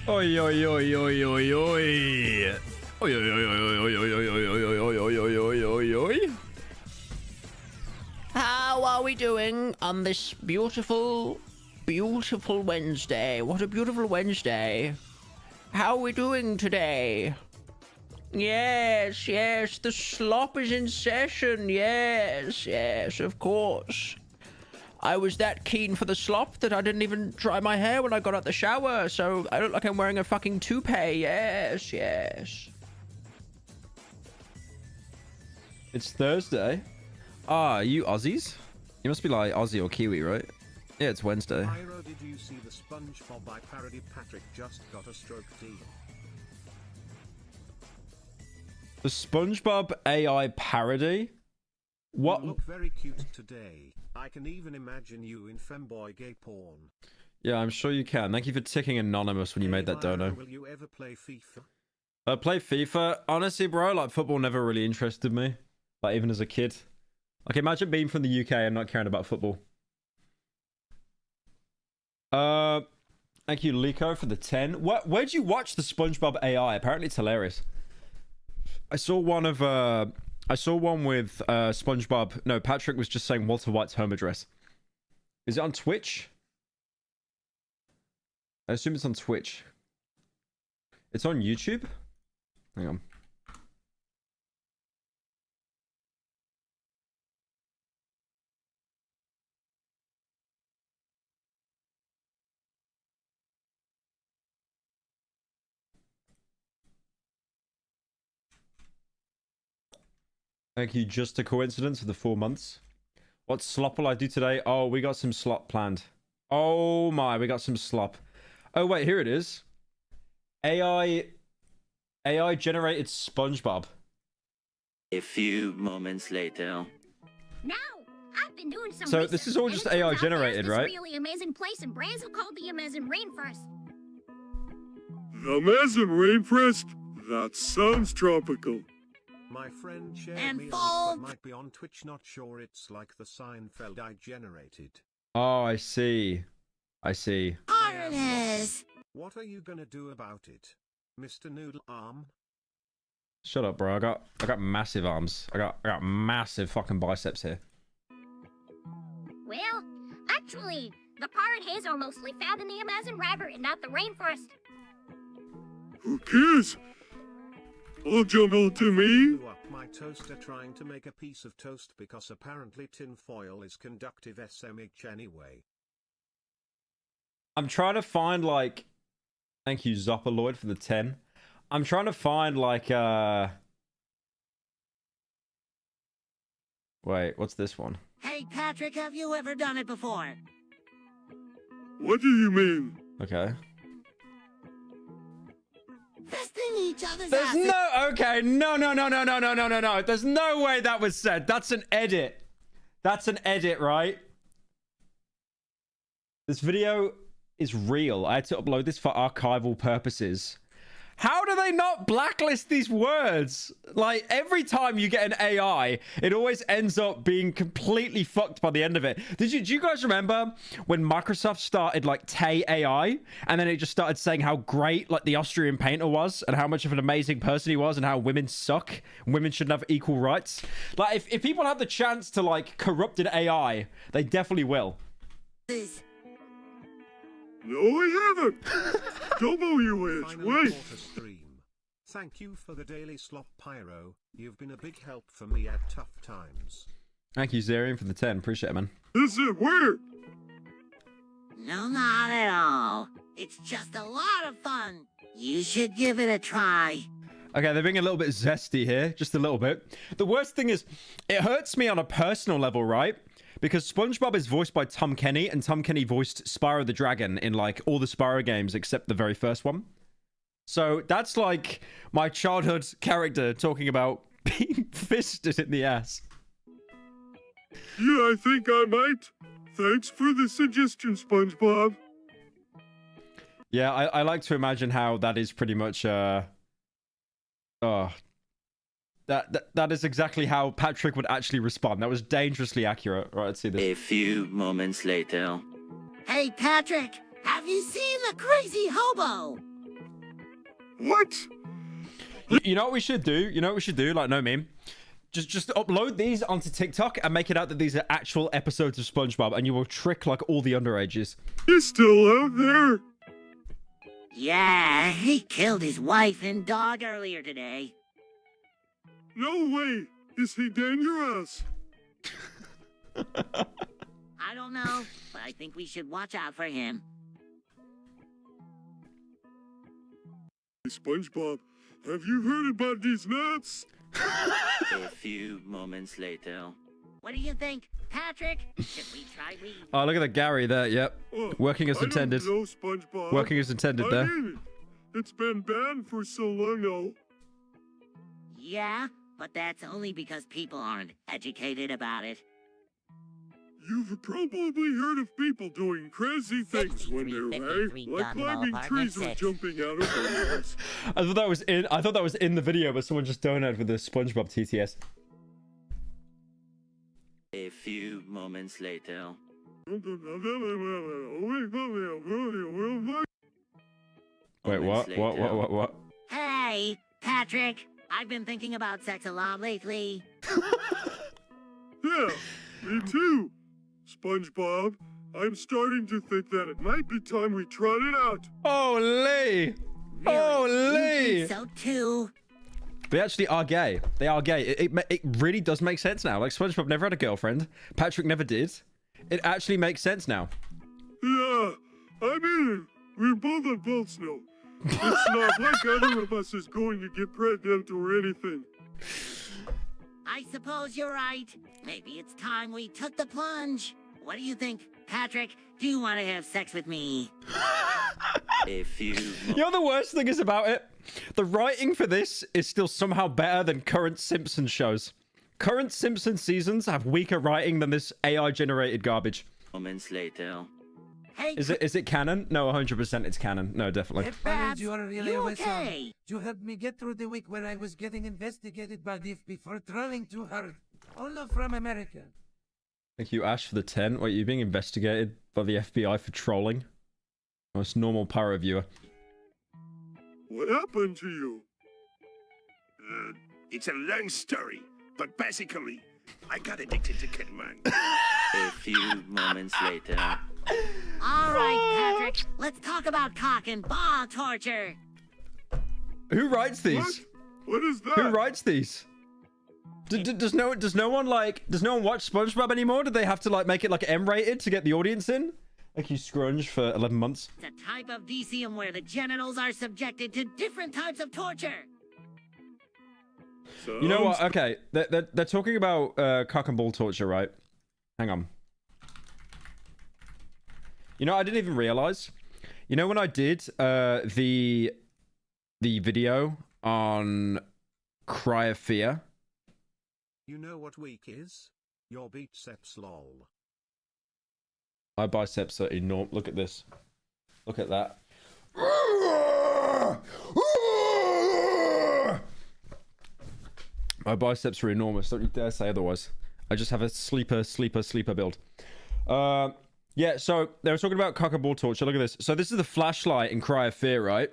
Oi, oi, oi, oi, oi, oi. Oi, oi, oi, oi, oi, oi, oi, oi, oi, oi, oi, oi, oi, oi. How are we doing on this beautiful, beautiful Wednesday? What a beautiful Wednesday. How are we doing today? Yes, yes, the slop is in session. Yes, yes, of course. I was that keen for the slop that I didn't even dry my hair when I got out the shower, so I look like I'm wearing a fucking toupee. Yes, yes. It's Thursday. Ah, you Aussies? You must be like Aussie or Kiwi, right? Yeah, it's Wednesday. Pyro, did you see the SpongeBob by parody? Patrick just got a stroke deal. The SpongeBob AI parody? What? You look very cute today. I can even imagine you in femboy gay porn. Yeah, I'm sure you can. Thank you for ticking anonymous when you made that dono. Will you ever play FIFA? Play FIFA? Honestly, bro, like football never really interested me. Like even as a kid. Like imagine being from the UK and not caring about football. Thank you, Lico, for the 10. Where'd you watch the SpongeBob AI? Apparently it's hilarious. I saw one with SpongeBob. No, Patrick was just saying Walter White's home address. Is it on Twitch? I assume it's on Twitch. It's on YouTube? Hang on. Thank you. Just a coincidence for the 4 months. What slop will I do today? Oh, we got some slop planned. Oh my, we got some slop. Oh wait, here it is. AI generated SpongeBob. A few moments later. Now, I've been doing some So research, this is all and just it turns AI out generated, there's this right? really amazing place in Brazil called the Amazon Rainforest. The Amazon Rainforest? That sounds tropical. My friend shared And me a link fold. that might be on Twitch. Not sure it's like the Seinfeld I generated. Oh, I see. I see. Harness! What are you gonna do about it, Mr. Noodle Arm? Shut up, bro. I got massive arms. I got massive fucking biceps here. Well, actually, the pirate hares are mostly found in the Amazon River and not the rainforest. Who cares? All jumble to me? Blew up my toaster trying to make a piece of toast because apparently tin foil is conductive SMH anyway. I'm trying to find like... Thank you, Zopper Lloyd, for the 10. I'm trying to find like Wait, what's this one? Hey, Patrick, have you ever done it before? What do you mean? Okay. Fisting each other's There's asses. no... Okay, no. There's no way that was said. That's an edit. That's an edit, right? This video is real. I had to upload this for archival purposes. How do they not blacklist these words? Like, every time you get an AI, it always ends up being completely fucked by the end of it. Do you guys remember when Microsoft started, like, Tay AI? And then it just started saying how great, like, the Austrian painter was and how much of an amazing person he was and how women suck. Women shouldn't have equal rights. Like, if people have the chance to, like, corrupt an AI, they definitely will. No, I haven't. WH, Final wait. quarter stream. Thank you for the daily slop, Pyro. You've been a big help for me at tough times. Thank you, Zarian, for the 10. Appreciate it, man. Is it weird? No, not at all. It's just a lot of fun. You should give it a try. Okay, they're being a little bit zesty here. Just a little bit. The worst thing is, it hurts me on a personal level, right? Because SpongeBob is voiced by Tom Kenny, and Tom Kenny voiced Spyro the Dragon in, like, all the Spyro games except the very first one. So that's, like, my childhood character talking about being fisted in the ass. Yeah, I think I might. Thanks for the suggestion, SpongeBob. Yeah, I like to imagine how that is pretty much, That is exactly how Patrick would actually respond. That was dangerously accurate. Right, let's see this. A few moments later. Hey, Patrick, have you seen the crazy hobo? What? You know what we should do? You know what we should do? Like, no meme. Just upload these onto TikTok and make it out that these are actual episodes of SpongeBob, and you will trick like all the underages. He's still out there. Yeah, he killed his wife and dog earlier today. No way. Is he dangerous? I don't know, but I think we should watch out for him. Hey, SpongeBob, have you heard about these nuts? A few moments later. What do you think, Patrick? Should we try weed? Oh, look at the Gary there. Yep. Oh, Working as intended. I don't know, SpongeBob. Working as intended there. I mean, it's been banned for so long now. Yeah, but that's only because people aren't educated about it. You've probably heard of people doing crazy things when they're 53 high, like gun climbing ballpark trees or six. jumping out of windows. I thought that was in the video, but someone just donated with the SpongeBob TTS. A few moments later. Wait, what? Moments What? Hey, Patrick, I've been thinking about sex a lot lately. Yeah, me too. SpongeBob, I'm starting to think that it might be time we tried it out. Holy! Really? Holy! So too. They actually are gay. They are gay. It really does make sense now. Like, SpongeBob never had a girlfriend. Patrick never did. It actually makes sense now. Yeah, I mean, we're both adults now. It's not like either of us is going to get pregnant or anything. I suppose you're right. Maybe it's time we took the plunge. What do you think, Patrick? Do you want to have sex with me? A few You know the worst thing is about it? The writing for this is still somehow better than current Simpsons shows. Current Simpsons seasons have weaker writing than this AI-generated garbage. moments later. Hey, Is it canon? No, 100% it's canon. No, definitely. Hey, Babs, Babs, you are really you awesome. okay? You helped me get through the week where I was getting investigated by the FBI for trying too hard. All love from America. Thank you, Ash, for the 10. Wait, you're being investigated by the FBI for trolling? Most normal pyro viewer. What happened to you? It's a long story, but basically, I got addicted to Kidman. A few moments later. All right, Patrick, let's talk about cock and ball torture. Who writes these? What is that? Who writes these? Does no one watch SpongeBob anymore? Did they have to like make it like M-rated to get the audience in? Like you scrunge for 11 months. It's a type of DCM where the genitals are subjected to different types of torture. You know what? Okay, they're talking about cock and ball torture, right? Hang on. You know, I didn't even realize. You know when I did the video on Cry of Fear? You know what week is? Your biceps lol. My biceps are enormous. Look at this. Look at that. My biceps are enormous. Don't you dare say otherwise. I just have a sleeper build. Yeah, so they were talking about cock and ball torture. Look at this. So this is the flashlight in Cry of Fear, right?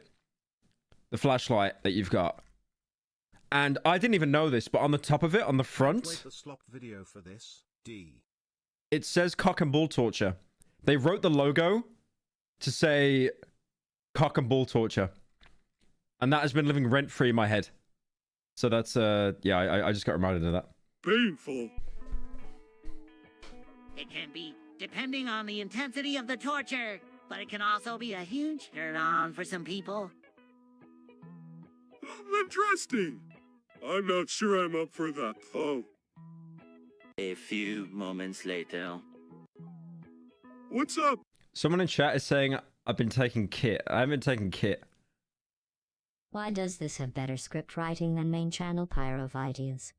The flashlight that you've got. And I didn't even know this, but on the top of it, on the front, Wait the slop video for this. D. it says cock and ball torture. They wrote the logo to say cock and ball torture. And that has been living rent-free in my head. So that's, yeah, I just got reminded of that. Painful. It can be depending on the intensity of the torture, but it can also be a huge turn-on for some people. Interesting. I'm not sure I'm up for that, though. A few moments later. What's up? Someone in chat is saying, I've been taking kit. I haven't been taking kit. Why does this have better script writing than main channel Pyro videos?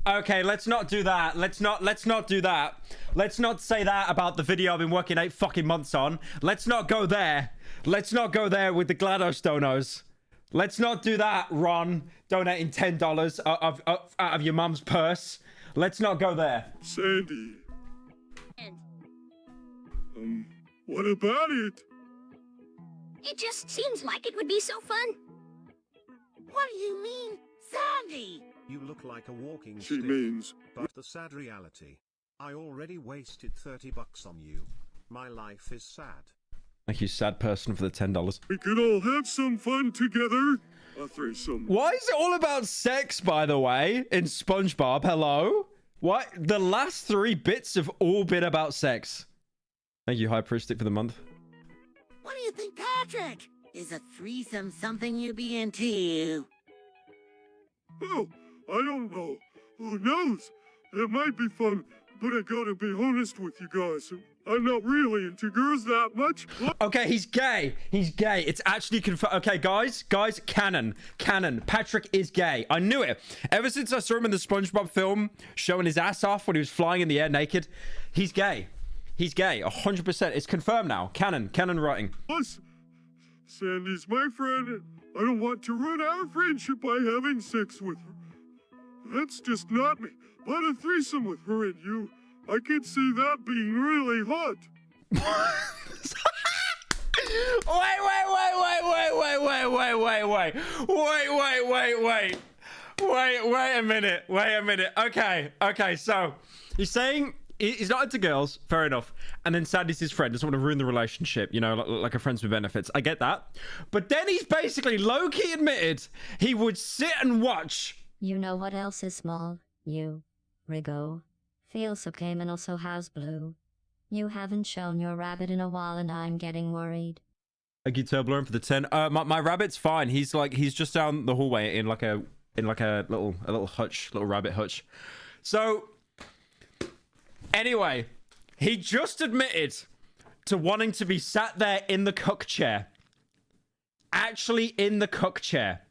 Okay, let's not do that. Let's not do that. Let's not say that about the video I've been working 8 fucking months on. Let's not go there. Let's not go there with the GLaDOS donos. Let's not do that, Ron. Donating $10 out of your mum's purse. Let's not go there. Sandy. And What about it? it just seems like it would be so fun. What do you mean, Sandy? You look like a walking She stick. means. But the sad reality. I already wasted $30 on you. My life is sad. Thank you, sad person, for the $10. We could all have some fun together. A threesome. Why is it all about sex, by the way, in SpongeBob? Hello? What? The last 3 bits have all been about sex. Thank you, High Priestic, for the month. What do you think, Patrick? Is a threesome something you'd be into? Oh, I don't know. Who knows? It might be fun, but I gotta be honest with you guys. I'm not really into girls that much. Okay, he's gay. He's gay. It's actually confirmed. Okay, guys, canon. Patrick is gay. I knew it. Ever since I saw him in the SpongeBob film showing his ass off when he was flying in the air naked, he's gay. He's gay. 100%. It's confirmed now. Canon writing. Plus, Sandy's my friend, and I don't want to ruin our friendship by having sex with her. That's just not me. But a threesome with her and you, I could see that being really hot. Wait a minute. Okay, so he's saying he's not into girls, fair enough. And then Sandy's his friend, doesn't want to ruin the relationship, you know, like a friends with benefits. I get that. But then he's basically low-key admitted he would sit and watch. You know what else is small? You. Rigo. Feel so came and also house blue. You haven't shown your rabbit in a while and I'm getting worried. Thank you, Turbulent, for the 10. My rabbit's fine. He's just down the hallway in like a little hutch, little rabbit hutch. So anyway, he just admitted to wanting to be sat there in the cook chair. Actually in the cook chair.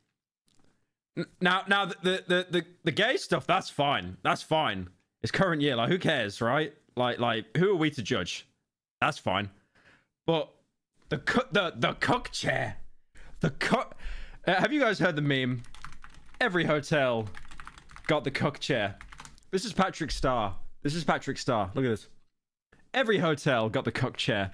Now the gay stuff, that's fine. That's fine. It's current year, like who cares, right? Like who are we to judge? That's fine. But the cook chair. The cook have you guys heard the meme? Every hotel got the cook chair. This is Patrick Star. Look at this. Every hotel got the cook chair.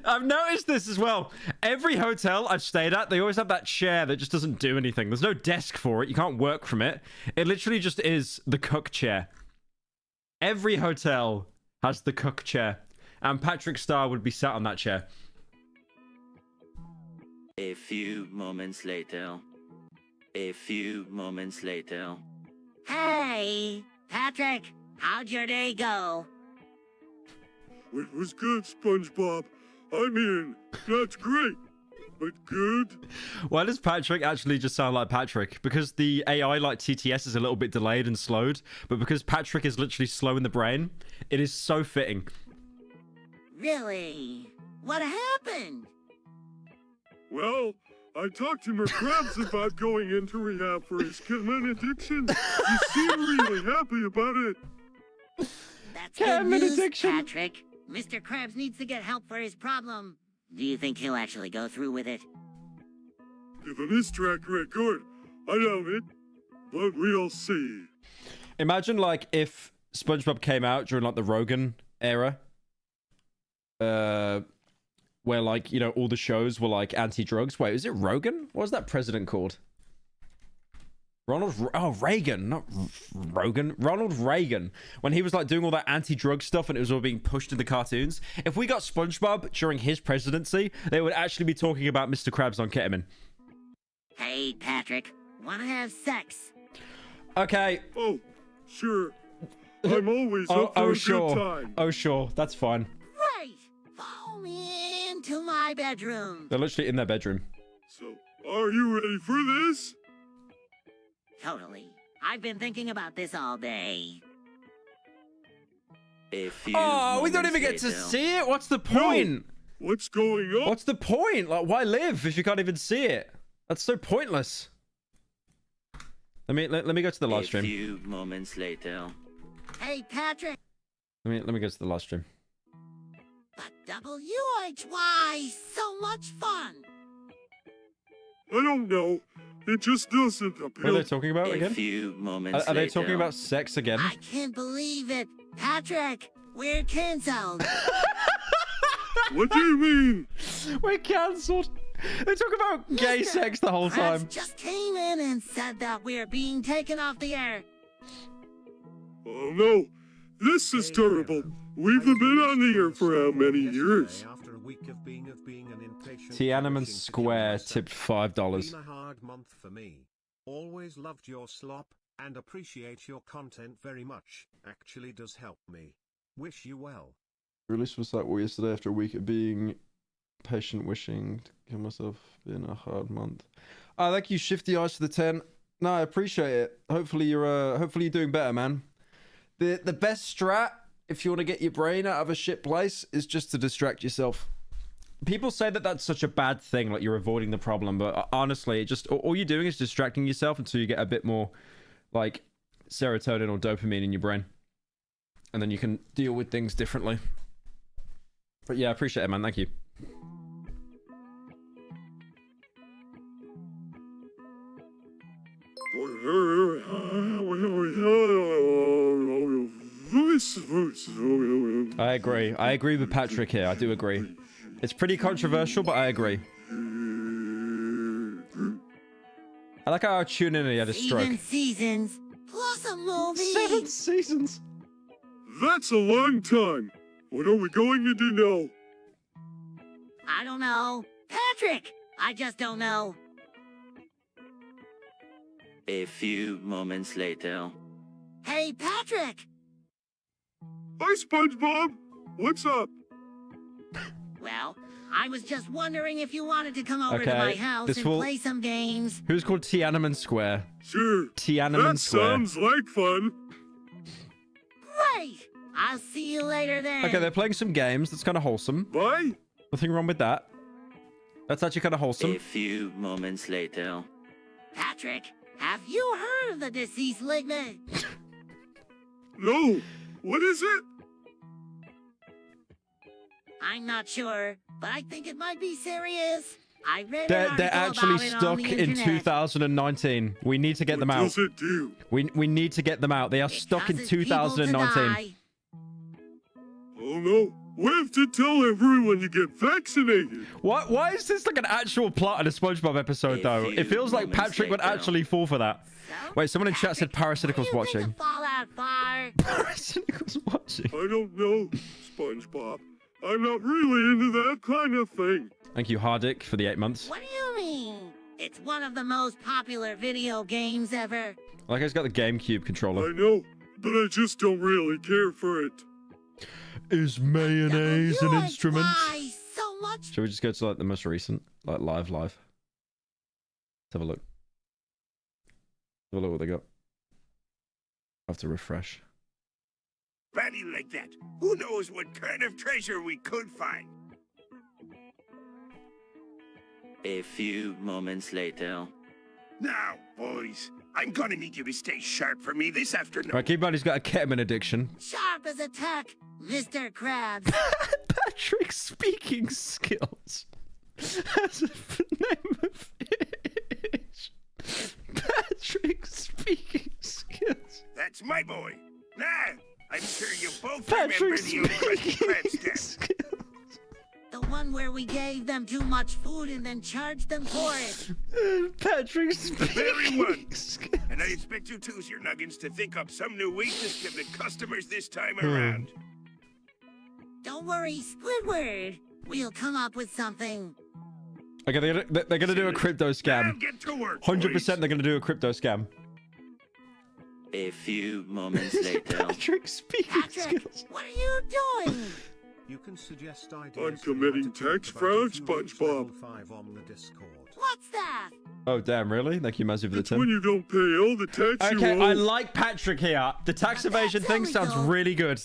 I've noticed this as well. Every hotel I've stayed at, they always have that chair that just doesn't do anything. There's no desk for it. You can't work from it. It literally just is the cook chair. Every hotel has the cook chair. And Patrick Star would be sat on that chair. A few moments later. Hey, Patrick, how'd your day go? It was good, SpongeBob. I mean, that's great. But good? Why does Patrick actually just sound like Patrick? Because the AI like TTS is a little bit delayed and slowed, but because Patrick is literally slow in the brain, it is so fitting. Really? What happened? Well, I talked to McCrabs about going into rehab for his ketamine addiction. He seemed really happy about it. That's good news, Patrick. Mr. Krabs needs to get help for his problem. Do you think he'll actually go through with it? Given his track record, I doubt it. But we'll see. Imagine like if SpongeBob came out during like the Rogan era. Where like, you know, all the shows were like anti-drugs. Wait, is it Rogan? What was that president called? Reagan, not Rogan. Ronald Reagan. When he was like doing all that anti-drug stuff and it was all being pushed in the cartoons. If we got SpongeBob during his presidency, they would actually be talking about Mr. Krabs on ketamine. Hey, Patrick, wanna have sex? Okay. Oh, sure. I'm always up for a good time. Oh, sure. That's fine. Right! Follow me into my bedroom. They're literally in their bedroom. So, are you ready for this? Totally. I've been thinking about this all day. A few we don't even get to see it? What's the point? No. What's going on? What's the point? Like, why live if you can't even see it? That's so pointless. Let me go to the live stream. A few moments later. Hey, Patrick. Let me go to the live stream. But WHY, so much fun. I don't know. It just doesn't appeal. What are they talking about again? A few moments Are they later. talking about sex again? I can't believe it. Patrick, we're cancelled. What do you mean? We're cancelled. They talk about gay Mister, sex the whole Krabs time. just came in and said that we're being taken off the air. Oh no, this is terrible. We've been on the air for how many years? After a week of being an impatient Tiananmen wishing to kill Square myself. tipped $5. Been a hard month for me. Always loved your slop, and appreciate your content very much. Actually does help me. Wish you well. Release was that war yesterday after a week of being patient wishing to kill myself. Been a hard month. Oh, thank you, Shifty Eyes for the 10. No, I appreciate it. Hopefully you're doing better, man. The best strat, if you want to get your brain out of a shit place, is just to distract yourself. People say that that's such a bad thing, like you're avoiding the problem, but honestly, all you're doing is distracting yourself until you get a bit more like serotonin or dopamine in your brain, and then you can deal with things differently. But yeah, I appreciate it, man. Thank you. I agree. I agree with Patrick here. I do agree. It's pretty controversial, but I agree. I like how I tune in and he had a stroke. 7 seasons plus a movie. 7 seasons. That's a long time. What are we going to do now? I don't know. Patrick, I just don't know. A few moments later. Hey, Patrick. Hi, SpongeBob. What's up? Well, I was just wondering if you wanted to come over to Okay, my house this and will- play some games. Who's called Tiananmen Square? Sure. Tiananmen That Square. sounds like fun. Great. I'll see you later then. Okay, they're playing some games. That's kind of wholesome. Bye. Nothing wrong with that. That's actually kind of wholesome. A few moments later. Patrick, have you heard of the deceased Ligma? No. What is it? I'm not sure, but I think it might be serious. I read an They're article actually about it on stuck the in internet. 2019. We need to get them What out. does it do? We need to get them out. They are stuck in It causes people to 2019. die. Oh no. We have to tell everyone you get vaccinated. What? Why is this like an actual plot in a SpongeBob episode, A though? few It feels like moments Patrick would later. actually fall for that. So, Wait, someone in chat said Patrick, Pyrocynical's what do you watching. think of Fallout 4? Pyrocynical's watching. I don't know, SpongeBob. I'm not really into that kind of thing. Thank you, Hardick, for the 8 months. What do you mean? It's one of the most popular video games ever. Like, he's got the GameCube controller. I know, but I just don't really care for it. Is mayonnaise an instrument? Why so much? Should we just go to like the most recent, like live? Let's have a look. Have a look what they got. I have to refresh. Batty like that. Who knows what kind of treasure we could find? A few moments later. Now, boys, I'm gonna need you to stay sharp for me this afternoon. Right, keep on. He's got a ketamine addiction. Sharp as a tack, Mr. Krabs. Patrick's speaking skills. That's the name of fish. Patrick's speaking skills. That's my boy. Nah, I'm sure you both Patrick's remember the old Krusty speaking Krab stand. skills. The one where we gave them too much food and then charged them for it. Patrick's The very speaking one. skills. And I expect you to use your nuggins to think up some new way to give the customers this time around. Don't worry, Squidward. We'll come up with something. Okay, they're gonna do a crypto Now scam. get to work, 100% boys. they're gonna do a crypto scam. A few moments later. Patrick's speaking Patrick, skills. what are you doing? You can suggest ideas. I'm for committing what to talk tax about fraud, if you reach SpongeBob. level 5 on the Discord. What's that? Oh damn, really? Thank you, Mazzy, for the It's when 10. you don't pay all the tax Okay, you I owe. like Patrick here. The tax evasion thing That's sounds illegal. really good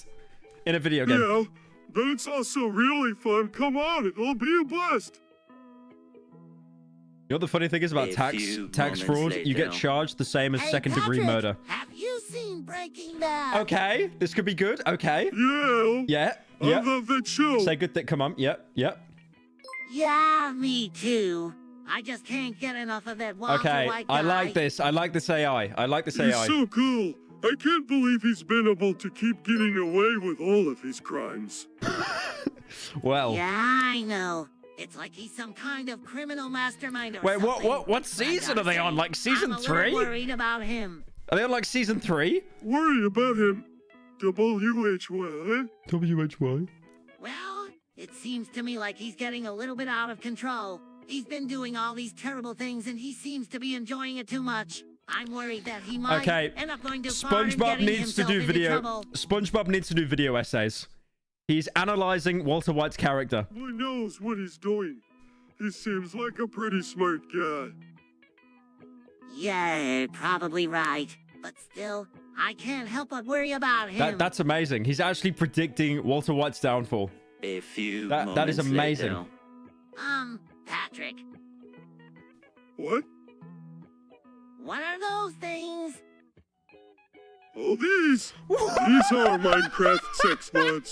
in a video game. Yeah, but it's also really fun. Come on, it'll be a blast. You know what the funny thing is about A tax few fraud? moments You get later. charged the same as Hey, second-degree Patrick, murder. Have you seen Breaking Bad? Okay, this could be good. Okay. Yeah, I Yeah. love that show. Say good thing. Come on. Yep. Yeah, me too. I just can't get enough of that Walter Okay, White I guy. like this. I like this AI. I like this He's AI. so cool. I can't believe he's been able to keep getting away with all of his crimes. Well, Yeah, I know. It's like he's some kind of criminal mastermind or Wait, something. what season are they on? Like season I'm a 3? little worried about him. Are they on like season 3? Worry about him. WHY? WHY. Well, it seems to me like he's getting a little bit out of control. He's been doing all these terrible things and he seems to be enjoying it too much. I'm worried that he might end up going too far and SpongeBob getting needs to himself do into video. trouble. SpongeBob needs to do video essays. He's analyzing Walter White's character. He knows what he's doing. He seems like a pretty smart guy. Yeah, you're probably right. But still, I can't help but worry about him. That's amazing. He's actually predicting Walter White's downfall. A few That is moments amazing. later. Patrick, What? what are those things? Oh, these are Minecraft sex mods.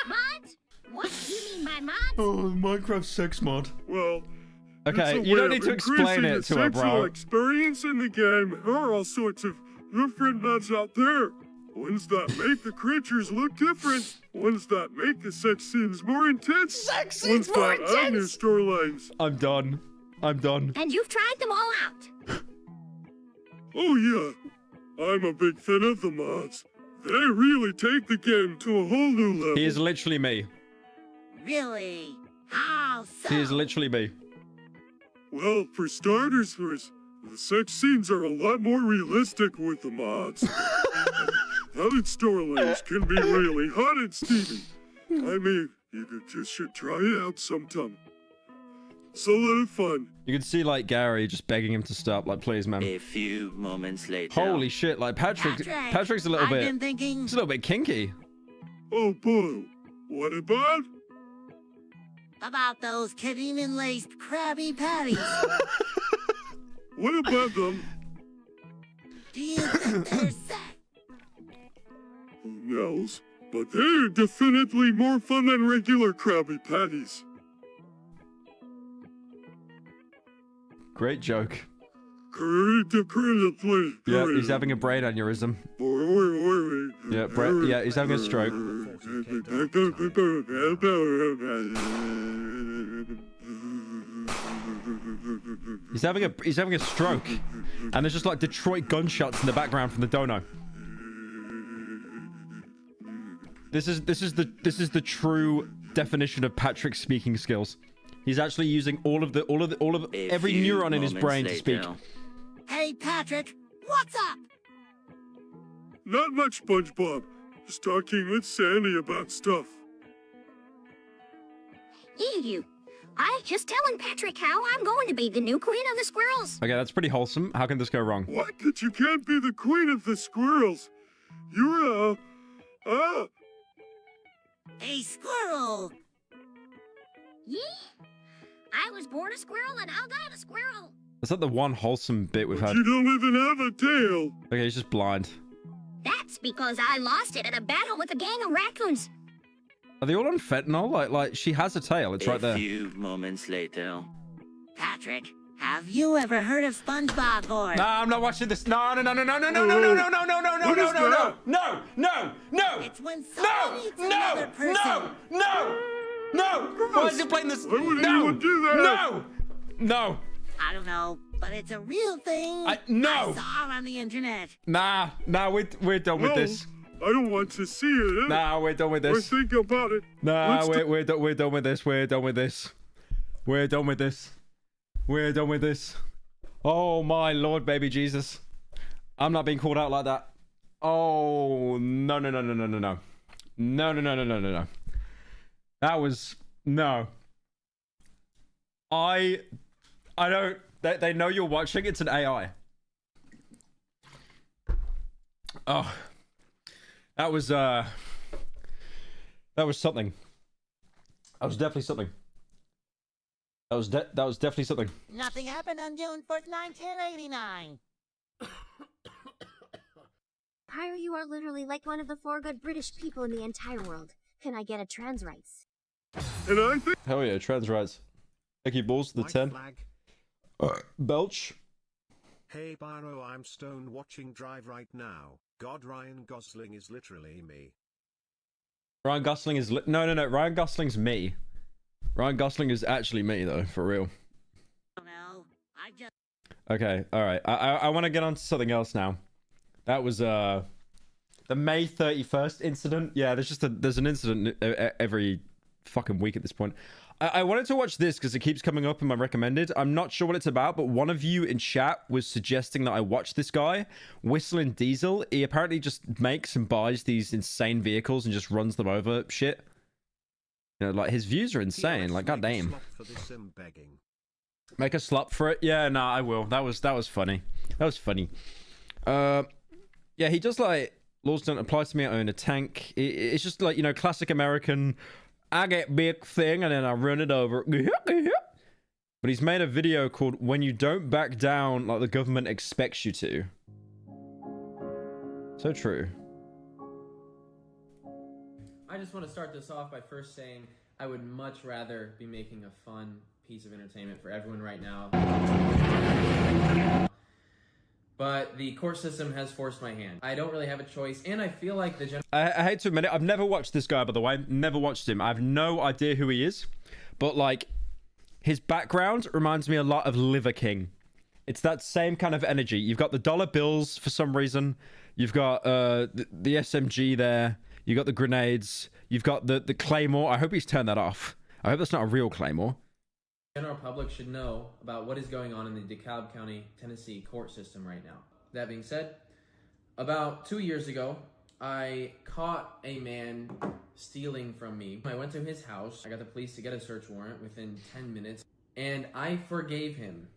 Mods? What do you mean by mods? Oh, Minecraft sex mod. Well, Okay, it's a you way don't of need to explain increasing it the to her, sexual bro. experience in the game. There are all sorts of different mods out there. Ones that make the creatures look different. Ones that make the sex scenes more intense. Sex scenes Ones more that add new intense! storylines. I'm done. I'm done. And you've tried them all out. Oh yeah, I'm a big fan of the mods. They really take the game to a whole new level. He is literally me. Really? How so? He is literally me. Well, for starters, the sex scenes are a lot more realistic with the mods. Added storylines can be really hot and steamy. I mean, should try it out sometime. It's a lot of fun. You can see like Gary just begging him to stop. Like, please, man. A few moments later. Holy shit! Like Patrick's a little I've bit. been thinking It's a little bit kinky. Oh boy, what about? about those ketamine-laced Krabby Patties. What about them? Do you think they're sex? Who knows? But they're definitely more fun than regular Krabby Patties. Great joke. Critically. Yeah, he's having a brain aneurysm. Yeah, he's having a stroke. He's having a stroke, and there's just like Detroit gunshots in the background from the dono. This is the true definition of Patrick's speaking skills. He's actually using all of every few neuron in his brain to speak. later. Hey, Patrick, what's up? Not much, SpongeBob. Just talking with Sandy about stuff. You. I just telling Patrick how I'm going to be the new queen of the squirrels. Okay, that's pretty wholesome. How can this go wrong? What? That you can't be the queen of the squirrels. You're A squirrel. Yeah. I was born a squirrel and I'll die a squirrel. Is that the one wholesome bit we've had? You don't even have a tail. Okay, he's just blind. That's because I lost it in a battle with a gang of raccoons. Are they all on fentanyl? Like she has a tail. It's right A there. few moments later. Patrick, have you ever heard of SpongeBob or... No, I'm not watching this. No. It's when someone eats another person. Why is he playing this? Why would anyone do that? No. I don't know, but it's a real thing. No. I saw on the internet. Nah, we're done with this. I don't want to see it. Nah, we're done with Or this. think about it. Nah, we're done with this. We're done with this. Oh my Lord, baby Jesus. I'm not being called out like that. Oh, no. No. That was, no. I don't, they know you're watching. It's an AI. Oh, that was something. That was definitely something. That was definitely something. Nothing happened on June 4th, 1989. Pyro, you are literally like one of the 4 good British people in the entire world. Can I get a trans rights? And I think... Hell yeah, trans rights. Thank you, balls to the White 10. flag. Belch. Hey Byro, I'm stone watching Drive right now. God, Ryan Gosling is literally me. Ryan Gosling is no. Ryan Gosling's me. Ryan Gosling is actually me, though, for real. No, I just... Okay, all right. I want to get on to something else now. That was the May 31st incident. Yeah, there's an incident every fucking week at this point. I wanted to watch this because it keeps coming up in my recommended. I'm not sure what it's about, but one of you in chat was suggesting that I watch this guy, Whistling Diesel. He apparently just makes and buys these insane vehicles and just runs them over shit. You know, like, his views are insane. Like, goddamn. Make a slop for it? Yeah, no, I will. That was funny. That was funny. Yeah, he just like, laws don't apply to me. I own a tank. It's just like, you know, classic American. I get big thing and then I run it over. But he's made a video called "When You Don't Back Down Like the Government Expects You to." So true. I just want to start this off by first saying I would much rather be making a fun piece of entertainment for everyone right now. But the court system has forced my hand. I don't really have a choice, and I feel like the I hate to admit it, I've never watched this guy, by the way. Never watched him. I have no idea who he is. But, like, his background reminds me a lot of Liver King. It's that same kind of energy. You've got the dollar bills for some reason. You've got the SMG there. You've got the grenades. You've got the Claymore. I hope he's turned that off. I hope that's not a real Claymore. general public should know about what is going on in the DeKalb County, Tennessee court system right now. That being said, about 2 years ago, I caught a man stealing from me. I went to his house. I got the police to get a search warrant within 10 minutes, and I forgave him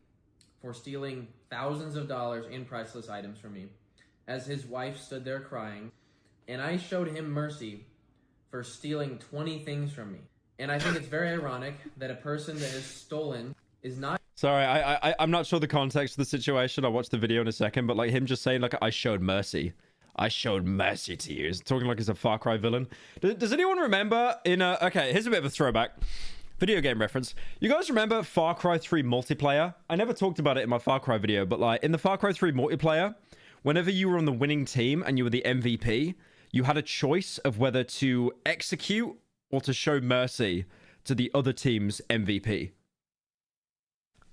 for stealing thousands of dollars in priceless items from me, as his wife stood there crying, and I showed him mercy for stealing 20 things from me. And I think it's very ironic that a person that has stolen is not... Sorry, I'm not sure the context of the situation. I'll watch the video in a second, but like him just saying, like, I showed mercy. I showed mercy to you. He's talking like he's a Far Cry villain. Does anyone remember in a... Okay, here's a bit of a throwback. Video game reference. You guys remember Far Cry 3 multiplayer? I never talked about it in my Far Cry video, but like in the Far Cry 3 multiplayer, whenever you were on the winning team and you were the MVP, you had a choice of whether to execute or to show mercy to the other team's MVP.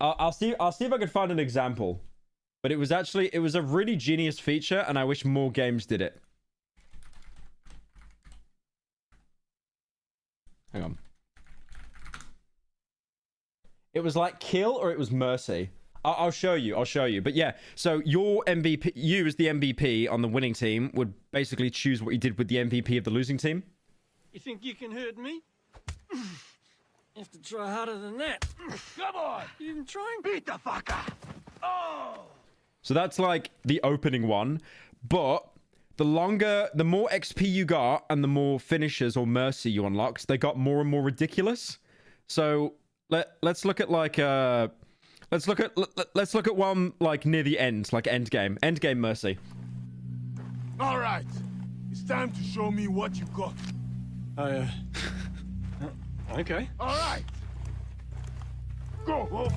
I'll see if I can find an example. But it was a really genius feature, and I wish more games did it. Hang on. It was like kill or it was mercy. I'll show you. But yeah, so your MVP, you as the MVP on the winning team, would basically choose what you did with the MVP of the losing team. You think you can hurt me? You have to try harder than that. Come on! You even trying? Beat the fucker! Oh! So that's like the opening one. But the more XP you got and the more finishes or mercy you unlocked, they got more and more ridiculous. So let's look at like let's look at one like near the end, like end game mercy. All right, it's time to show me what you got. Okay. All right. Go.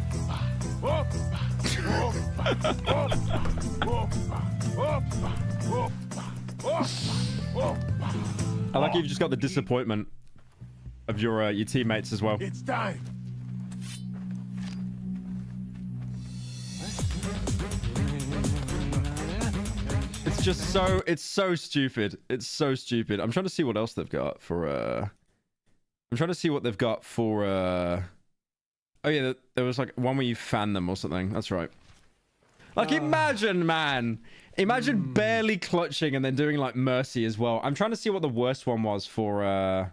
I like you've just got the disappointment of your teammates as well. It's time. It's so stupid. It's so stupid. I'm trying to see what else they've got for I'm trying to see what they've got for oh yeah, there was like one where you fan them or something. That's right. Like imagine, man. Imagine barely clutching and then doing like mercy as well. I'm trying to see what the worst one was for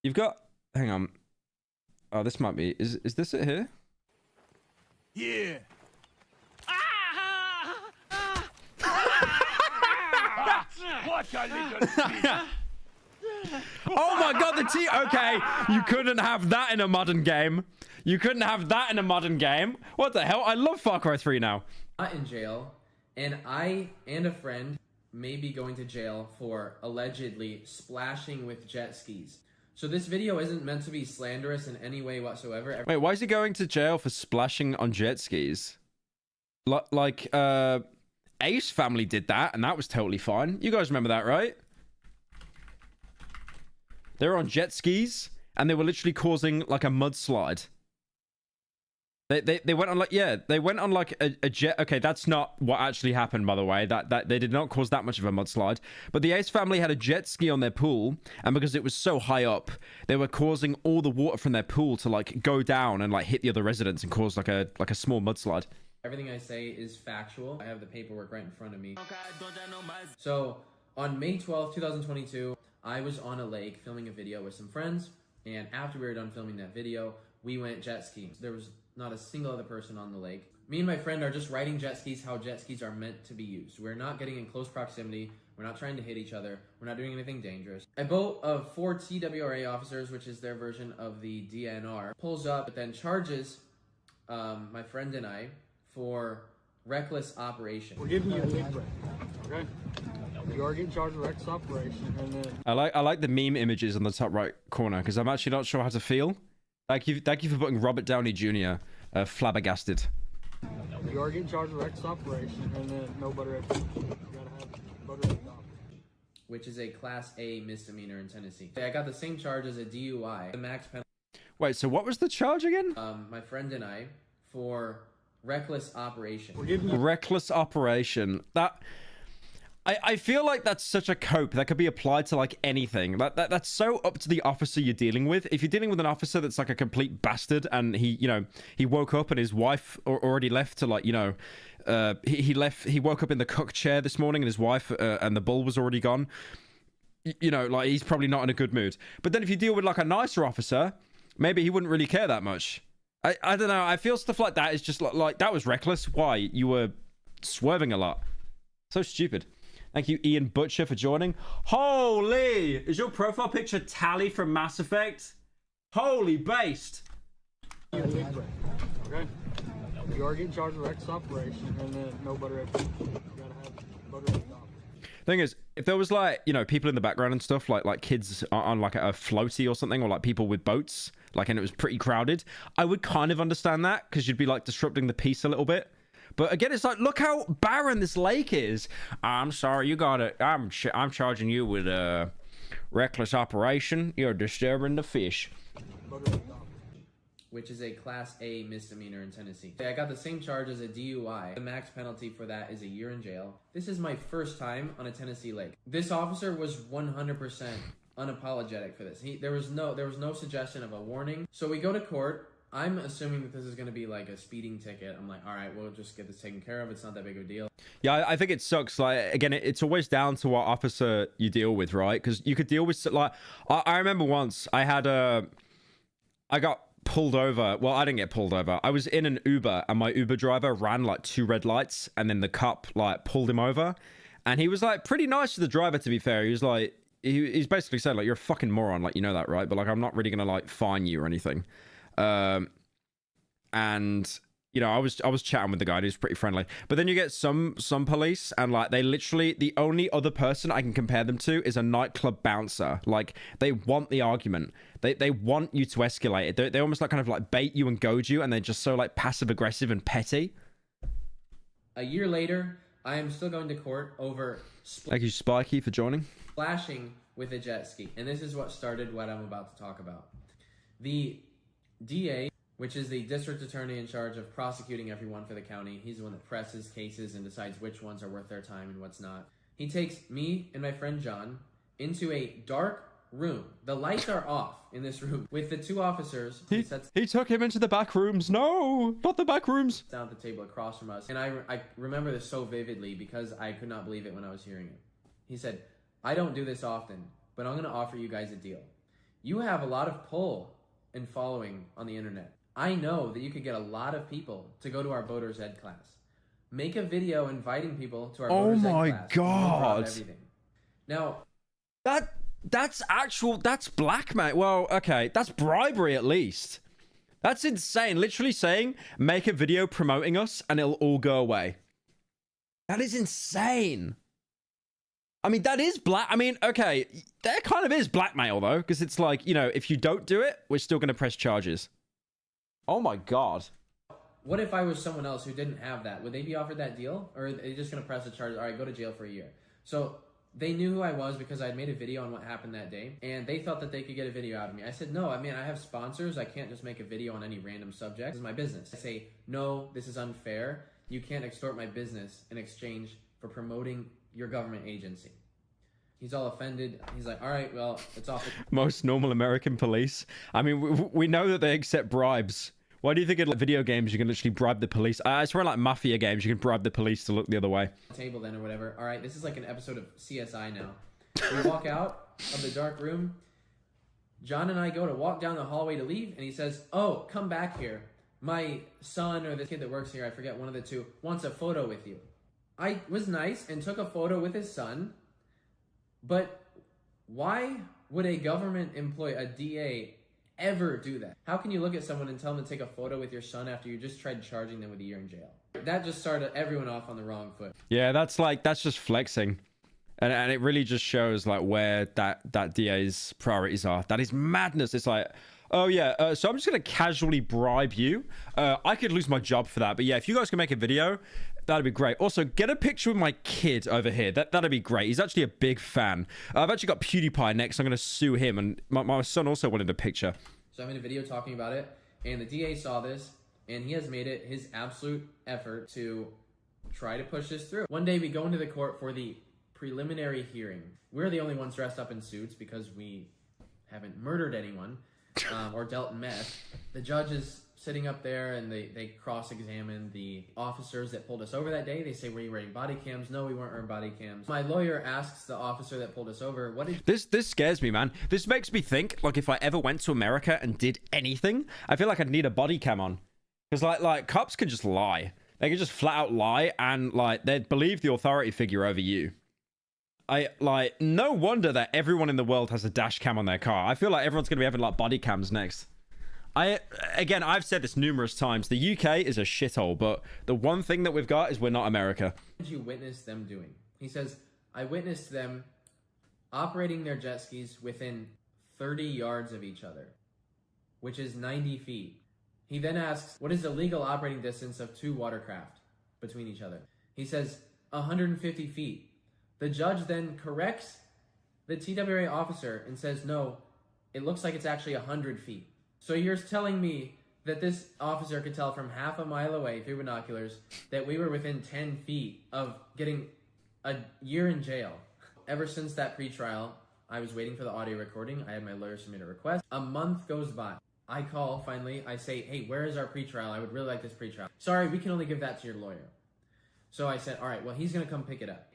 you've got, hang on. Oh, this might be, is this it here? Yeah. What a little Oh my god, the T. Okay, you couldn't have that in a modern game. You couldn't have that in a modern game. What the hell? I love Far Cry 3 now. Not in jail, and I and a friend may be going to jail for allegedly splashing with jet skis. So this video isn't meant to be slanderous in any way whatsoever. Wait, why is he going to jail for splashing on jet skis? Like, Ace family did that, and that was totally fine. You guys remember that, right? They were on jet skis, and they were literally causing like a mudslide. They went on like, yeah, they went on like a jet. Okay, that's not what actually happened, by the way. That they did not cause that much of a mudslide. But the Ace family had a jet ski on their pool, and because it was so high up, they were causing all the water from their pool to like go down and like hit the other residents and cause like a small mudslide. Everything I say is factual. I have the paperwork right in front of me. So on May 12th, 2022, I was on a lake filming a video with some friends, and after we were done filming that video, we went jet skiing. There was not a single other person on the lake. Me and my friend are just riding jet skis how jet skis are meant to be used. We're not getting in close proximity. We're not trying to hit each other. We're not doing anything dangerous. A boat of 4 TWRA officers, which is their version of the DNR, pulls up, but then charges my friend and I for reckless operation. We're giving you a big break, okay? You are getting charged with reckless operation, and then... I like the meme images on the top right corner, because I'm actually not sure how to feel. Thank you for putting Robert Downey Jr. Flabbergasted. You are getting charged with reckless operation, and then no butter at the... You gotta have butter at the top. Which is a Class A misdemeanor in Tennessee. I got the same charge as a DUI. The max penalty... Wait, so what was the charge again? My friend and I for reckless operation. Reckless operation. That... I feel like that's such a cope that could be applied to like anything. That's so up to the officer you're dealing with. If you're dealing with an officer that's like a complete bastard and he woke up and his wife already left to like, he woke up in the cook chair this morning and his wife and the bull was already gone. Like he's probably not in a good mood. But then if you deal with like a nicer officer, maybe he wouldn't really care that much. I don't know. I feel stuff like that is just like that was reckless. Why? You were swerving a lot. So stupid. Thank you, Ian Butcher, for joining. Holy! Is your profile picture Tally from Mass Effect? Holy based! You okay? You are getting charged with reckless operation, and then no butter at the... You gotta have butter at the top. Thing is, if there was like, people in the background and stuff, like kids on like a floaty or something, or like people with boats, like, and it was pretty crowded, I would kind of understand that, because you'd be like disrupting the peace a little bit. But again, it's like, look how barren this lake is. I'm sorry, you got it. I'm charging you with a reckless operation. You're disturbing the fish. Which is a Class A misdemeanor in Tennessee. I got the same charge as a DUI. The max penalty for that is a year in jail. This is my first time on a Tennessee lake. This officer was 100% unapologetic for this. There was no suggestion of a warning. So we go to court. I'm assuming that this is going to be like a speeding ticket. I'm like, all right, we'll just get this taken care of. It's not that big of a deal. Yeah, I think it sucks. Like, again, it's always down to what officer you deal with, right? Because you could deal with, like, I remember once I got pulled over. Well, I didn't get pulled over. I was in an Uber and my Uber driver ran like 2 red lights and then the cop like pulled him over. And he was like pretty nice to the driver, to be fair. He was like, he's basically said like, you're a fucking moron. Like, you know that, right? But like, I'm not really going to like fine you or anything. And I was chatting with the guy and he was pretty friendly, but then you get some police and like they literally, the only other person I can compare them to is a nightclub bouncer. Like they want the argument, they want you to escalate it. They almost like kind of like bait you and goad you, and they're just so like passive aggressive and petty. A year later, I am still going to court over thank you, Spiky, for joining. Splashing with a jet ski, and this is what started what I'm about to talk about. The DA, which is the district attorney in charge of prosecuting everyone for the county. He's the one that presses cases and decides which ones are worth their time and what's not. He takes me and my friend John into a dark room. The lights are off in this room with the 2 officers. He took him into the back rooms. No, not the back rooms. Down at the table across from us. And I remember this so vividly because I could not believe it when I was hearing it. He said, I don't do this often, but I'm going to offer you guys a deal. You have a lot of pull and following on the internet. I know that you could get a lot of people to go to our voters ed class. Make a video inviting people to our voters ed class. Oh my god. Everything. Now, that's blackmail. Well, okay, that's bribery at least. That's insane. Literally saying, make a video promoting us and it'll all go away. That is insane. I mean, that is okay, that kind of is blackmail though, because it's like, if you don't do it, we're still going to press charges. Oh my god. What if I was someone else who didn't have that? Would they be offered that deal? Or are they just going to press the charges? All right, go to jail for a year. So They knew who I was because I'd made a video on what happened that day, and they thought that they could get a video out of me. I said, no, I mean, I have sponsors. I can't just make a video on any random subject. This is my business. I say, no, this is unfair. You can't extort my business in exchange for promoting your government agency. He's all offended. He's like, all right, well, it's off. Most normal American police. I mean, we know that they accept bribes. Why do you think in like, video games you can literally bribe the police? I swear, like mafia games, you can bribe the police to look the other way. Table then or whatever. All right, this is like an episode of CSI now. We walk out of the dark room. John and I go to walk down the hallway to leave, and he says, oh, come back here. My son or the kid that works here, I forget, one of the two, wants a photo with you. I was nice and took a photo with his son, but why would a government employee, a DA, ever do that? How can you look at someone and tell them to take a photo with your son after you just tried charging them with a year in jail? That just started everyone off on the wrong foot. Yeah, that's just flexing. And it really just shows like where that DA's priorities are. That is madness. It's like, oh yeah, so I'm just gonna casually bribe you. I could lose my job for that, but yeah, if you guys can make a video, that'd be great. Also, get a picture with my kid over here. That'd be great. He's actually a big fan. I've actually got PewDiePie next. I'm gonna sue him, and my son also wanted a picture. So I'm in a video talking about it, and the DA saw this, and he has made it his absolute effort to try to push this through. One day we go into the court for the preliminary hearing. We're the only ones dressed up in suits because we haven't murdered anyone or dealt meth. The judge is sitting up there, and they cross-examine the officers that pulled us over that day. They say, were you wearing body cams? No, we weren't wearing body cams. My lawyer asks the officer that pulled us over, what did this scares me, man. This makes me think, like, if I ever went to America and did anything, I feel like I'd need a body cam on. Because, like cops can just lie. They can just flat out lie, and, like, they'd believe the authority figure over you. No wonder that everyone in the world has a dash cam on their car. I feel like everyone's going to be having, like, body cams next. Again, I've said this numerous times. The UK is a shithole, but the one thing that we've got is we're not America. What did you witness them doing? He says, I witnessed them operating their jet skis within 30 yards of each other, which is 90 feet. He then asks, what is the legal operating distance of two watercraft between each other? He says, 150 feet. The judge then corrects the TWA officer and says, no, it looks like it's actually 100 feet. So you're telling me that this officer could tell from half a mile away through binoculars that we were within 10 feet of getting a year in jail. Ever since that pretrial, I was waiting for the audio recording. I had my lawyer submit a request. A month goes by. I call, finally. I say, hey, where is our pretrial? I would really like this pretrial. Sorry, we can only give that to your lawyer. So I said, all right, well, he's going to come pick it up.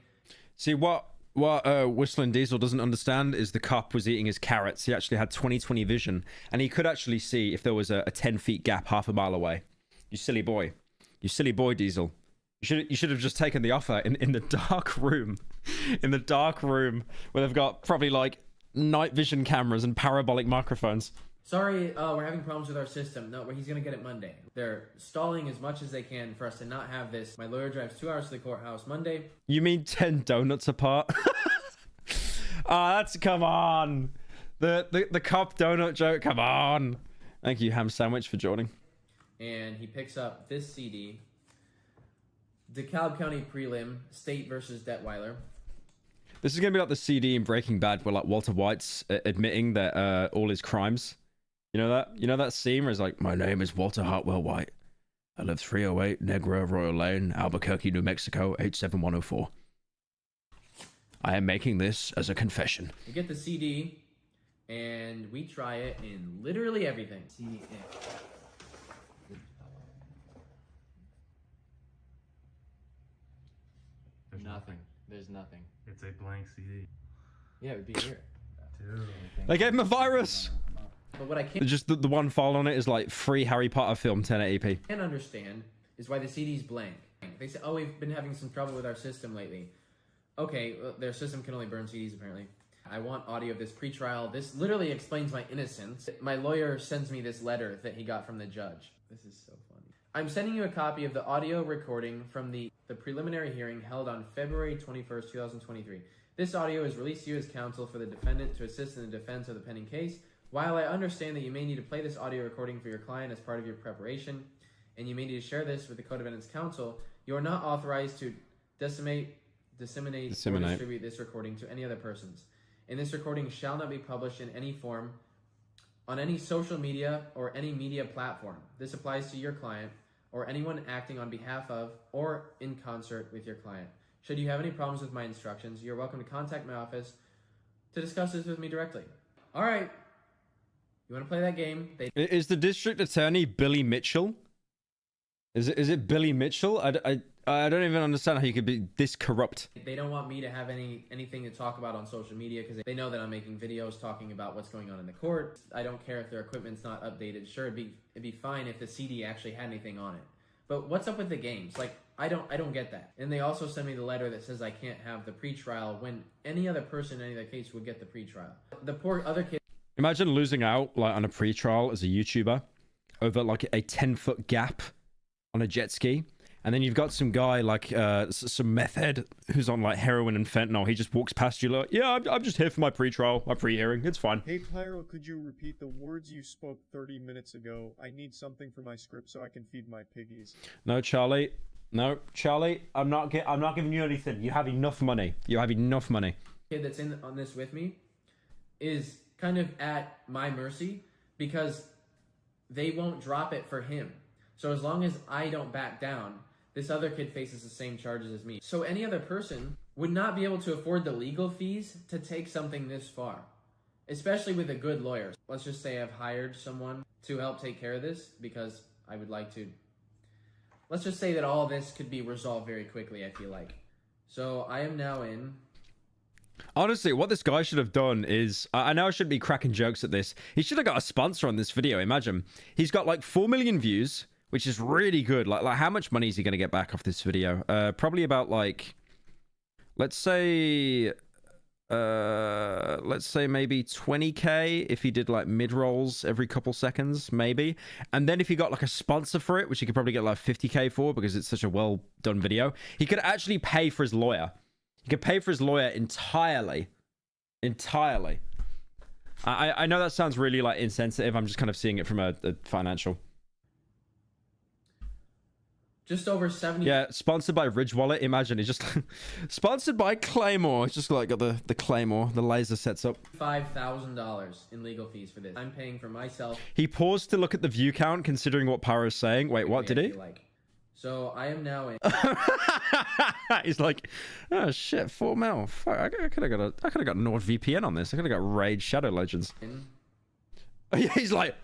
See, what Whistling Diesel doesn't understand is the cop was eating his carrots. He actually had 20/20 vision, and he could actually see if there was a 10 feet gap half a mile away. You silly boy. You silly boy, Diesel. You should have just taken the offer in the dark room. In the dark room where they've got probably like night vision cameras and parabolic microphones. Sorry, we're having problems with our system. No, he's going to get it Monday. They're stalling as much as they can for us to not have this. My lawyer drives 2 hours to the courthouse Monday. You mean 10 donuts apart? That's, come on. The cop donut joke, come on. Thank you, Ham Sandwich, for joining. And he picks up this CD, DeKalb County Prelim, State versus Detweiler. This is going to be like the CD in Breaking Bad where like Walter White's admitting that all his crimes. You know that? You know that scene where it's like, my name is Walter Hartwell White. I live 308 Negro Royal Lane, Albuquerque, New Mexico, 87104. I am making this as a confession. We get the CD, and we try it in literally everything. CD. Nothing. There's nothing. It's a blank CD. Yeah, it would be here. They gave him a virus. But what I can't just the one file on it is like free Harry Potter film 1080p. Can't understand is why the CD's blank. They say, oh, we've been having some trouble with our system lately. Okay, well, their system can only burn CDs apparently. I want audio of this pretrial. This literally explains my innocence. My lawyer sends me this letter that he got from the judge. This is so funny. I'm sending you a copy of the audio recording from the preliminary hearing held on February 21st, 2023. This audio is released to you as counsel for the defendant to assist in the defense of the pending case. While I understand that you may need to play this audio recording for your client as part of your preparation, and you may need to share this with the co-defendant's counsel, you are not authorized to decimate disseminate, or Disseminate. distribute this recording to any other persons. And this recording shall not be published in any form on any social media or any media platform. This applies to your client or anyone acting on behalf of or in concert with your client. Should you have any problems with my instructions, you're welcome to contact my office to discuss this with me directly. All right. You want to play that game? Is the district attorney Billy Mitchell? Is it Billy Mitchell? I don't even understand how you could be this corrupt. They don't want me to have anything to talk about on social media because they know that I'm making videos talking about what's going on in the court. I don't care if their equipment's not updated. Sure, it'd be fine if the CD actually had anything on it. But what's up with the games? Like, I don't get that. And they also send me the letter that says I can't have the pretrial when any other person in any other case would get the pretrial. The poor other kid. Imagine losing out like on a pretrial as a YouTuber over like a 10-foot gap on a jet ski. And then you've got some guy like some meth head who's on like heroin and fentanyl. He just walks past you like, yeah, I'm just here for my pretrial, my pre-hearing. It's fine. Hey Pyro, could you repeat the words you spoke 30 minutes ago? I need something for my script so I can feed my piggies. No, Charlie. No, Charlie. I'm not giving you anything. You have enough money. You have enough money. Kid that's in on this with me is kind of at my mercy because they won't drop it for him. So as long as I don't back down, this other kid faces the same charges as me. So any other person would not be able to afford the legal fees to take something this far, especially with a good lawyer. Let's just say I've hired someone to help take care of this because I would like to. Let's just say that all this could be resolved very quickly, I feel like. So I am now in. Honestly, what this guy should have done is, I know I shouldn't be cracking jokes at this. He should have got a sponsor on this video. Imagine. He's got like 4 million views, which is really good. Like how much money is he going to get back off this video? Probably about like, let's say maybe 20k if he did like mid-rolls every couple seconds, maybe. And then if he got like a sponsor for it, which he could probably get like 50k for because it's such a well done video, he could actually pay for his lawyer. He could pay for his lawyer entirely. I know that sounds really like insensitive. I'm just kind of seeing it from a financial. Just over 70. Yeah, sponsored by Ridge Wallet. Imagine it's just sponsored by Claymore. It's just like got the Claymore, the laser sets up. $5,000 in legal fees for this. I'm paying for myself. He paused to look at the view count, considering what Pyro's saying. Wait, what did he? So I am now in. He's like, oh shit, 4 mil. Fuck, I could have got NordVPN on this. I could have got Raid Shadow Legends. He's like,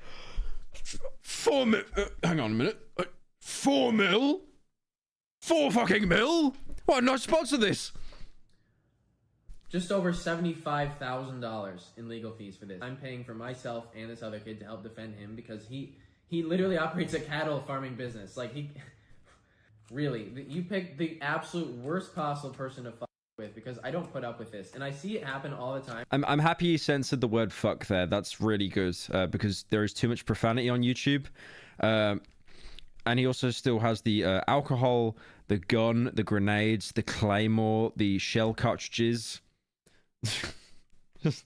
4 mil. Hang on a minute. 4 mil? 4 fucking mil? Why not sponsor this? Just over $75,000 in legal fees for this. I'm paying for myself and this other kid to help defend him because he literally operates a cattle farming business. Like really, you picked the absolute worst possible person to fuck with because I don't put up with this, and I see it happen all the time. I'm happy you censored the word fuck there. That's really good because there is too much profanity on YouTube. And he also still has the alcohol, the gun, the grenades, the claymore, the shell cartridges. Just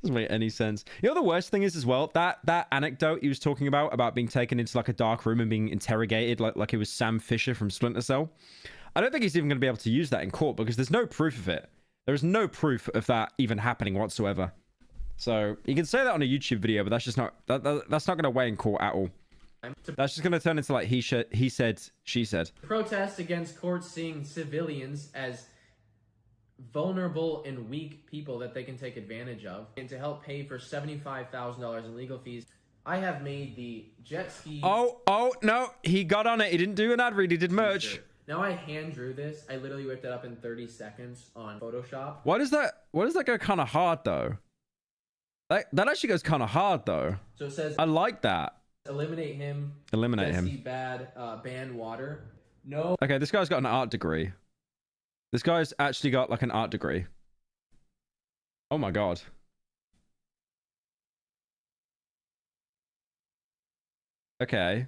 doesn't make any sense. You know the worst thing is as well, that anecdote he was talking about being taken into like a dark room and being interrogated like it was Sam Fisher from Splinter Cell. I don't think he's even going to be able to use that in court because there's no proof of it. There is no proof of that even happening whatsoever. So you can say that on a YouTube video, but that's just not that's not going to weigh in court at all. That's just going to turn into like he said, she said. Protest against courts seeing civilians as vulnerable and weak people that they can take advantage of, and to help pay for $75,000 in legal fees. I have made the jet ski. Oh no, he got on it. He didn't do an ad read. He did merch. Now I hand drew this. I literally whipped it up in 30 seconds on Photoshop. Why does that go kind of hard though? That actually goes kind of hard though. So it says, I like that. Eliminate him. Eliminate him. Bad, ban water. No. Okay, this guy's got an art degree. This guy's actually got like an art degree. Oh my god. Okay.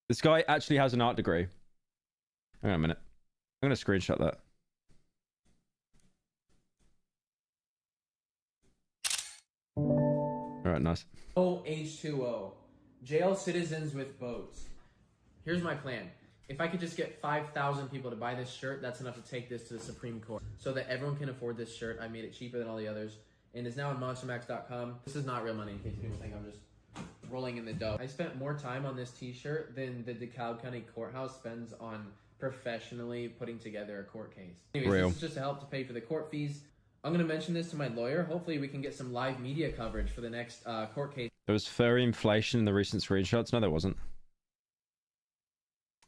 This guy actually has an art degree. Hang on a minute. I'm gonna screenshot that. Alright, nice. H2O. Jail citizens with boats. Here's my plan. If I could just get 5,000 people to buy this shirt, that's enough to take this to the Supreme Court. So that everyone can afford this shirt. I made it cheaper than all the others. And it's now on monstermax.com. This is not real money in case people think I'm just rolling in the dough. I spent more time on this t-shirt than the DeKalb County Courthouse spends on professionally putting together a court case. Anyways, this is just to help to pay for the court fees. I'm going to mention this to my lawyer. Hopefully we can get some live media coverage for the next court case. There was furry inflation in the recent screenshots. No, there wasn't.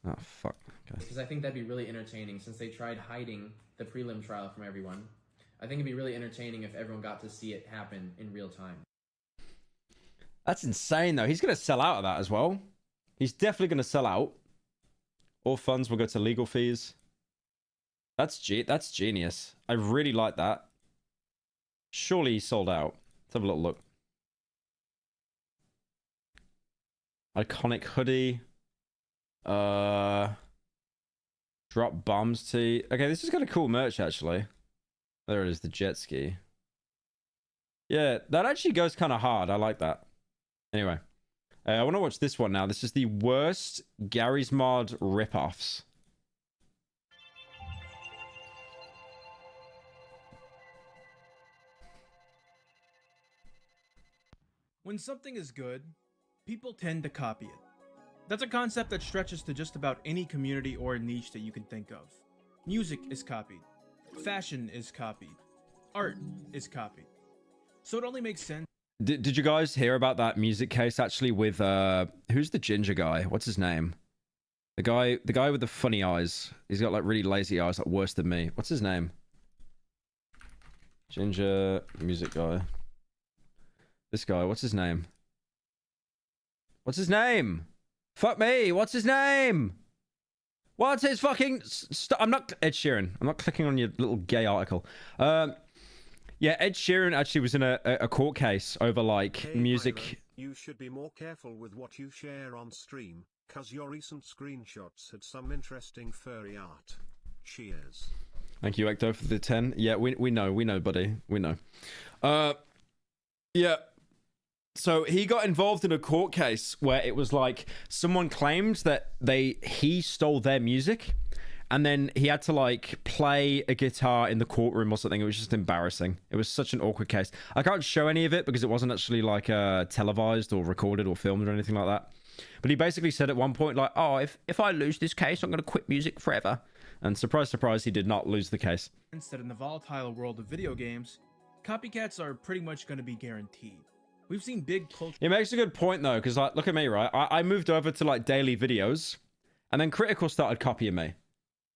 Oh, fuck. Okay. Because I think that'd be really entertaining since they tried hiding the prelim trial from everyone. I think it'd be really entertaining if everyone got to see it happen in real time. That's insane, though. He's going to sell out of that as well. He's definitely going to sell out. All funds will go to legal fees. That's genius. I really like that. Surely he sold out. Let's have a little look. Iconic hoodie. Drop bombs tee. Okay, this is kind of cool merch, actually. There it is, the jet ski. Yeah, that actually goes kind of hard. I like that. Anyway, I want to watch this one now. This is the worst Garry's Mod ripoffs. When something is good, people tend to copy it. That's a concept that stretches to just about any community or niche that you can think of. Music is copied. Fashion is copied. Art is copied. So it only makes sense. Did you guys hear about that music case actually with who's the ginger guy? What's his name? The guy with the funny eyes. He's got like really lazy eyes, like worse than me. What's his name? Ginger music guy. This guy, what's his name? What's his name? Fuck me, what's his name? What's his fucking... I'm not... Ed Sheeran. I'm not clicking on your little gay article. Yeah, Ed Sheeran actually was in a court case over, like, Hey, music... Byron, you should be more careful with what you share on stream, cause your recent screenshots had some interesting furry art. Cheers. Thank you, Ecto, for the 10. Yeah, we know, buddy. We know. Yeah. So he got involved in a court case where it was like someone claimed that he stole their music, and then he had to like play a guitar in the courtroom or something. It was just embarrassing. It was such an awkward case. I can't show any of it because it wasn't actually like televised or recorded or filmed or anything like that. But he basically said at one point like, "Oh, if I lose this case, I'm going to quit music forever." And surprise, surprise, he did not lose the case. Instead, in the volatile world of video games, copycats are pretty much going to be guaranteed. We've seen big culture. It makes a good point though, because like, look at me, right? I moved over to like daily videos, and then Critical started copying me.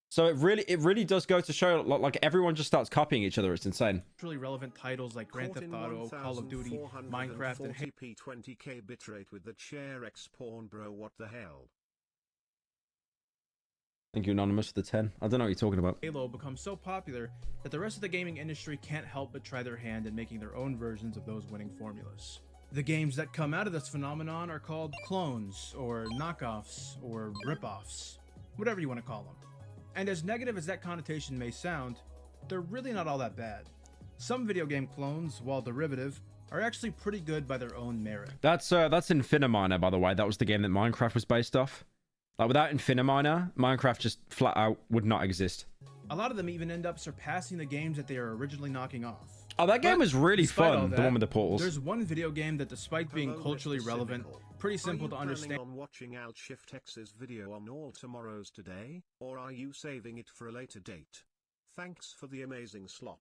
So it really does go to show like everyone just starts copying each other. It's insane. Truly relevant titles like Grand Theft Auto, Call of Duty, Minecraft, and 20k bitrate with the chair X porn, bro. What the hell? Thank you, Anonymous, for the 10. I don't know what you're talking about. Halo becomes so popular that the rest of the gaming industry can't help but try their hand in making their own versions of those winning formulas. The games that come out of this phenomenon are called clones, or knockoffs, or ripoffs, whatever you want to call them. And as negative as that connotation may sound, they're really not all that bad. Some video game clones, while derivative, are actually pretty good by their own merit. That's Infiniminer, by the way. That was the game that Minecraft was based off. Like, without Infiniminer, Minecraft just flat out would not exist. A lot of them even end up surpassing the games that they are originally knocking off. Oh, that game was really fun, the one with the portals. There's one video game that, despite being culturally relevant, pretty simple to understand. Are you planning on watching Alt Shift X's video on All Tomorrows today, or are you saving it for a later date? Thanks for the amazing slop.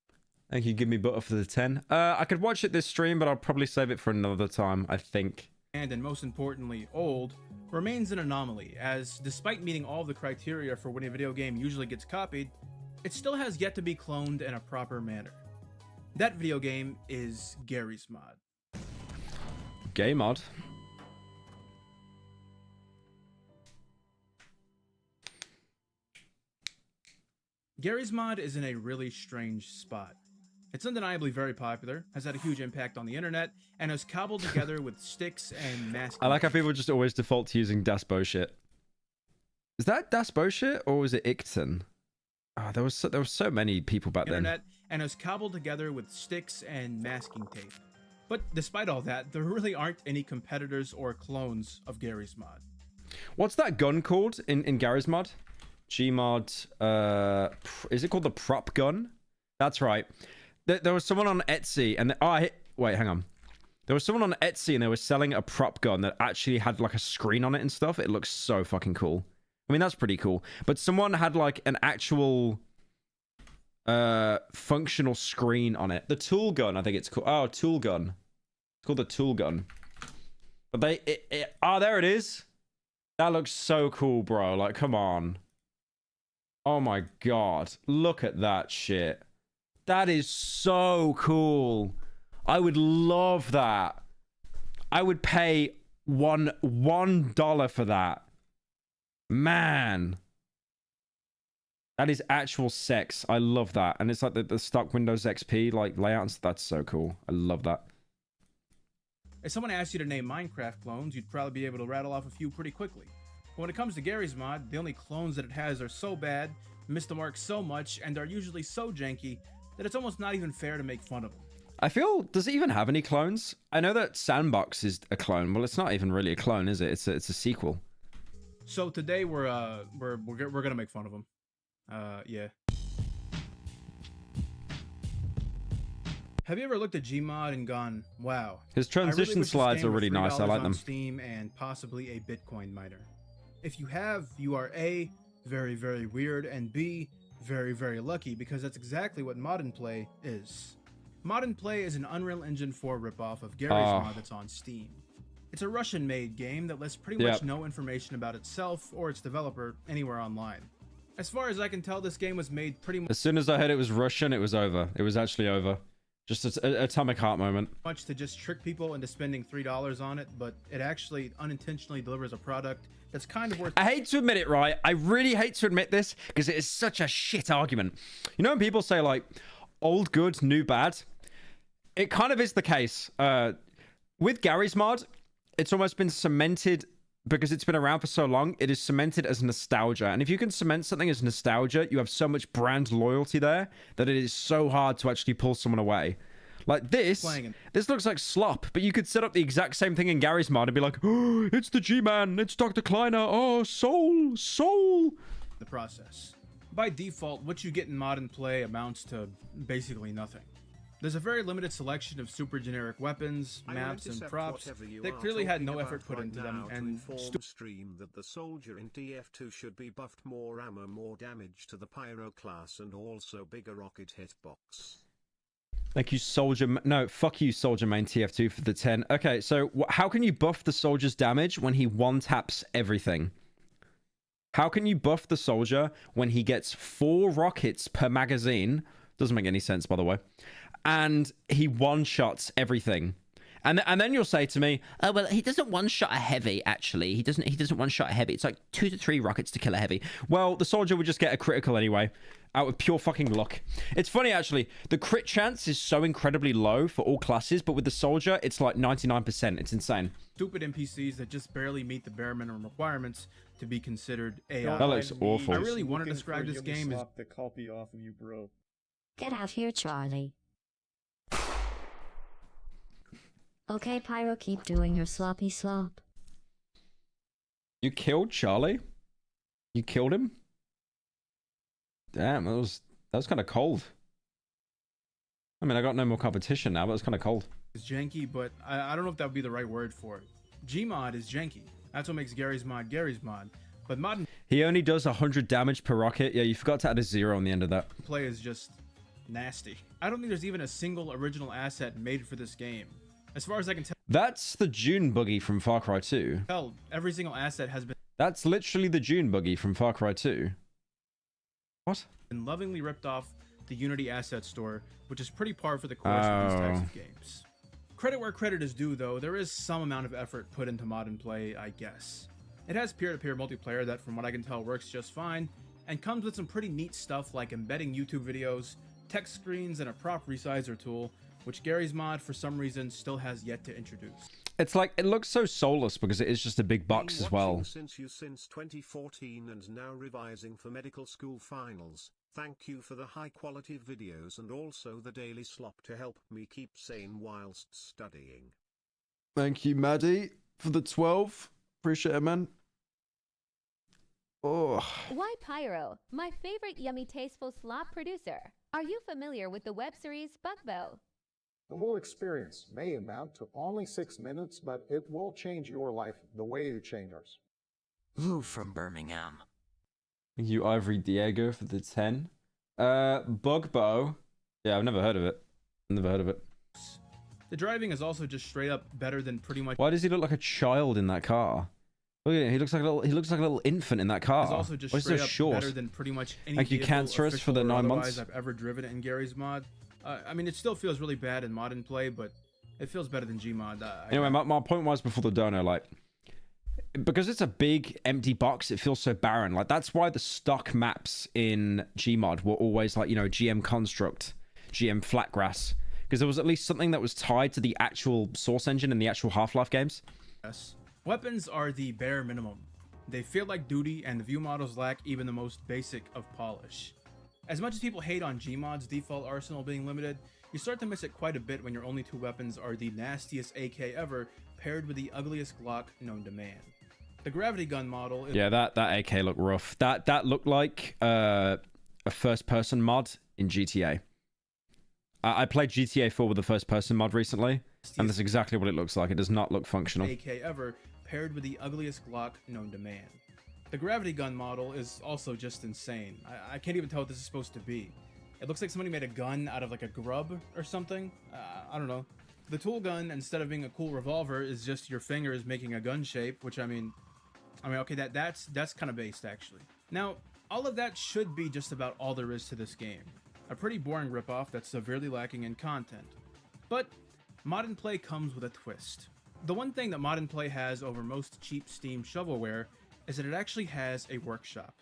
Thank you, Give Me Butter, for the 10. I could watch it this stream, but I'll probably save it for another time, I think. And most importantly, old, remains an anomaly, as despite meeting all of the criteria for when a video game usually gets copied, it still has yet to be cloned in a proper manner. That video game is Garry's Mod. Gay Mod? Garry's Mod is in a really strange spot. It's undeniably very popular, has had a huge impact on the internet, and is cobbled together with sticks and masking. I like how people just always default to using Das Bullshit. Is that Das Bullshit, or was it Icton? Oh, there was so many people back then. And is cobbled together with sticks and masking tape. But despite all that, there really aren't any competitors or clones of Garry's Mod. What's that gun called in Gary's mod? Gmod. Is it called the prop gun? That's right. There was someone on Etsy and wait, hang on. There was someone on Etsy and they were selling a prop gun that actually had like a screen on it and stuff. It looks so fucking cool. I mean, that's pretty cool. But someone had like an actual functional screen on it. The tool gun, I think it's called. Oh, tool gun. It's called the tool gun. But there it is. That looks so cool, bro. Like, come on. Oh my god. Look at that shit. That is so cool. I would love that. I would pay $1 for that. Man. That is actual sex. I love that. And it's like the stock Windows XP like layouts. That's so cool. I love that. If someone asked you to name Minecraft clones, you'd probably be able to rattle off a few pretty quickly. But when it comes to Gary's mod, the only clones that it has are so bad, miss the mark so much, and are usually so janky that it's almost not even fair to make fun of them. I feel, does it even have any clones? I know that Sandbox is a clone. Well, it's not even really a clone, is it? It's a sequel. So today we're gonna make fun of him. Yeah. Have you ever looked at Gmod and gone, wow? His transition slides are really nice. I like them. Steam and possibly a Bitcoin miner. If you have, you are A, very, very weird, and B, very, very lucky, because that's exactly what Mod and Play is. Mod and Play is an Unreal Engine 4 ripoff of Gary's mod that's on Steam. It's a Russian-made game that lists pretty much no information about itself or its developer anywhere online. As far as I can tell, this game was made pretty much... As soon as I heard it was Russian, it was over. It was actually over. Just an atomic heart moment. Much to just trick people into spending $3 on it, but it actually unintentionally delivers a product that's kind of worth... I hate to admit it, right? I really hate to admit this because it is such a shit argument. You know when people say like, old good, new bad? It kind of is the case. With Gary's mod, it's almost been cemented because it's been around for so long. It is cemented as nostalgia. And if you can cement something as nostalgia, you have so much brand loyalty there that it is so hard to actually pull someone away. Like this looks like slop, but you could set up the exact same thing in Gary's mod and be like, oh, it's the G-Man, it's Dr. Kleiner, oh, soul. The process. By default, what you get in Mod and Play amounts to basically nothing. There's a very limited selection of super generic weapons, maps, and props that clearly had no effort put into them, and stream that the soldier in TF2 should be buffed, more ammo, more damage to the pyro class, and also bigger rocket hitbox. Thank you, soldier. No, fuck you, soldier main TF2 for the 10. Okay, so how can you buff the soldier's damage when he one-taps everything? How can you buff the soldier when he gets 4 rockets per magazine? Doesn't make any sense, by the way. And he one-shots everything. And then you'll say to me, oh, well, he doesn't one-shot a heavy, actually. He doesn't one-shot a heavy. It's like 2 to 3 rockets to kill a heavy. Well, the soldier would just get a critical anyway, out of pure fucking luck. It's funny, actually. The crit chance is so incredibly low for all classes, but with the soldier, it's like 99%. It's insane. Stupid NPCs that just barely meet the bare minimum requirements to be considered AI. That looks awful. I really want to describe this game as... the copy off of you, bro. Get out here, Charlie. Okay, Pyro, keep doing your sloppy slop. You killed Charlie? You killed him? Damn, that was kind of cold. I mean, I got no more competition now, but it's kind of cold. It's janky, but I don't know if that would be the right word for it. Gmod is janky. That's what makes Gary's mod. But Mod He only does 100 damage per rocket. Yeah, you forgot to add a 0 on the end of that. Play is just nasty. I don't think there's even a single original asset made for this game. As far as I can tell, that's the Dune buggy from Far Cry 2. Every single asset has been... That's literally the Dune buggy from Far Cry 2. What? ...and lovingly ripped off the Unity asset store, which is pretty par for the course for these types of games. Credit where credit is due, though. There is some amount of effort put into Mod and Play, I guess. It has peer-to-peer multiplayer that, from what I can tell, works just fine, and comes with some pretty neat stuff like embedding YouTube videos, text screens, and a prop resizer tool, which Gary's mod, for some reason, still has yet to introduce. It's like, it looks so soulless because it is just a big box as well. Since 2014 and now revising for medical school finals. Thank you for the high quality videos and also the daily slop to help me keep sane whilst studying. Thank you, Maddie, for the 12. Appreciate it, man. Oh. Why Pyro? My favorite yummy tasteful slop producer. Are you familiar with the web series Bugbo? The whole experience may amount to only 6 minutes, but it will change your life the way you change ours. Who from Birmingham? Thank you, Ivory Diego, for the 10. Bugbo. Yeah, I've never heard of it. Never heard of it. The driving is also just straight up better than pretty much. Why does he look like a child in that car? Look at him. He looks like a little infant in that car. It's also just Why is it straight so up short? better than pretty much any Thank you, vehicle, Cancerous, for the official or 9 otherwise, months. I've ever driven in Gary's mod. I mean, it still feels really bad in modern play, but it feels better than Gmod. Anyway, my point was before the dono, like, because it's a big empty box, it feels so barren. Like, that's why the stock maps in Gmod were always like, you know, GM Construct, GM Flatgrass, because there was at least something that was tied to the actual source engine in the actual Half-Life games. Yes. Weapons are the bare minimum. They feel like duty, and the view models lack even the most basic of polish. As much as people hate on Gmod's default arsenal being limited, you start to miss it quite a bit when your only 2 weapons are the nastiest AK ever, paired with the ugliest Glock known to man. The gravity gun model is... Yeah, that AK looked rough. That looked like a first-person mod in GTA. I played GTA 4 with the first-person mod recently, and that's exactly what it looks like. It does not look functional. AK ever, paired with the ugliest Glock known to man. The gravity gun model is also just insane. I can't even tell what this is supposed to be. It looks like somebody made a gun out of like a grub or something. I don't know. The tool gun, instead of being a cool revolver, is just your fingers making a gun shape, which I mean, okay, that's kind of based actually. Now, all of that should be just about all there is to this game. A pretty boring ripoff that's severely lacking in content. But modern play comes with a twist. The one thing that modern play has over most cheap Steam shovelware is that it actually has a workshop.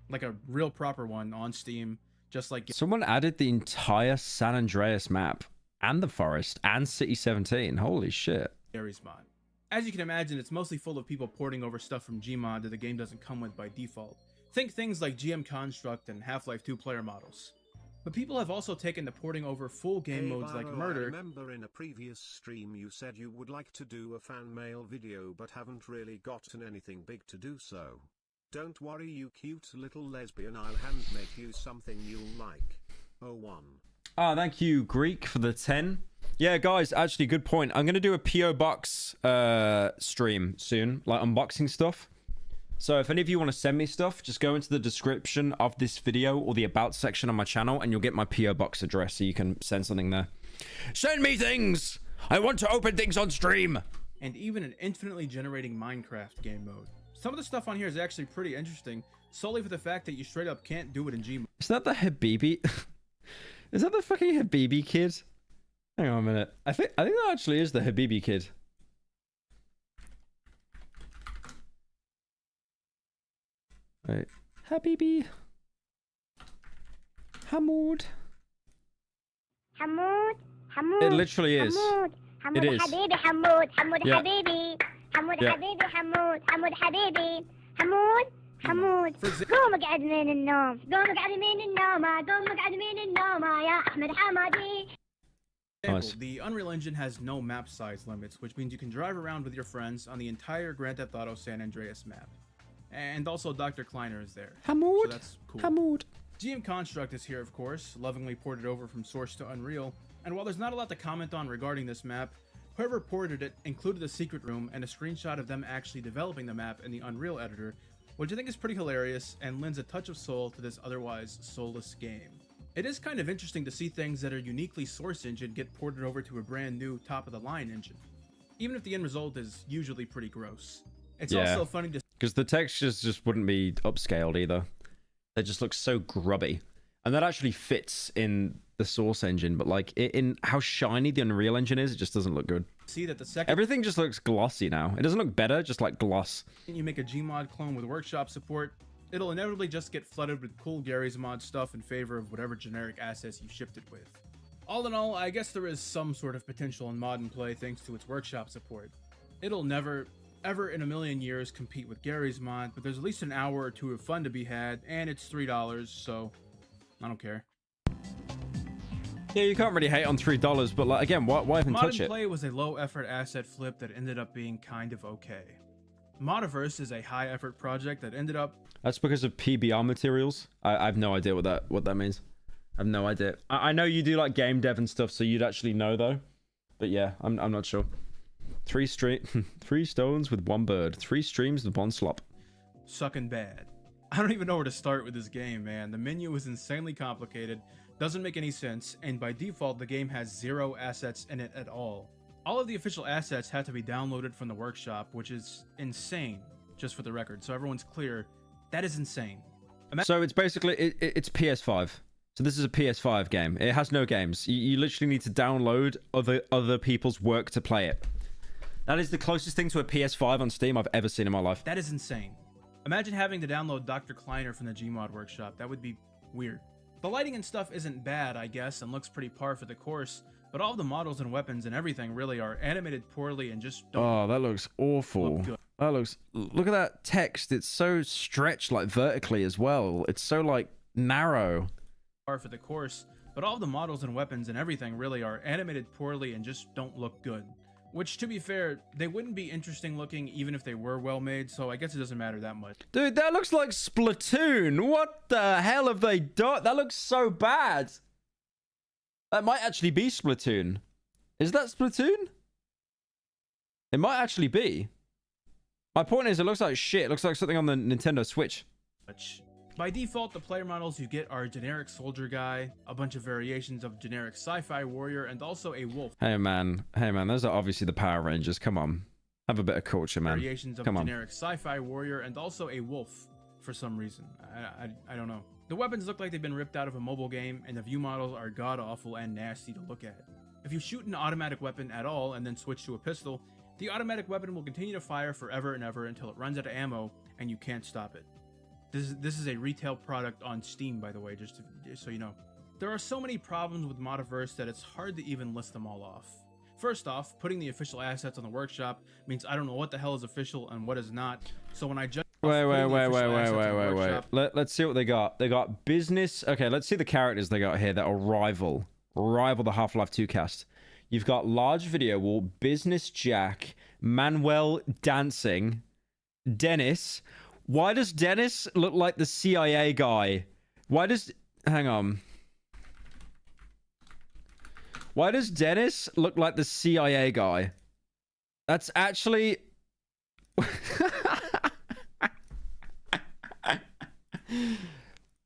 Like a real proper one on Steam, just like... Someone added the entire San Andreas map, and the forest, and City 17. Holy shit. Gary's mod. As you can imagine, it's mostly full of people porting over stuff from Gmod that the game doesn't come with by default. Think things like GM Construct and Half-Life 2 player models. But people have also taken to porting over full game modes like Murder. I remember in a previous stream you said you would like to do a fan mail video but haven't really gotten anything big to do so. Don't worry you cute little lesbian, I'll handmake you something you'll like. 01. Ah, thank you, Greek, for the 10. Yeah, guys, actually, good point. I'm going to do a P.O. Box stream soon, like unboxing stuff. So if any of you want to send me stuff, just go into the description of this video or the about section on my channel and you'll get my P.O. Box address so you can send something there. Send me things! I want to open things on stream! And even an infinitely generating Minecraft game mode. Some of the stuff on here is actually pretty interesting, solely for the fact that you straight up can't do it in Gmod. Is that the Habibi? Is that the fucking Habibi kid? Hang on a minute. I think that actually is the Habibi kid. Wait. Habibi. Hamoud. Hamoud. Hamoud. It literally is. Hamoud. Hamoud It is. Habibi. Hamoud. Hamoud Yeah. Habibi. Hamoud Yeah. Habibi. Hamoud. Hamoud Habibi. Hamoud. حمود قوم اقعد من النوم قوم اقعد من النوم قوم اقعد من النوم يا أحمد حمادي. Example, the Unreal Engine has no map size limits, which means you can drive around with your friends on the entire Grand Theft Auto San Andreas map. And also Dr. Kleiner is there. Hamoud. So that's cool. Hamoud. GM Construct is here, of course, lovingly ported over from Source to Unreal. And while there's not a lot to comment on regarding this map, whoever ported it included a secret room and a screenshot of them actually developing the map in the Unreal editor, which I think is pretty hilarious and lends a touch of soul to this otherwise soulless game. It is kind of interesting to see things that are uniquely Source Engine get ported over to a brand new top-of-the-line engine, even if the end result is usually pretty gross. It's also funny to... Because the textures just wouldn't be upscaled either. They just look so grubby. And that actually fits in the Source Engine, but like in how shiny the Unreal Engine is, it just doesn't look good. See that the second Everything just looks glossy now. It doesn't look better, just like gloss. you make a Gmod clone with workshop support, it'll inevitably just get flooded with cool Gary's mod stuff in favor of whatever generic assets you shipped it with. All in all, I guess there is some sort of potential in modern play thanks to its workshop support. It'll never, ever in a million years compete with Gary's mod, but there's at least an hour or two of fun to be had, and it's $3, so I don't care. Yeah, you can't really hate on $3, but like again, why even touch Modern it? play was a low effort asset flip that ended up being kind of okay. Modiverse is a high-effort project that ended up... That's because of PBR materials. I have no idea what that means. I have no idea. I know you do like game dev and stuff, so you'd actually know though. But yeah, I'm not sure. 3 stones with 1 bird. 3 streams with 1 slop. Sucking bad. I don't even know where to start with this game, man. The menu is insanely complicated, doesn't make any sense, and by default, the game has 0 assets in it at all. All of the official assets had to be downloaded from the workshop, which is insane, just for the record. So everyone's clear, that is insane. So it's basically, it's PS5. So this is a PS5 game. It has no games. You literally need to download other people's work to play it. That is the closest thing to a PS5 on Steam I've ever seen in my life. That is insane. Imagine having to download Dr. Kleiner from the Gmod workshop. That would be weird. The lighting and stuff isn't bad, I guess, and looks pretty par for the course, but all the models and weapons and everything really are animated poorly and just don't... Oh, that looks awful. That looks... Look at that text. It's so stretched, like, vertically as well. It's so, like, narrow. Par for the course, but all the models and weapons and everything really are animated poorly and just don't look good. Which, to be fair, they wouldn't be interesting looking even if they were well made, so I guess it doesn't matter that much. Dude, that looks like Splatoon. What the hell have they done? That looks so bad. That might actually be Splatoon. Is that Splatoon? It might actually be. My point is, it looks like shit. It looks like something on the Nintendo Switch. By default, the player models you get are a generic soldier guy, a bunch of variations of generic sci-fi warrior, and also a wolf. Hey man, those are obviously the Power Rangers. Come on, have a bit of culture, man. Variations of generic sci-fi warrior, and also a wolf for some reason. I don't know. The weapons look like they've been ripped out of a mobile game, and the view models are god-awful and nasty to look at. If you shoot an automatic weapon at all and then switch to a pistol, the automatic weapon will continue to fire forever and ever until it runs out of ammo, and you can't stop it. This is a retail product on Steam, by the way, just so you know. There are so many problems with Modiverse that it's hard to even list them all off. First off, putting the official assets on the workshop means I don't know what the hell is official and what is not. So when I just wait. Let's see what they got. They got business. Okay, let's see the characters they got here that will rival the Half-Life 2 cast. You've got large video wall, business Jack, Manuel dancing, Dennis. Why does Dennis look like the CIA guy? Hang on. Why does Dennis look like the CIA guy? That's actually...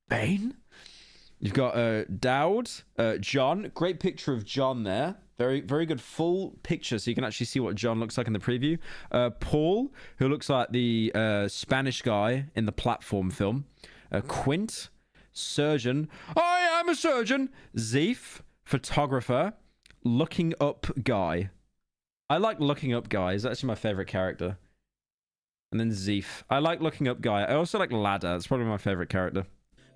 Bane? You've got Dowd, John. Great picture of John there. Very, very good full picture, so you can actually see what John looks like in the preview. Paul, who looks like the Spanish guy in the platform film. Quint, surgeon. I am a surgeon. Zeef, photographer. Looking up guy. I like looking up guy. He's actually my favorite character. And then Zeef. I like looking up guy. I also like Ladder. It's probably my favorite character.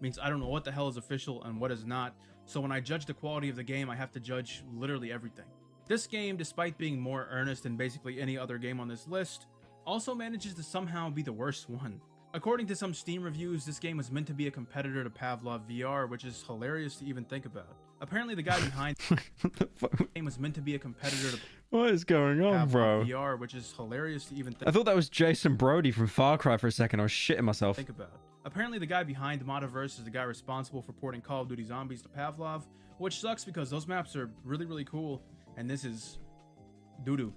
Means I don't know what the hell is official and what is not. So when I judge the quality of the game, I have to judge literally everything. This game, despite being more earnest than basically any other game on this list, also manages to somehow be the worst one. According to some Steam reviews, this game was meant to be a competitor to Pavlov VR, which is hilarious to even think about. Apparently the guy behind the game was meant to be a competitor to What is going on, bro? VR, which is hilarious to even think I thought that was Jason Brody from Far Cry for a second. I was shitting myself. Apparently the guy behind Modiverse is the guy responsible for porting Call of Duty Zombies to Pavlov, which sucks because those maps are really, really cool, and this is doo-doo.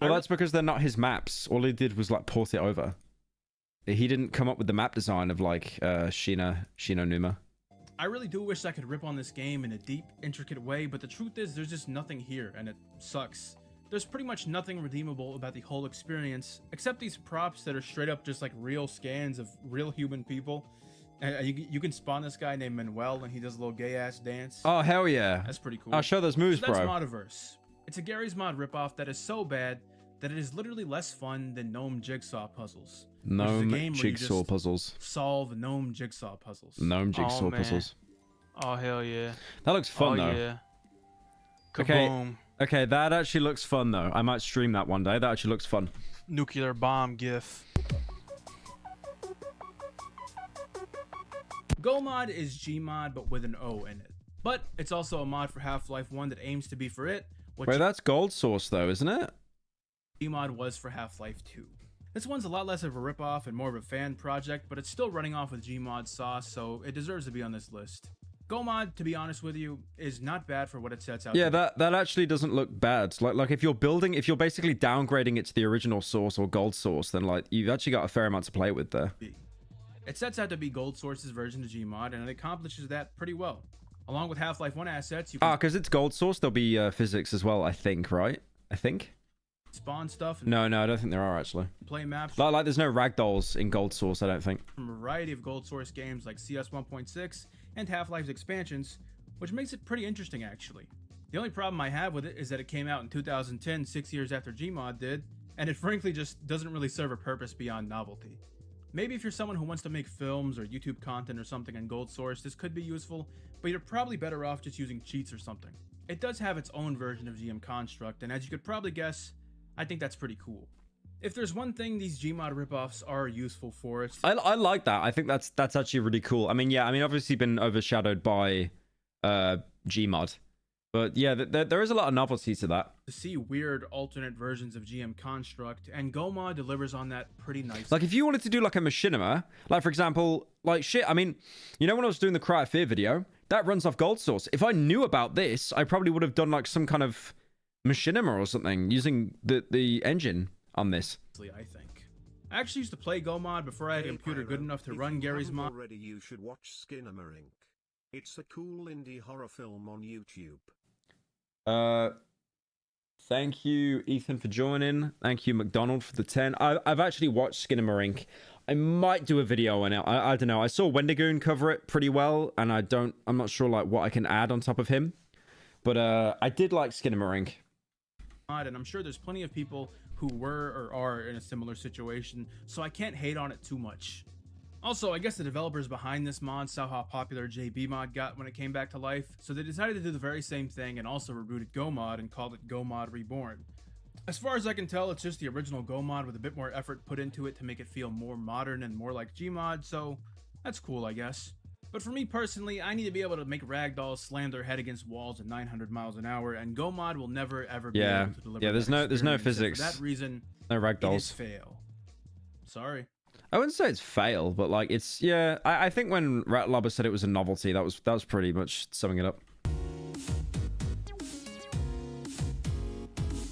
Well, that's because they're not his maps. All he did was like port it over. He didn't come up with the map design of like Shino Numa. I really do wish I could rip on this game in a deep, intricate way, but the truth is there's just nothing here, and it sucks. There's pretty much nothing redeemable about the whole experience, except these props that are straight up just like real scans of real human people. And you can spawn this guy named Manuel, and he does a little gay-ass dance. Oh, hell yeah. That's pretty cool. I'll show those moves, so that's bro. Modiverse. It's a Garry's Mod ripoff that is so bad that it is literally less fun than Gnome Jigsaw puzzles. Gnome Jigsaw puzzles. Solve Gnome Jigsaw puzzles. Gnome Jigsaw puzzles. Oh, hell yeah. That looks fun, though. Yeah. Kaboom. Okay, that actually looks fun, though. I might stream that one day. That actually looks fun. Nuclear bomb gif. GoMod is Gmod, but with an O in it. But it's also a mod for Half-Life 1 that aims to be for it. Wait, that's Gold Source, though, isn't it? Gmod was for Half-Life 2. This one's a lot less of a ripoff and more of a fan project, but it's still running off with Gmod sauce, so it deserves to be on this list. GoMod, to be honest with you, is not bad for what it sets out Yeah, to that actually doesn't look bad. Like if you're basically downgrading it to the original source or gold source, then like you've actually got a fair amount to play with there. It sets out to be Gold Source's version of Gmod, and it accomplishes that pretty well. Along with Half-Life 1 assets, you can because it's gold source, there'll be physics as well, I think, right? I think. spawn stuff. And No, I don't think there are actually. play maps. Like there's no ragdolls in gold source, I don't think. From a variety of Gold Source games like CS 1.6 and Half-Life's expansions, which makes it pretty interesting actually. The only problem I have with it is that it came out in 2010, 6 years after Gmod did, and it frankly just doesn't really serve a purpose beyond novelty. Maybe if you're someone who wants to make films or YouTube content or something in Gold Source, this could be useful, but you're probably better off just using cheats or something. It does have its own version of GM Construct, and as you could probably guess, I think that's pretty cool. If there's one thing these Gmod ripoffs are useful for, it's... I like that. I think that's actually really cool. I mean, yeah, obviously been overshadowed by Gmod. But yeah, there is a lot of novelty to that. To see weird alternate versions of GM Construct, and GoMod delivers on that pretty nicely. Like if you wanted to do like a machinima, like for example, like shit, I mean, you know when I was doing the Cry of Fear video, that runs off Gold Source. If I knew about this, I probably would have done like some kind of machinima or something using the engine on this. I think. I actually used to play GoMod before I had a computer good enough to run Gary's mod. Already, you should watch Skinamarink. It's a cool indie horror film on YouTube. Thank you, Ethan, for joining. Thank you, McDonald, for the 10. I've actually watched Skinamarink. I might do a video on it. I don't know. I saw Wendigoon cover it pretty well, and I'm not sure like what I can add on top of him. But I did like Skinamarink. And I'm sure there's plenty of people who were or are in a similar situation, so I can't hate on it too much. Also, I guess the developers behind this mod saw how popular JB mod got when it came back to life, so they decided to do the very same thing and also rebooted GoMod and called it GoMod Reborn. As far as I can tell, it's just the original GoMod with a bit more effort put into it to make it feel more modern and more like Gmod, so that's cool, I guess. But for me personally, I need to be able to make ragdolls slam their head against walls at 900 miles an hour, and GoMod will never ever be able to deliver there's no physics. For that reason, no ragdolls. It is fail. Sorry. I wouldn't say it's fail, but like it's I think when Ratlobber said it was a novelty, that was pretty much summing it up.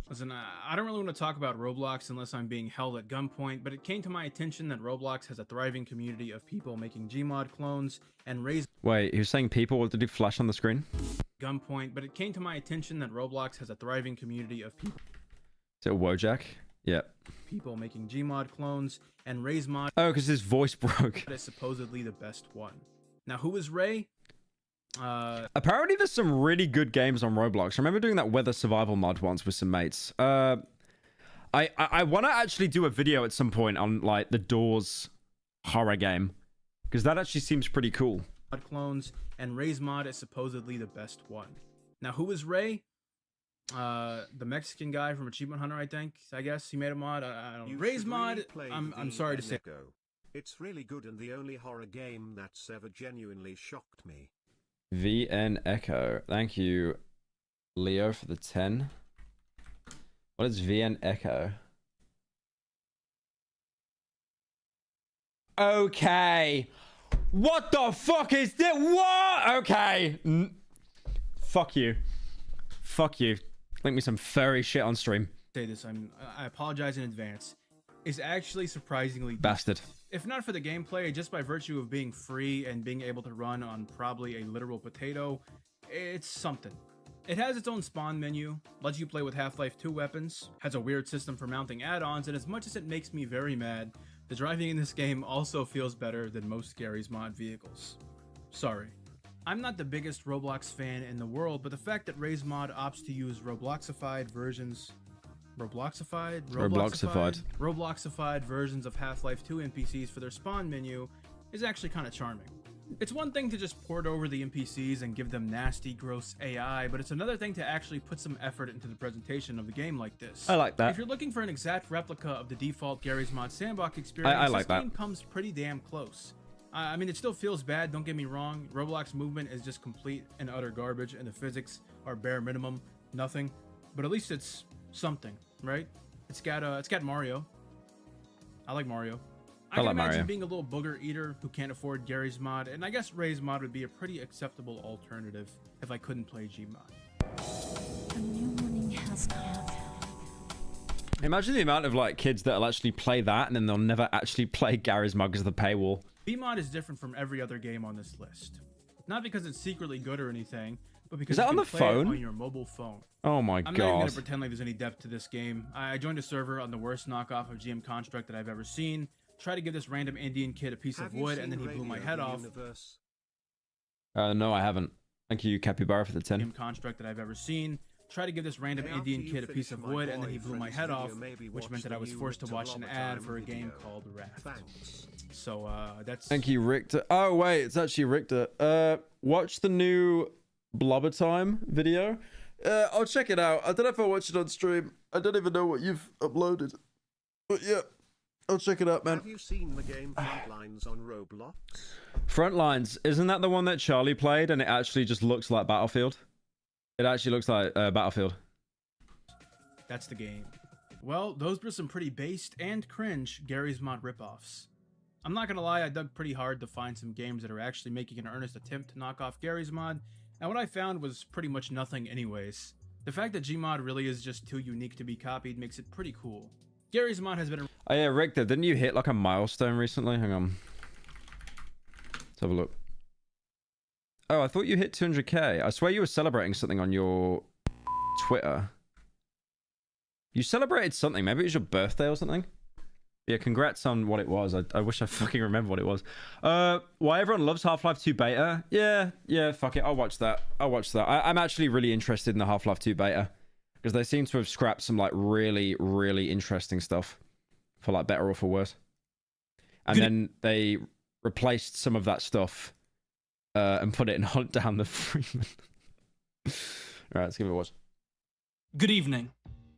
Listen, I don't really want to talk about Roblox unless I'm being held at gunpoint, but it came to my attention that Roblox has a thriving community of people making Gmod clones and raise... Wait, he was saying people? What did he flash on the screen? Gunpoint, but it came to my attention that Roblox has a thriving community of people... Is it Wojak? Yeah. People making Gmod clones and Ray's mod... Oh, because his voice broke. ...is supposedly the best one. Now, who is Ray? Apparently there's some really good games on Roblox. I remember doing that weather survival mod once with some mates. I want to actually do a video at some point on like the Doors horror game, because that actually seems pretty cool. Clones and Ray's mod is supposedly the best one. Now, who is Ray? The Mexican guy from Achievement Hunter, I think. I guess he made a mod. I don't know. Ray's mod. I'm sorry to say. It's really good and the only horror game that's ever genuinely shocked me. VN Echo. Thank you, Leo, for the 10. What is VN Echo? Okay. What the fuck is this? What? Okay. Fuck you. Fuck you. Link me some furry shit on stream. Say this. I apologize in advance. Is actually surprisingly bastard. If not for the gameplay, just by virtue of being free and being able to run on probably a literal potato, it's something. It has its own spawn menu, lets you play with Half-Life 2 weapons, has a weird system for mounting add-ons, and as much as it makes me very mad, the driving in this game also feels better than most Gary's mod vehicles. Sorry. I'm not the biggest Roblox fan in the world, but the fact that Ray's mod opts to use Robloxified versions Robloxified versions of Half-Life 2 NPCs for their spawn menu is actually kind of charming. It's one thing to just port over the NPCs and give them nasty, gross AI, but it's another thing to actually put some effort into the presentation of the game like this. I like that. If you're looking for an exact replica of the default Gary's Mod sandbox experience, this game comes pretty damn close. I mean, it still feels bad, don't get me wrong. Roblox movement is just complete and utter garbage, and the physics are bare minimum, nothing. But at least it's something, right? It's got Mario. I like Mario. I can like imagine Mario. being a little booger eater who can't afford Gary's mod, and I guess Ray's mod would be a pretty acceptable alternative if I couldn't play Gmod. A new morning has come. Imagine the amount of like kids that'll actually play that and then they'll never actually play Gary's mod because of the paywall. Gmod is different from every other game on this list. Not because it's secretly good or anything, but because Is that you on can the play phone? it on your mobile phone. Oh my I'm not even god. gonna pretend like there's any depth to this game. I joined a server on the worst knockoff of GM Construct that I've ever seen. Tried to give this random Indian kid a piece of wood, and then he blew my head off. No, I haven't. Thank you, Capybara, for the 10. GM Construct that I've ever seen. Tried to give this random Indian kid a piece of wood, and then he blew my head off, which meant that I was forced to watch an ad for a game called Raft. So that's. Thank you, Richter. Oh wait, it's actually Richter. Watch the new Blubber Time video. I'll check it out. I don't know if I watched it on stream. I don't even know what you've uploaded. But yeah, I'll check it out, man. Have you seen the game Frontlines on Roblox? Frontlines, isn't that the one that Charlie played and it actually just looks like Battlefield? It actually looks like Battlefield. That's the game. Well, those were some pretty based and cringe Gary's Mod ripoffs. I'm not gonna lie, I dug pretty hard to find some games that are actually making an earnest attempt to knock off Gary's Mod, and what I found was pretty much nothing anyways. The fact that Gmod really is just too unique to be copied makes it pretty cool. Gary's Mod has been a... Oh yeah, Richter, didn't you hit like a milestone recently? Hang on. Let's have a look. Oh, I thought you hit 200k. I swear you were celebrating something on your Twitter. You celebrated something. Maybe it was your birthday or something. Yeah, congrats on what it was. I wish I fucking remember what it was. Why everyone loves Half-Life 2 beta? Yeah, fuck it. I'll watch that. I'm actually really interested in the Half-Life 2 beta. Because they seem to have scrapped some like really, really interesting stuff. For like better or for worse. And then they replaced some of that stuff. And put it in Hunt Down the Freeman. Alright, let's give it a watch. Good evening.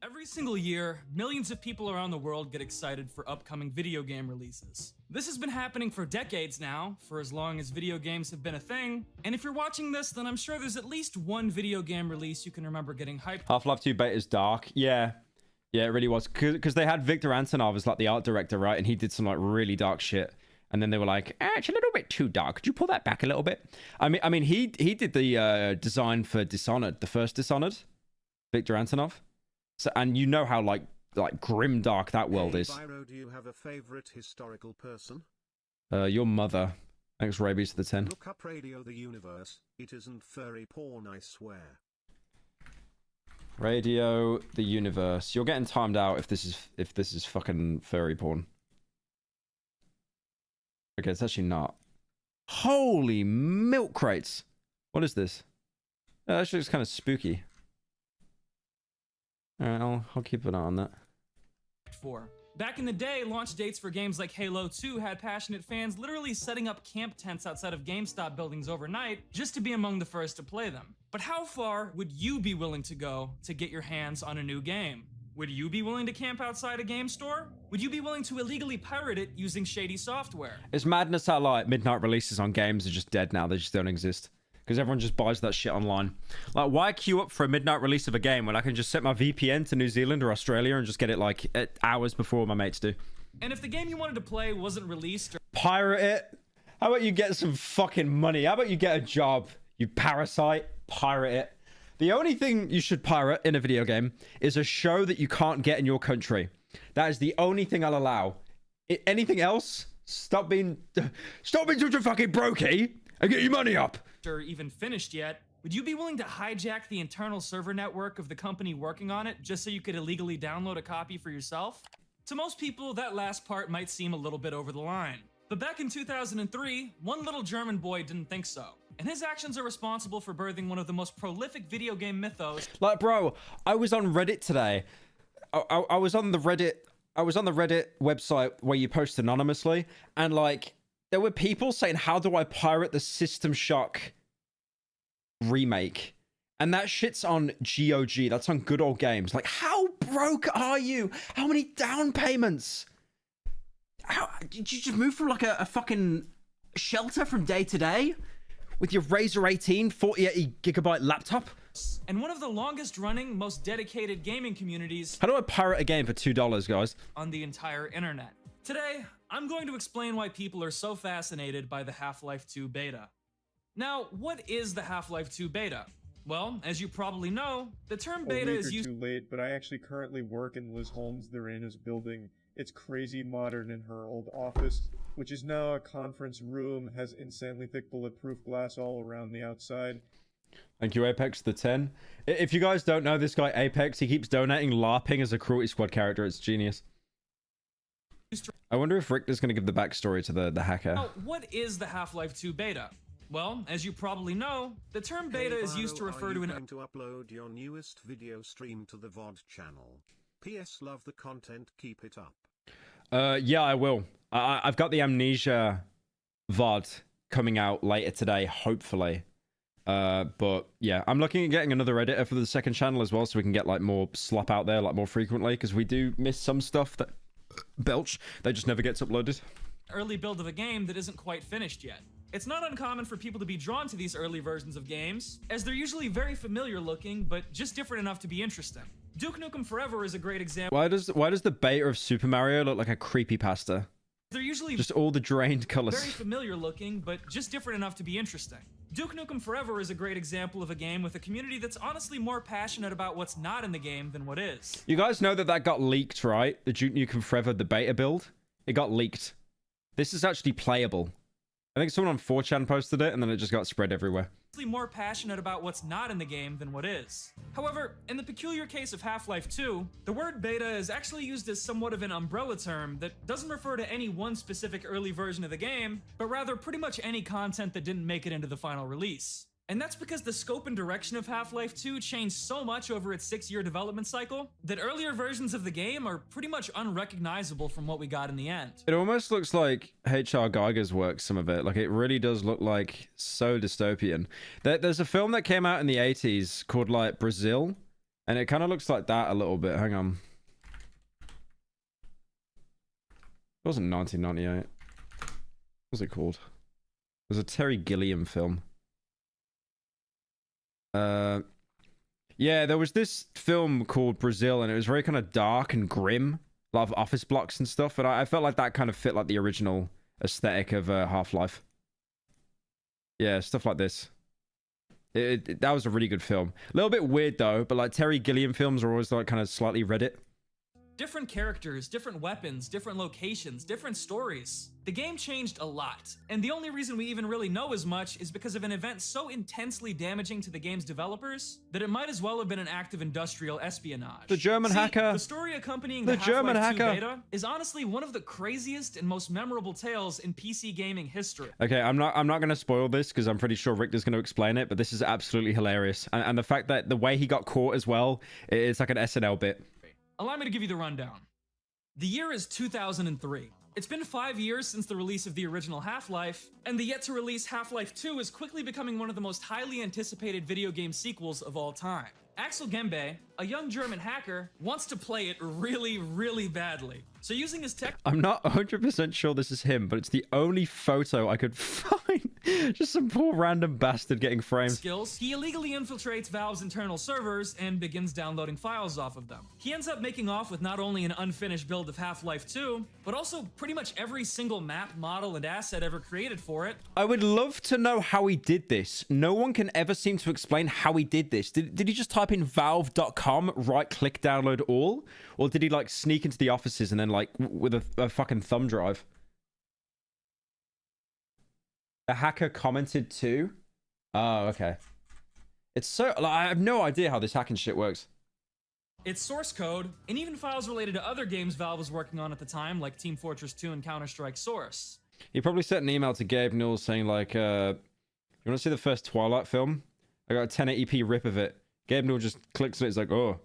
Every single year, millions of people around the world get excited for upcoming video game releases. This has been happening for decades now, for as long as video games have been a thing. And if you're watching this, then I'm sure there's at least one video game release you can remember getting hyped. Half-Life 2 beta is dark. Yeah, it really was. Because they had Victor Antonov as like the art director, right? And he did some like really dark shit. And then they were like, it's a little bit too dark. Could you pull that back a little bit? I mean, he did the design for Dishonored, the first Dishonored, Victor Antonov. So, and you know how like grim dark that world is. Byro, do you have a favorite historical person? Your mother. Thanks, Rabies, to the 10. Look up Radio the Universe. It isn't furry porn, I swear. Radio the Universe. You're getting timed out if this is fucking furry porn. Okay, it's actually not. Holy milk crates. What is this? That actually looks kind of spooky. Alright, I'll keep an eye on that. Back in the day, launch dates for games like Halo 2 had passionate fans literally setting up camp tents outside of GameStop buildings overnight just to be among the first to play them. But how far would you be willing to go to get your hands on a new game? Would you be willing to camp outside a game store? Would you be willing to illegally pirate it using shady software? It's madness how like midnight releases on games are just dead now. They just don't exist. Because everyone just buys that shit online. Like, why queue up for a midnight release of a game when I can just set my VPN to New Zealand or Australia and just get it like hours before my mates do? And if the game you wanted to play wasn't released or pirate it? How about you get some fucking money? How about you get a job? You parasite, pirate it. The only thing you should pirate in a video game is a show that you can't get in your country. That is the only thing I'll allow. Anything else? Stop being such a fucking brokey and get your money up. or even finished yet, would you be willing to hijack the internal server network of the company working on it just so you could illegally download a copy for yourself? To most people, that last part might seem a little bit over the line. But back in 2003, one little German boy didn't think so. And his actions are responsible for birthing one of the most prolific video game mythos. Like, bro, I was on Reddit today. I was on the Reddit website where you post anonymously, and like there were people saying, how do I pirate the System Shock remake? And that shit's on GOG. That's on Good Old Games. Like, how broke are you? How many down payments? How did you just move from like a fucking shelter from day to day with your Razer 18 48 gigabyte laptop? And one of the longest running, most dedicated gaming communities. How do I pirate a game for $2, guys? On the entire internet. Today, I'm going to explain why people are so fascinated by the Half-Life 2 beta. Now, what is the Half-Life 2 beta? Well, as you probably know, the term beta is used— too late, but I actually currently work in Liz Holmes Therena's building. It's crazy modern in her old office, which is now a conference room, has insanely thick bulletproof glass all around the outside. Thank you, Apex, the 10. If you guys don't know this guy, Apex, he keeps donating LARPing as a Cruelty Squad character. It's genius. I wonder if Richter's going to give the backstory to the hacker. Now, what is the Half-Life 2 beta? Well, as you probably know, the term beta is used to refer to an— going to upload your newest video stream to the VOD channel. P.S. Love the content, keep it up. Yeah, I will. I've got the Amnesia VOD coming out later today, hopefully. But yeah, I'm looking at getting another editor for the second channel as well, so we can get like more slop out there like more frequently, because we do miss some stuff that belch that just never gets uploaded. Early build of a game that isn't quite finished yet. It's not uncommon for people to be drawn to these early versions of games, as they're usually very familiar looking, but just different enough to be interesting. Duke Nukem Forever is a great example. Why does the beta of Super Mario look like a creepypasta? They're usually just all the drained colors. Very familiar looking, but just different enough to be interesting. Duke Nukem Forever is a great example of a game with a community that's honestly more passionate about what's not in the game than what is. You guys know that got leaked, right? The Duke Nukem Forever, the beta build? It got leaked. This is actually playable. I think someone on 4chan posted it, and then it just got spread everywhere. More passionate about what's not in the game than what is. However, in the peculiar case of Half-Life 2, the word beta is actually used as somewhat of an umbrella term that doesn't refer to any one specific early version of the game, but rather pretty much any content that didn't make it into the final release. And that's because the scope and direction of Half-Life 2 changed so much over its 6-year development cycle that earlier versions of the game are pretty much unrecognizable from what we got in the end. It almost looks like H.R. Geiger's work, some of it. Like, it really does look like so dystopian. There's a film that came out in the 80s called, like, Brazil, and it kind of looks like that a little bit. Hang on. It wasn't 1998. What was it called? It was a Terry Gilliam film. Yeah, there was this film called Brazil, and it was very kind of dark and grim, a lot of office blocks and stuff, and I felt like that kind of fit like the original aesthetic of Half-Life. Yeah, stuff like this. That was a really good film. A little bit weird though, but like Terry Gilliam films are always like kind of slightly Reddit. Different characters, different weapons, different locations, different stories. The game changed a lot, and the only reason we even really know as much is because of an event so intensely damaging to the game's developers that it might as well have been an act of industrial espionage. The German hacker. The story accompanying the German Half-Life 2 hacker beta is honestly one of the craziest and most memorable tales in PC gaming history. Okay, I'm not going to spoil this because I'm pretty sure Richter's going to explain it, but this is absolutely hilarious. And the fact that the way he got caught as well, it's like an SNL bit. Allow me to give you the rundown. The year is 2003. It's been 5 years since the release of the original Half-Life, and the yet-to-release Half-Life 2 is quickly becoming one of the most highly anticipated video game sequels of all time. Axel Gembe, a young German hacker, wants to play it really, really badly. So using his tech— I'm not 100% sure this is him, but it's the only photo I could find. Just some poor random bastard getting framed. Skills, he illegally infiltrates Valve's internal servers and begins downloading files off of them. He ends up making off with not only an unfinished build of Half-Life 2, but also pretty much every single map, model, and asset ever created for it. I would love to know how he did this. No one can ever seem to explain how he did this. Did he just type in valve.com, right-click, download all? Or did he, like, sneak into the offices and then, like, with a fucking thumb drive? The hacker commented too? Oh, okay. It's so... Like, I have no idea how this hacking shit works. Its source code, and even files related to other games Valve was working on at the time, like Team Fortress 2 and Counter-Strike Source. He probably sent an email to Gabe Newell saying, like, you want to see the first Twilight film? I got a 1080p rip of it. Gabe Newell just clicks on it. He's like, oh,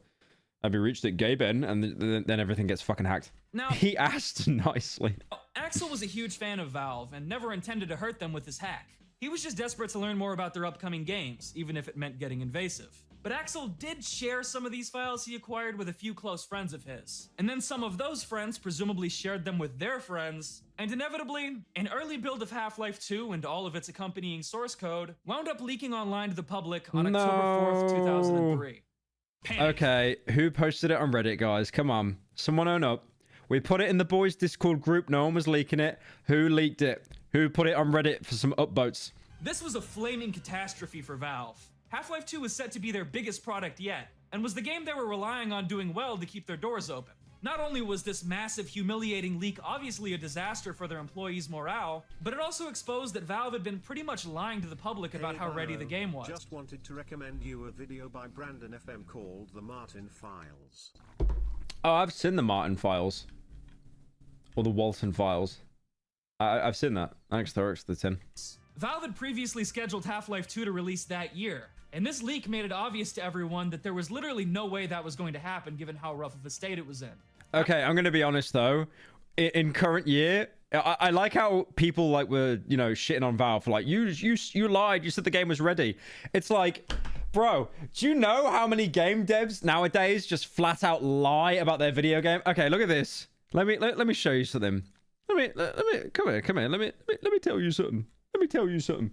have you reached it, Gaben? And then everything gets fucking hacked. Now, he asked nicely. Axel was a huge fan of Valve and never intended to hurt them with his hack. He was just desperate to learn more about their upcoming games, even if it meant getting invasive. But Axel did share some of these files he acquired with a few close friends of his. And then some of those friends presumably shared them with their friends, and inevitably, an early build of Half-Life 2 and all of its accompanying source code wound up leaking online to the public on October 4th, 2003. Panic. Okay, who posted it on Reddit, guys? Come on. Someone own up. We put it in the boys' Discord group. No one was leaking it. Who leaked it? Who put it on Reddit for some upvotes? This was a flaming catastrophe for Valve. Half-Life 2 was set to be their biggest product yet, and was the game they were relying on doing well to keep their doors open. Not only was this massive, humiliating leak obviously a disaster for their employees' morale, but it also exposed that Valve had been pretty much lying to the public about how ready the game was. Just wanted to recommend you a video by Brandon FM called The Martin Files. Oh, I've seen the Martin Files. Or the Walton Files. I've seen that. Thanks to the 10. Valve had previously scheduled Half-Life 2 to release that year, and this leak made it obvious to everyone that there was literally no way that was going to happen given how rough of a state it was in. Okay, I'm going to be honest though. In current year, I like how people like were, you know, shitting on Valve for like, you lied, you said the game was ready. It's like, bro, do you know how many game devs nowadays just flat out lie about their video game? Okay, look at this. Let me show you something. Let me come here. Let me tell you something. Let me tell you something.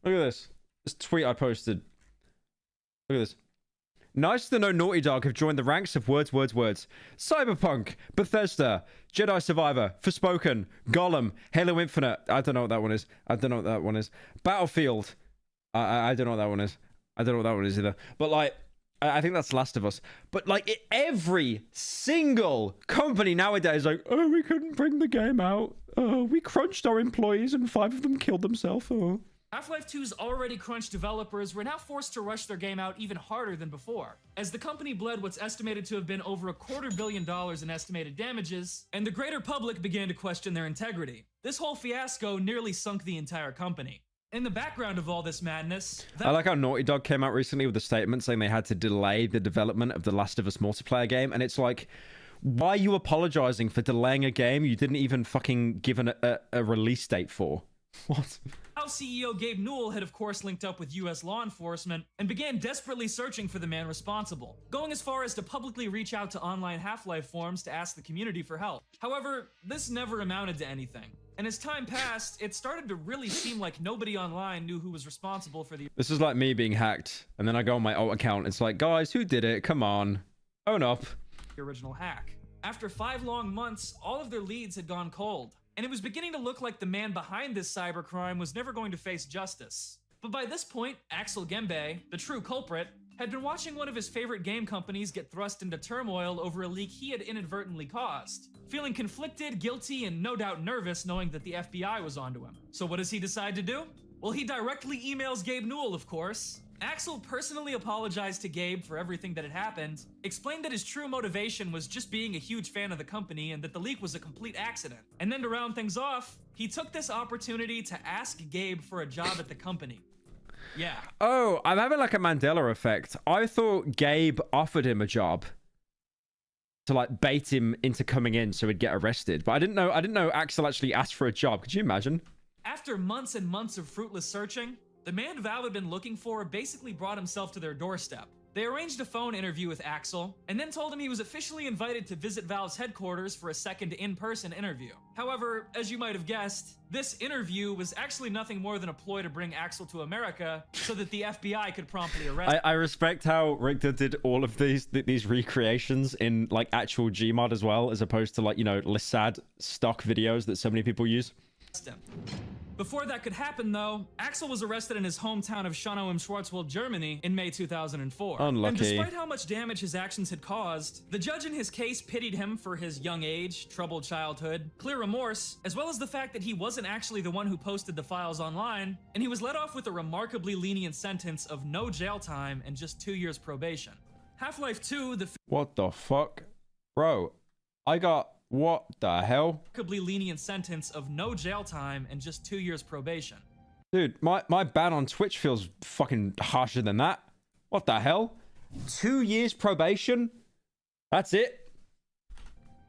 Look at this. This tweet I posted. Look at this. Nice to know Naughty Dog have joined the ranks of words. Cyberpunk, Bethesda, Jedi Survivor, Forspoken, Gollum, Halo Infinite. I don't know what that one is. Battlefield. I don't know what that one is. I don't know what that one is either. But like, I think that's Last of Us. But like, every single company nowadays, like, oh, we couldn't bring the game out. Oh, we crunched our employees and 5 of them killed themselves. Oh. Half-Life 2's already crunched developers were now forced to rush their game out even harder than before, as the company bled what's estimated to have been over $250 million in estimated damages, and the greater public began to question their integrity. This whole fiasco nearly sunk the entire company. In the background of all this madness... I like how Naughty Dog came out recently with a statement saying they had to delay the development of the Last of Us multiplayer game, and it's like, why are you apologizing for delaying a game you didn't even fucking give a release date for? What? Valve CEO Gabe Newell had of course linked up with US law enforcement and began desperately searching for the man responsible, going as far as to publicly reach out to online Half-Life forums to ask the community for help. However, this never amounted to anything, and as time passed, it started to really seem like nobody online knew who was responsible for the... This is like me being hacked, and then I go on my alt account, it's like, guys, who did it? Come on. Own up. ...the original hack. After 5 long months, all of their leads had gone cold, and it was beginning to look like the man behind this cybercrime was never going to face justice. But by this point, Axel Gembe, the true culprit, had been watching one of his favorite game companies get thrust into turmoil over a leak he had inadvertently caused, feeling conflicted, guilty, and no doubt nervous knowing that the FBI was onto him. So what does he decide to do? Well, he directly emails Gabe Newell, of course. Axel personally apologized to Gabe for everything that had happened, explained that his true motivation was just being a huge fan of the company and that the leak was a complete accident. And then to round things off, he took this opportunity to ask Gabe for a job at the company. Yeah. Oh, I'm having like a Mandela effect. I thought Gabe offered him a job to like bait him into coming in so he'd get arrested. But I didn't know Axel actually asked for a job. Could you imagine? After months and months of fruitless searching, the man Valve had been looking for basically brought himself to their doorstep. They arranged a phone interview with Axel, and then told him he was officially invited to visit Valve's headquarters for a second in-person interview. However, as you might have guessed, this interview was actually nothing more than a ploy to bring Axel to America so that the FBI could promptly arrest him. I respect how Richter did all of these recreations in like actual Gmod as well, as opposed to like, you know, Lissad stock videos that so many people use. Before that could happen, though, Axel was arrested in his hometown of Schönau im Schwarzwald, Germany in May 2004. Unlucky. And despite how much damage his actions had caused, the judge in his case pitied him for his young age, troubled childhood, clear remorse, as well as the fact that he wasn't actually the one who posted the files online, and he was let off with a remarkably lenient sentence of no jail time and just 2 years probation. Half-Life 2, the... What the fuck? Bro, I got... What the hell? Remarkably lenient sentence of no jail time and just 2 years probation. Dude, my ban on Twitch feels fucking harsher than that. What the hell? 2 years probation? That's it?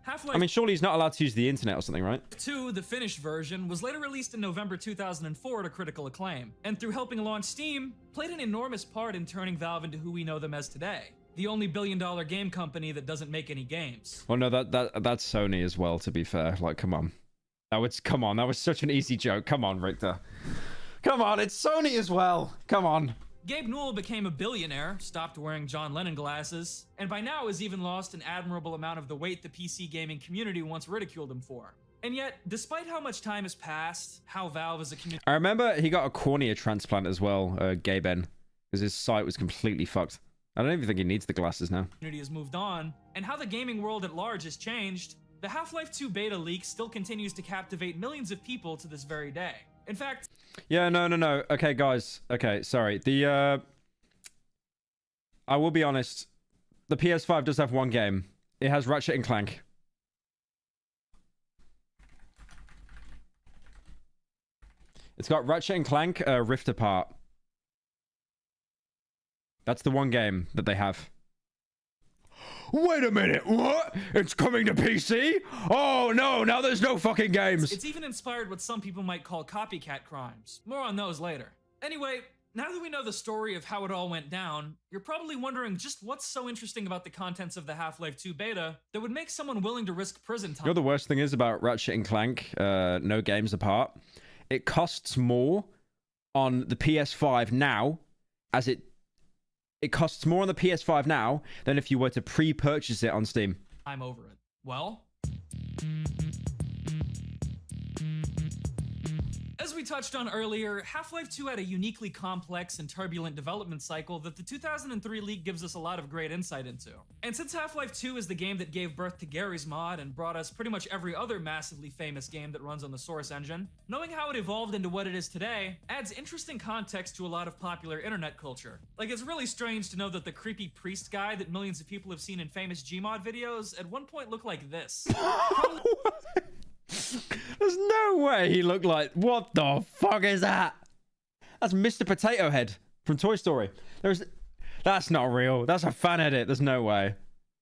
Half-Life I mean, surely he's not allowed to use the internet or something, right? 2, the finished version, was later released in November 2004 to critical acclaim, and through helping launch Steam, played an enormous part in turning Valve into who we know them as today. The only billion-dollar game company that doesn't make any games. Well, no, that's Sony as well, to be fair. Like, come on. That was such an easy joke. Come on, Richter. Come on, it's Sony as well. Come on. Gabe Newell became a billionaire, stopped wearing John Lennon glasses, and by now has even lost an admirable amount of the weight the PC gaming community once ridiculed him for. And yet, despite how much time has passed, how Valve as a community... I remember he got a cornea transplant as well, Gaben, because his sight was completely fucked. I don't even think he needs the glasses now. ...has moved on, and how the gaming world at large has changed, the Half-Life 2 beta leak still continues to captivate millions of people to this very day. In fact... Yeah, no. Okay, guys. Okay, sorry. I will be honest. The PS5 does have one game. It has Ratchet and Clank. It's got Ratchet and Clank Rift Apart. That's the one game that they have. Wait a minute, what? It's coming to PC? Oh no, now there's no fucking games. It's even inspired what some people might call copycat crimes. More on those later. Anyway, now that we know the story of how it all went down, you're probably wondering just what's so interesting about the contents of the Half-Life 2 beta that would make someone willing to risk prison time. You know the worst thing is about Ratchet and Clank, no games apart? It costs more on the PS5 now, as it costs more on the PS5 now than if you were to pre-purchase it on Steam. I'm over it. Well, as we touched on earlier, Half-Life 2 had a uniquely complex and turbulent development cycle that the 2003 leak gives us a lot of great insight into. And since Half-Life 2 is the game that gave birth to Gary's Mod and brought us pretty much every other massively famous game that runs on the Source engine, knowing how it evolved into what it is today adds interesting context to a lot of popular internet culture. Like, it's really strange to know that the creepy priest guy that millions of people have seen in famous Gmod videos at one point looked like this. There's no way he looked like... What the fuck is that? That's Mr. Potato Head from Toy Story. That's not real. That's a fan edit. There's no way.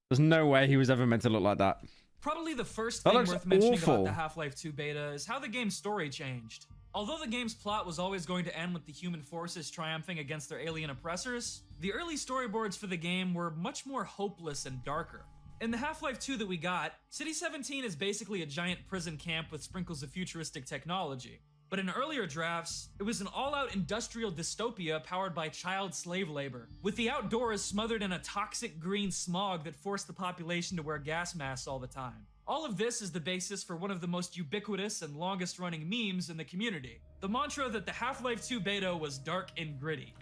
There's no way he was ever meant to look like that. Probably the first thing worth mentioning about the Half-Life 2 beta is how the game's story changed. Although the game's plot was always going to end with the human forces triumphing against their alien oppressors, the early storyboards for the game were much more hopeless and darker. In the Half-Life 2 that we got, City 17 is basically a giant prison camp with sprinkles of futuristic technology. But in earlier drafts, it was an all-out industrial dystopia powered by child slave labor, with the outdoors smothered in a toxic green smog that forced the population to wear gas masks all the time. All of this is the basis for one of the most ubiquitous and longest-running memes in the community. The mantra that the Half-Life 2 beta was dark and gritty.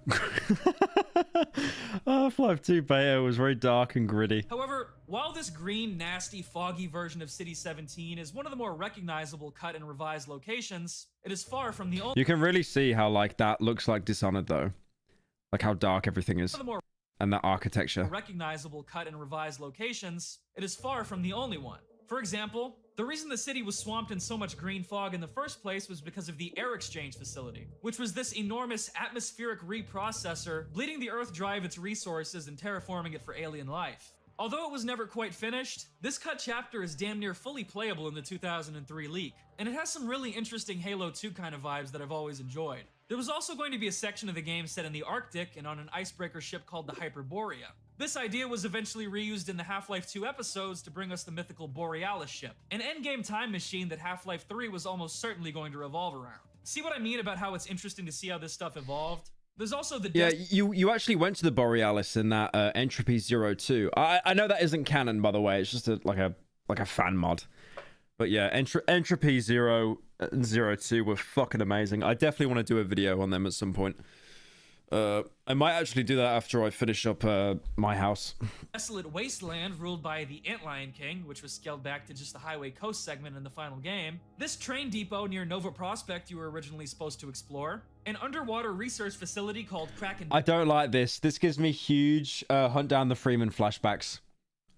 Half-Life 2 beta was very dark and gritty. However, while this green, nasty, foggy version of City 17 is one of the more recognizable cut and revised locations, it is far from the only... You can really see how, like, that looks like Dishonored, though. Like, how dark everything is. And that architecture. Recognizable cut and revised locations, it is far from the only one. For example, the reason the city was swamped in so much green fog in the first place was because of the air exchange facility, which was this enormous atmospheric reprocessor bleeding the Earth dry of its resources and terraforming it for alien life. Although it was never quite finished, this cut chapter is damn near fully playable in the 2003 leak, and it has some really interesting Halo 2 kind of vibes that I've always enjoyed. There was also going to be a section of the game set in the Arctic and on an icebreaker ship called the Hyperborea. This idea was eventually reused in the Half-Life 2 episodes to bring us the mythical Borealis ship, an endgame time machine that Half-Life 3 was almost certainly going to revolve around. See what I mean about how it's interesting to see how this stuff evolved? There's also the... Yeah, you actually went to the Borealis in that Entropy 02. I know that isn't canon, by the way. It's just like a fan mod. But yeah, Entropy 0 and 02 were fucking amazing. I definitely want to do a video on them at some point. I might actually do that after I finish up my house. Desolate wasteland ruled by the Antlion King, which was scaled back to just the highway coast segment in the final game. This train depot near Nova Prospect you were originally supposed to explore. An underwater research facility called Kraken... I don't like this. This gives me huge Hunt Down the Freeman flashbacks.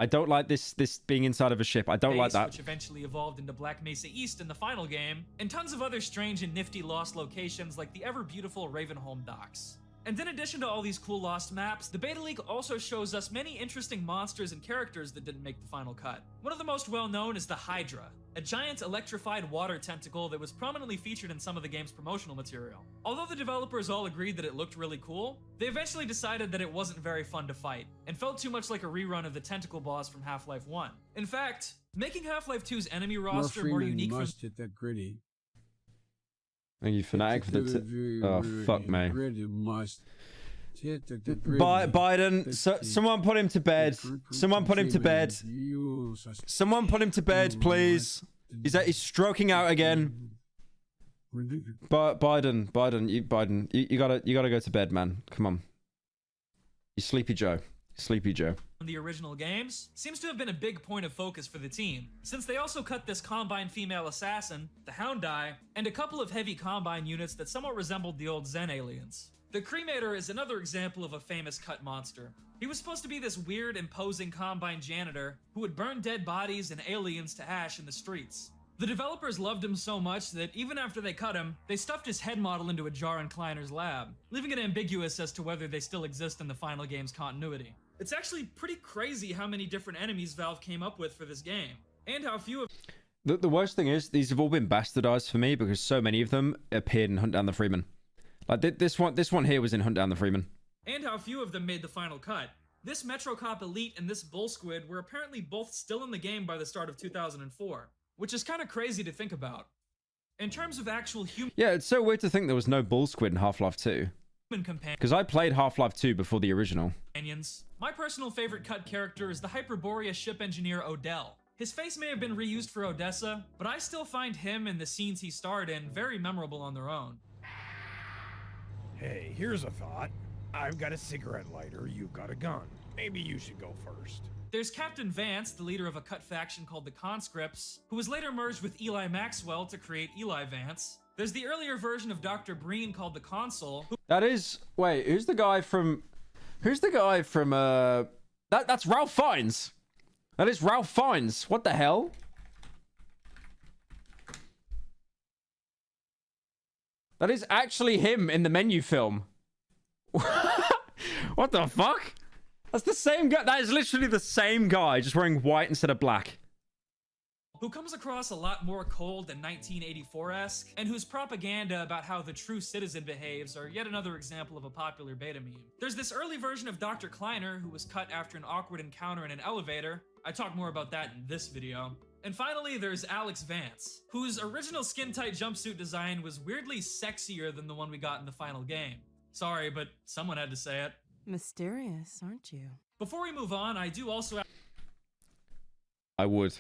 I don't like this being inside of a ship. I don't like that. Which eventually evolved into Black Mesa East in the final game, and tons of other strange and nifty lost locations like the ever-beautiful Ravenholm docks. And in addition to all these cool lost maps, the beta leak also shows us many interesting monsters and characters that didn't make the final cut. One of the most well-known is the Hydra, a giant electrified water tentacle that was prominently featured in some of the game's promotional material. Although the developers all agreed that it looked really cool, they eventually decided that it wasn't very fun to fight, and felt too much like a rerun of the tentacle boss from Half-Life 1. In fact, making Half-Life 2's enemy roster more unique from... must hit that gritty. Thank you, Fnatic, for the... Oh, fuck me. Gritty must. Biden, someone put him to bed. Someone put him to bed. Someone put him to bed, please. He's stroking out again. Biden, you gotta go to bed, man. Come on. You sleepy Joe. Sleepy Joe. The original games seems to have been a big point of focus for the team, since they also cut this Combine female assassin, the Hound Eye, and a couple of heavy Combine units that somewhat resembled the old Zen aliens. The Cremator is another example of a famous cut monster. He was supposed to be this weird, imposing Combine janitor who would burn dead bodies and aliens to ash in the streets. The developers loved him so much that even after they cut him, they stuffed his head model into a jar in Kleiner's lab, leaving it ambiguous as to whether they still exist in the final game's continuity. It's actually pretty crazy how many different enemies Valve came up with for this game, and how few of... The worst thing is, these have all been bastardized for me because so many of them appeared in Hunt Down the Freeman. Like, this one here was in Hunt Down the Freeman. And how few of them made the final cut. This Metro Cop Elite and this Bull Squid were apparently both still in the game by the start of 2004, which is kind of crazy to think about. In terms of actual human... Yeah, it's so weird to think there was no Bull Squid in Half-Life 2. Because I played Half-Life 2 before the original. My personal favorite cut character is the Hyperborea ship engineer Odell. His face may have been reused for Odessa, but I still find him and the scenes he starred in very memorable on their own. Hey, here's a thought. I've got a cigarette lighter, you've got a gun. Maybe you should go first. There's Captain Vance, the leader of a cut faction called the Conscripts, who was later merged with Eli Maxwell to create Eli Vance. There's the earlier version of Dr. Breen called the Consul. That is... Wait, who's the guy from... That's Ralph Fiennes. That is Ralph Fiennes. What the hell? That is actually him in the Menu film. What the fuck? That's the same guy. That is literally the same guy, just wearing white instead of black. Who comes across a lot more cold and 1984-esque, and whose propaganda about how the true citizen behaves are yet another example of a popular beta meme. There's this early version of Dr. Kleiner who was cut after an awkward encounter in an elevator. I talk more about that in this video. And finally, there's Alex Vance, whose original skin-tight jumpsuit design was weirdly sexier than the one we got in the final game. Sorry, but someone had to say it. Mysterious, aren't you? Before we move on, I do also... I would.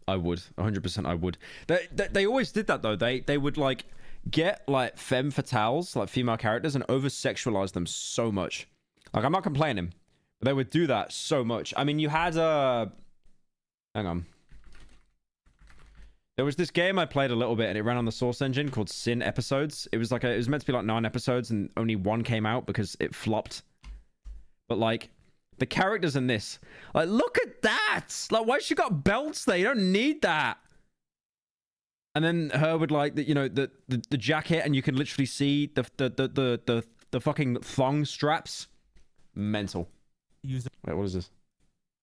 100% I would. They always did that, though. They would, like, get, like, femme fatales, like, female characters, and over-sexualize them so much. Like, I'm not complaining, but they would do that so much. I mean, you had, hang on. There was this game I played a little bit, and it ran on the Source engine called Sin Episodes. It was like it was meant to be like 9 episodes, and only 1 came out because it flopped. But like, the characters in this, like, look at that! Like, why she got belts there? You don't need that. And then her with like the the jacket, and you can literally see the fucking thong straps. Mental. Wait, what is this?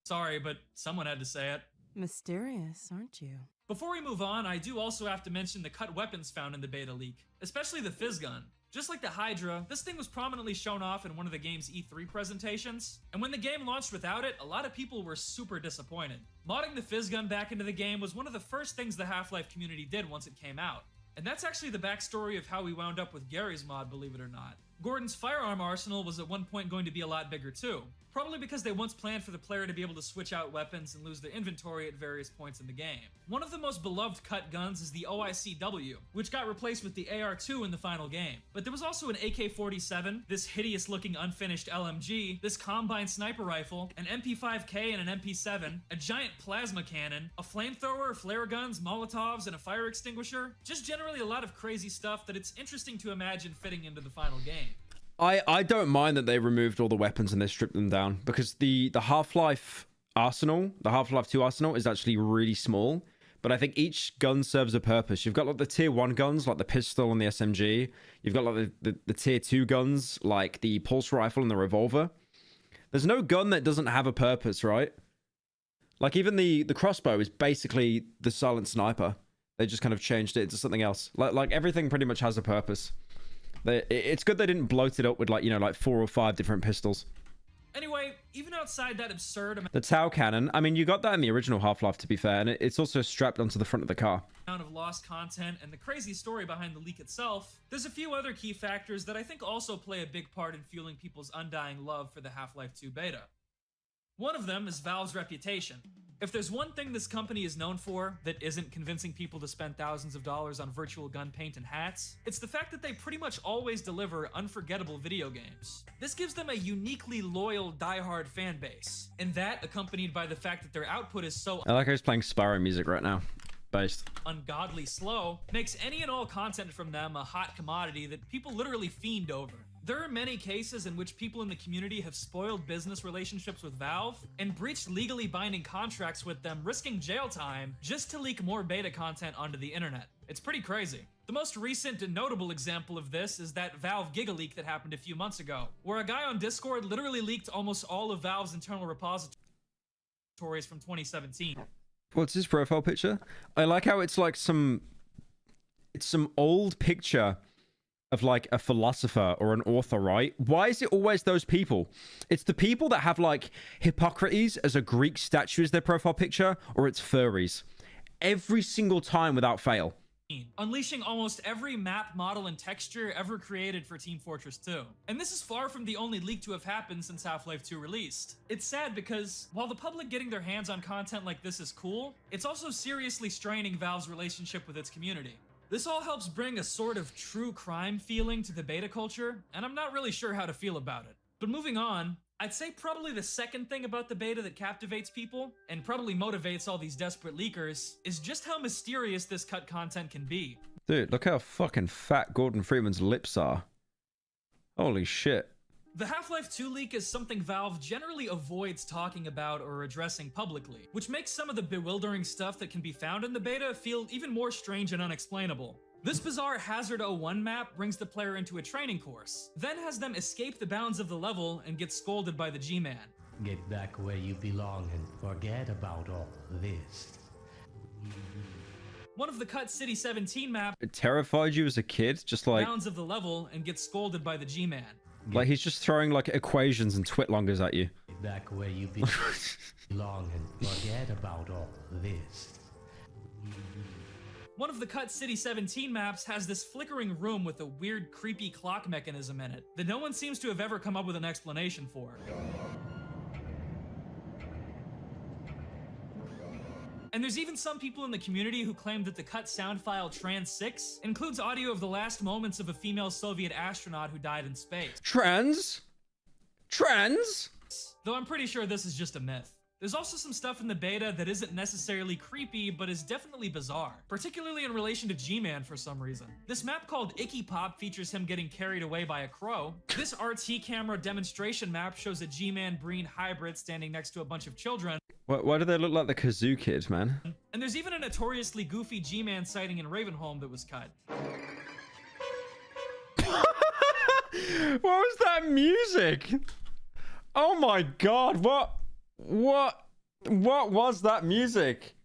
Sorry, but someone had to say it. Mysterious, aren't you? Before we move on, I do also have to mention the cut weapons found in the beta leak, especially the Fizz gun. Just like the Hydra, this thing was prominently shown off in one of the game's E3 presentations, and when the game launched without it, a lot of people were super disappointed. Modding the Fizz gun back into the game was one of the first things the Half-Life community did once it came out. And that's actually the backstory of how we wound up with Gary's mod, believe it or not. Gordon's firearm arsenal was at one point going to be a lot bigger too, probably because they once planned for the player to be able to switch out weapons and lose their inventory at various points in the game. One of the most beloved cut guns is the OICW, which got replaced with the AR-2 in the final game. But there was also an AK-47, this hideous looking unfinished LMG, this Combine sniper rifle, an MP5K and an MP7, a giant plasma cannon, a flamethrower, flare guns, Molotovs, and a fire extinguisher. Just generally a lot of crazy stuff that it's interesting to imagine fitting into the final game. I don't mind that they removed all the weapons and they stripped them down, because the Half-Life arsenal, the Half-Life 2 arsenal, is actually really small, but I think each gun serves a purpose. You've got like the tier 1 guns like the pistol and the SMG. You've got like the tier 2 guns like the pulse rifle and the revolver. There's no gun that doesn't have a purpose, right? Like even the crossbow is basically the silent sniper. They just kind of changed it into something else. Like everything pretty much has a purpose. It's good they didn't bloat it up with like, you know, like 4 or 5 different pistols. Anyway, even outside that absurd The Tau cannon. I mean, you got that in the original Half-Life, to be fair, and it's also strapped onto the front of the car. amount of lost content and the crazy story behind the leak itself, there's a few other key factors that I think also play a big part in fueling people's undying love for the Half-Life 2 beta. One of them is Valve's reputation. If there's one thing this company is known for that isn't convincing people to spend thousands of dollars on virtual gun paint and hats, it's the fact that they pretty much always deliver unforgettable video games. This gives them a uniquely loyal, diehard fan base, and that, accompanied by the fact that their output is so I like how he's playing Spyro music right now. Based. Ungodly slow, makes any and all content from them a hot commodity that people literally fiend over. There are many cases in which people in the community have spoiled business relationships with Valve and breached legally binding contracts with them, risking jail time just to leak more beta content onto the internet. It's pretty crazy. The most recent and notable example of this is that Valve Giga leak that happened a few months ago, where a guy on Discord literally leaked almost all of Valve's internal repositories from 2017. What's his profile picture? I like how it's like some old picture of like a philosopher or an author, right? Why is it always those people? It's the people that have like Hippocrates as a Greek statue as their profile picture, or it's furries. Every single time without fail. Unleashing almost every map, model, and texture ever created for Team Fortress 2. And this is far from the only leak to have happened since Half-Life 2 released. It's sad because, while the public getting their hands on content like this is cool, it's also seriously straining Valve's relationship with its community. This all helps bring a sort of true crime feeling to the beta culture, and I'm not really sure how to feel about it. But moving on, I'd say probably the second thing about the beta that captivates people, and probably motivates all these desperate leakers, is just how mysterious this cut content can be. Dude, look how fucking fat Gordon Freeman's lips are. Holy shit. The Half-Life 2 leak is something Valve generally avoids talking about or addressing publicly, which makes some of the bewildering stuff that can be found in the beta feel even more strange and unexplainable. This bizarre Hazard 01 map brings the player into a training course, then has them escape the bounds of the level and get scolded by the G-Man. Get back where you belong and forget about all this. One of the cut City 17 map It terrified you as a kid? Just like... bounds of the level and get scolded by the G-Man. Like he's just throwing like equations and twitlongers at you. Get back where you belong and forget about all this. One of the cut City 17 maps has this flickering room with a weird, creepy clock mechanism in it that no one seems to have ever come up with an explanation for. And there's even some people in the community who claim that the cut sound file Trans 6 includes audio of the last moments of a female Soviet astronaut who died in space. Trans? Though I'm pretty sure this is just a myth. There's also some stuff in the beta that isn't necessarily creepy, but is definitely bizarre, particularly in relation to G-Man for some reason. This map called Icky Pop features him getting carried away by a crow. This RT camera demonstration map shows a G-Man Breen hybrid standing next to a bunch of children. Why do they look like the Kazoo Kid, man? And there's even a notoriously goofy G-Man sighting in Ravenholm that was cut. What was that music? Oh my god, what was that music?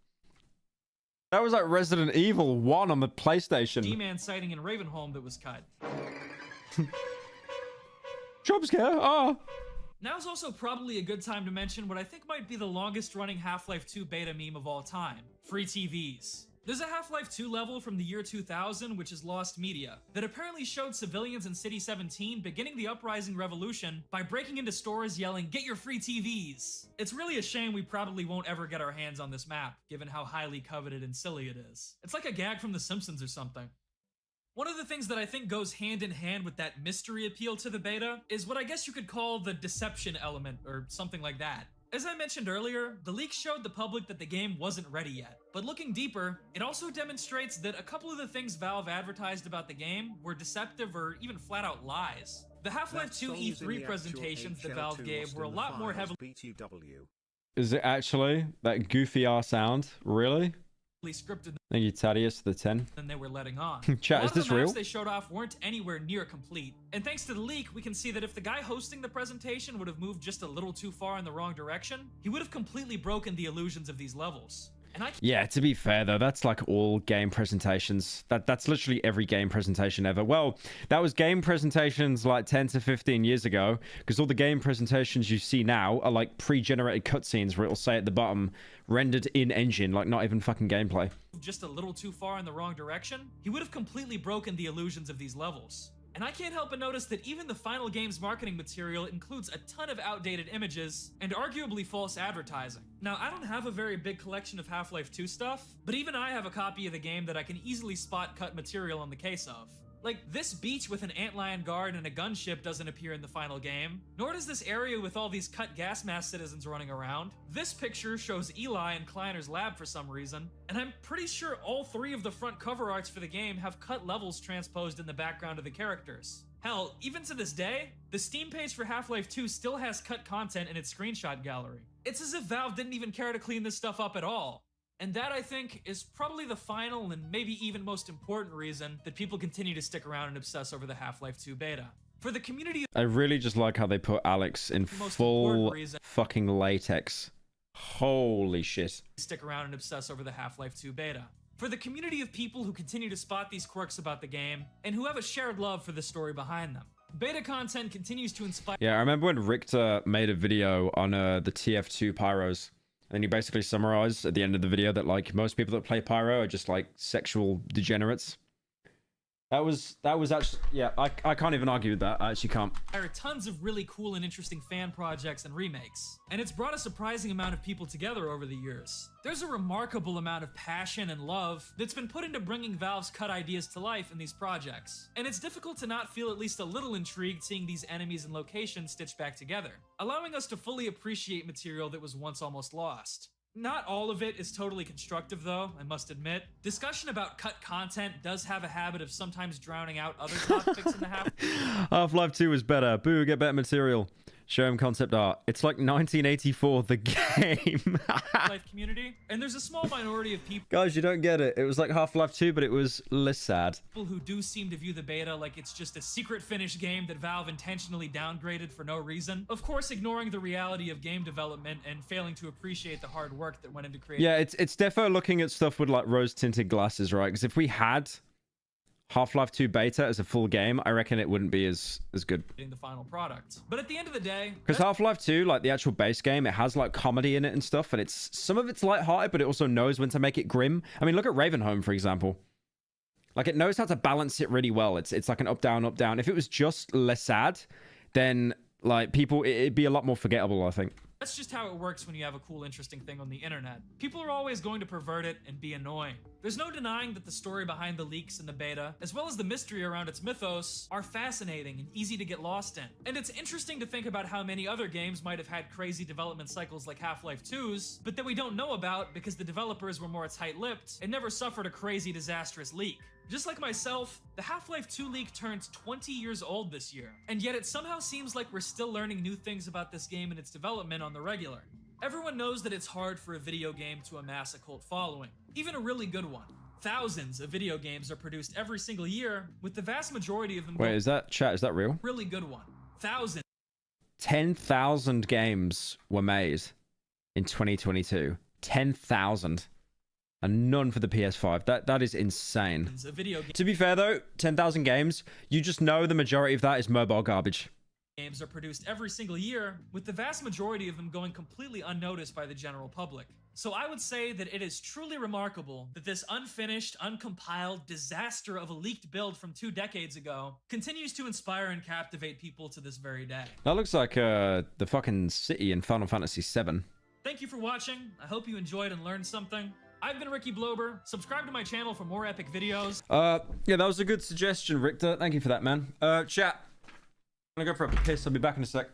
That was like Resident Evil 1 on the PlayStation. G-Man sighting in Ravenholm that was cut. Jump scare, oh. Now's also probably a good time to mention what I think might be the longest running Half-Life 2 beta meme of all time. Free TVs. There's a Half-Life 2 level from the year 2000, which is Lost Media, that apparently showed civilians in City 17 beginning the uprising revolution by breaking into stores yelling, "Get your free TVs!" It's really a shame we probably won't ever get our hands on this map, given how highly coveted and silly it is. It's like a gag from The Simpsons or something. One of the things that I think goes hand in hand with that mystery appeal to the beta is what I guess you could call the deception element, or something like that. As I mentioned earlier, the leak showed the public that the game wasn't ready yet, but looking deeper, it also demonstrates that a couple of the things Valve advertised about the game were deceptive or even flat out lies. The Half-Life 2 E3 presentations that Valve gave were a lot more heavily Is it actually that goofy ass sound? Really? scripted Thank you, Thaddeus, the 10. than they were letting on. Chat, is A lot of this the maps real? they showed off weren't anywhere near complete. And thanks to the leak, we can see that if the guy hosting the presentation would have moved just a little too far in the wrong direction, he would have completely broken the illusions of these levels. And Yeah, to be fair though, that's like all game presentations. That's literally every game presentation ever. Well, that was game presentations like 10 to 15 years ago, because all the game presentations you see now are like pre-generated cutscenes where it'll say at the bottom, rendered in engine, like not even fucking gameplay. Just a little too far in the wrong direction, he would have completely broken the illusions of these levels. And I can't help but notice that even the final game's marketing material includes a ton of outdated images and arguably false advertising. Now, I don't have a very big collection of Half-Life 2 stuff, but even I have a copy of the game that I can easily spot cut material in the case of. Like, this beach with an antlion guard and a gunship doesn't appear in the final game, nor does this area with all these cut gas mask citizens running around. This picture shows Eli in Kleiner's lab for some reason, and I'm pretty sure all 3 of the front cover arts for the game have cut levels transposed in the background of the characters. Hell, even to this day, the Steam page for Half-Life 2 still has cut content in its screenshot gallery. It's as if Valve didn't even care to clean this stuff up at all. And that, I think, is probably the final and maybe even most important reason that people continue to stick around and obsess over the Half-Life 2 beta. For the community, I really just like how they put Alex in full fucking latex. Holy shit. Stick around and obsess over the Half-Life 2 beta. For the community of people who continue to spot these quirks about the game, and who have a shared love for the story behind them. Beta content continues to inspire— Yeah, I remember when Richter made a video on the TF2 pyros. And he basically summarized at the end of the video that, like, most people that play Pyro are just, like, sexual degenerates. That was actually, yeah, I can't even argue with that. I actually can't. There are tons of really cool and interesting fan projects and remakes, and it's brought a surprising amount of people together over the years. There's a remarkable amount of passion and love that's been put into bringing Valve's cut ideas to life in these projects, and it's difficult to not feel at least a little intrigued seeing these enemies and locations stitched back together, allowing us to fully appreciate material that was once almost lost. Not all of it is totally constructive though, I must admit. Discussion about cut content does have a habit of sometimes drowning out other topics in the Half-Life 2 is better. Boo, get better material. Show him concept art. It's like 1984, the game. Half-Life community, and there's a small minority of people— Guys, you don't get it. It was like Half-Life 2, but it was less sad. People who do seem to view the beta like it's just a secret finished game that Valve intentionally downgraded for no reason. Of course, ignoring the reality of game development and failing to appreciate the hard work that went into creating— Yeah, it's defo looking at stuff with like rose-tinted glasses, right? Because if we had Half-Life 2 beta as a full game, I reckon it wouldn't be as good. The final product. But at the end of the day, because Half-Life 2, like the actual base game, it has like comedy in it and stuff, and it's some of it's lighthearted, but it also knows when to make it grim. I mean, look at Ravenholm, for example. Like, it knows how to balance it really well. It's like an up down up down. If it was just less sad, then like people, it'd be a lot more forgettable, I think. That's just how it works when you have a cool, interesting thing on the internet. People are always going to pervert it and be annoying. There's no denying that the story behind the leaks in the beta, as well as the mystery around its mythos, are fascinating and easy to get lost in. And it's interesting to think about how many other games might have had crazy development cycles like Half-Life 2's, but that we don't know about because the developers were more tight-lipped and never suffered a crazy, disastrous leak. Just like myself, the Half-Life 2 leak turns 20 years old this year, and yet it somehow seems like we're still learning new things about this game and its development on the regular. Everyone knows that it's hard for a video game to amass a cult following, even a really good one. Thousands of video games are produced every single year, with the vast majority of them— Wait, is that chat? Is that real? Really good one. Thousands. 10,000 games were made in 2022. 10,000. And none for the PS5. That is insane. To be fair though, 10,000 games, you just know the majority of that is mobile garbage. Games are produced every single year, with the vast majority of them going completely unnoticed by the general public. So I would say that it is truly remarkable that this unfinished, uncompiled disaster of a leaked build from 2 decades ago continues to inspire and captivate people to this very day. That looks like the fucking city in Final Fantasy VII. Thank you for watching. I hope you enjoyed and learned something. I've been Ricky Blober. Subscribe to my channel for more epic videos. Yeah, that was a good suggestion, Richter. Thank you for that, man. Chat. I'm gonna go for a piss. I'll be back in a sec.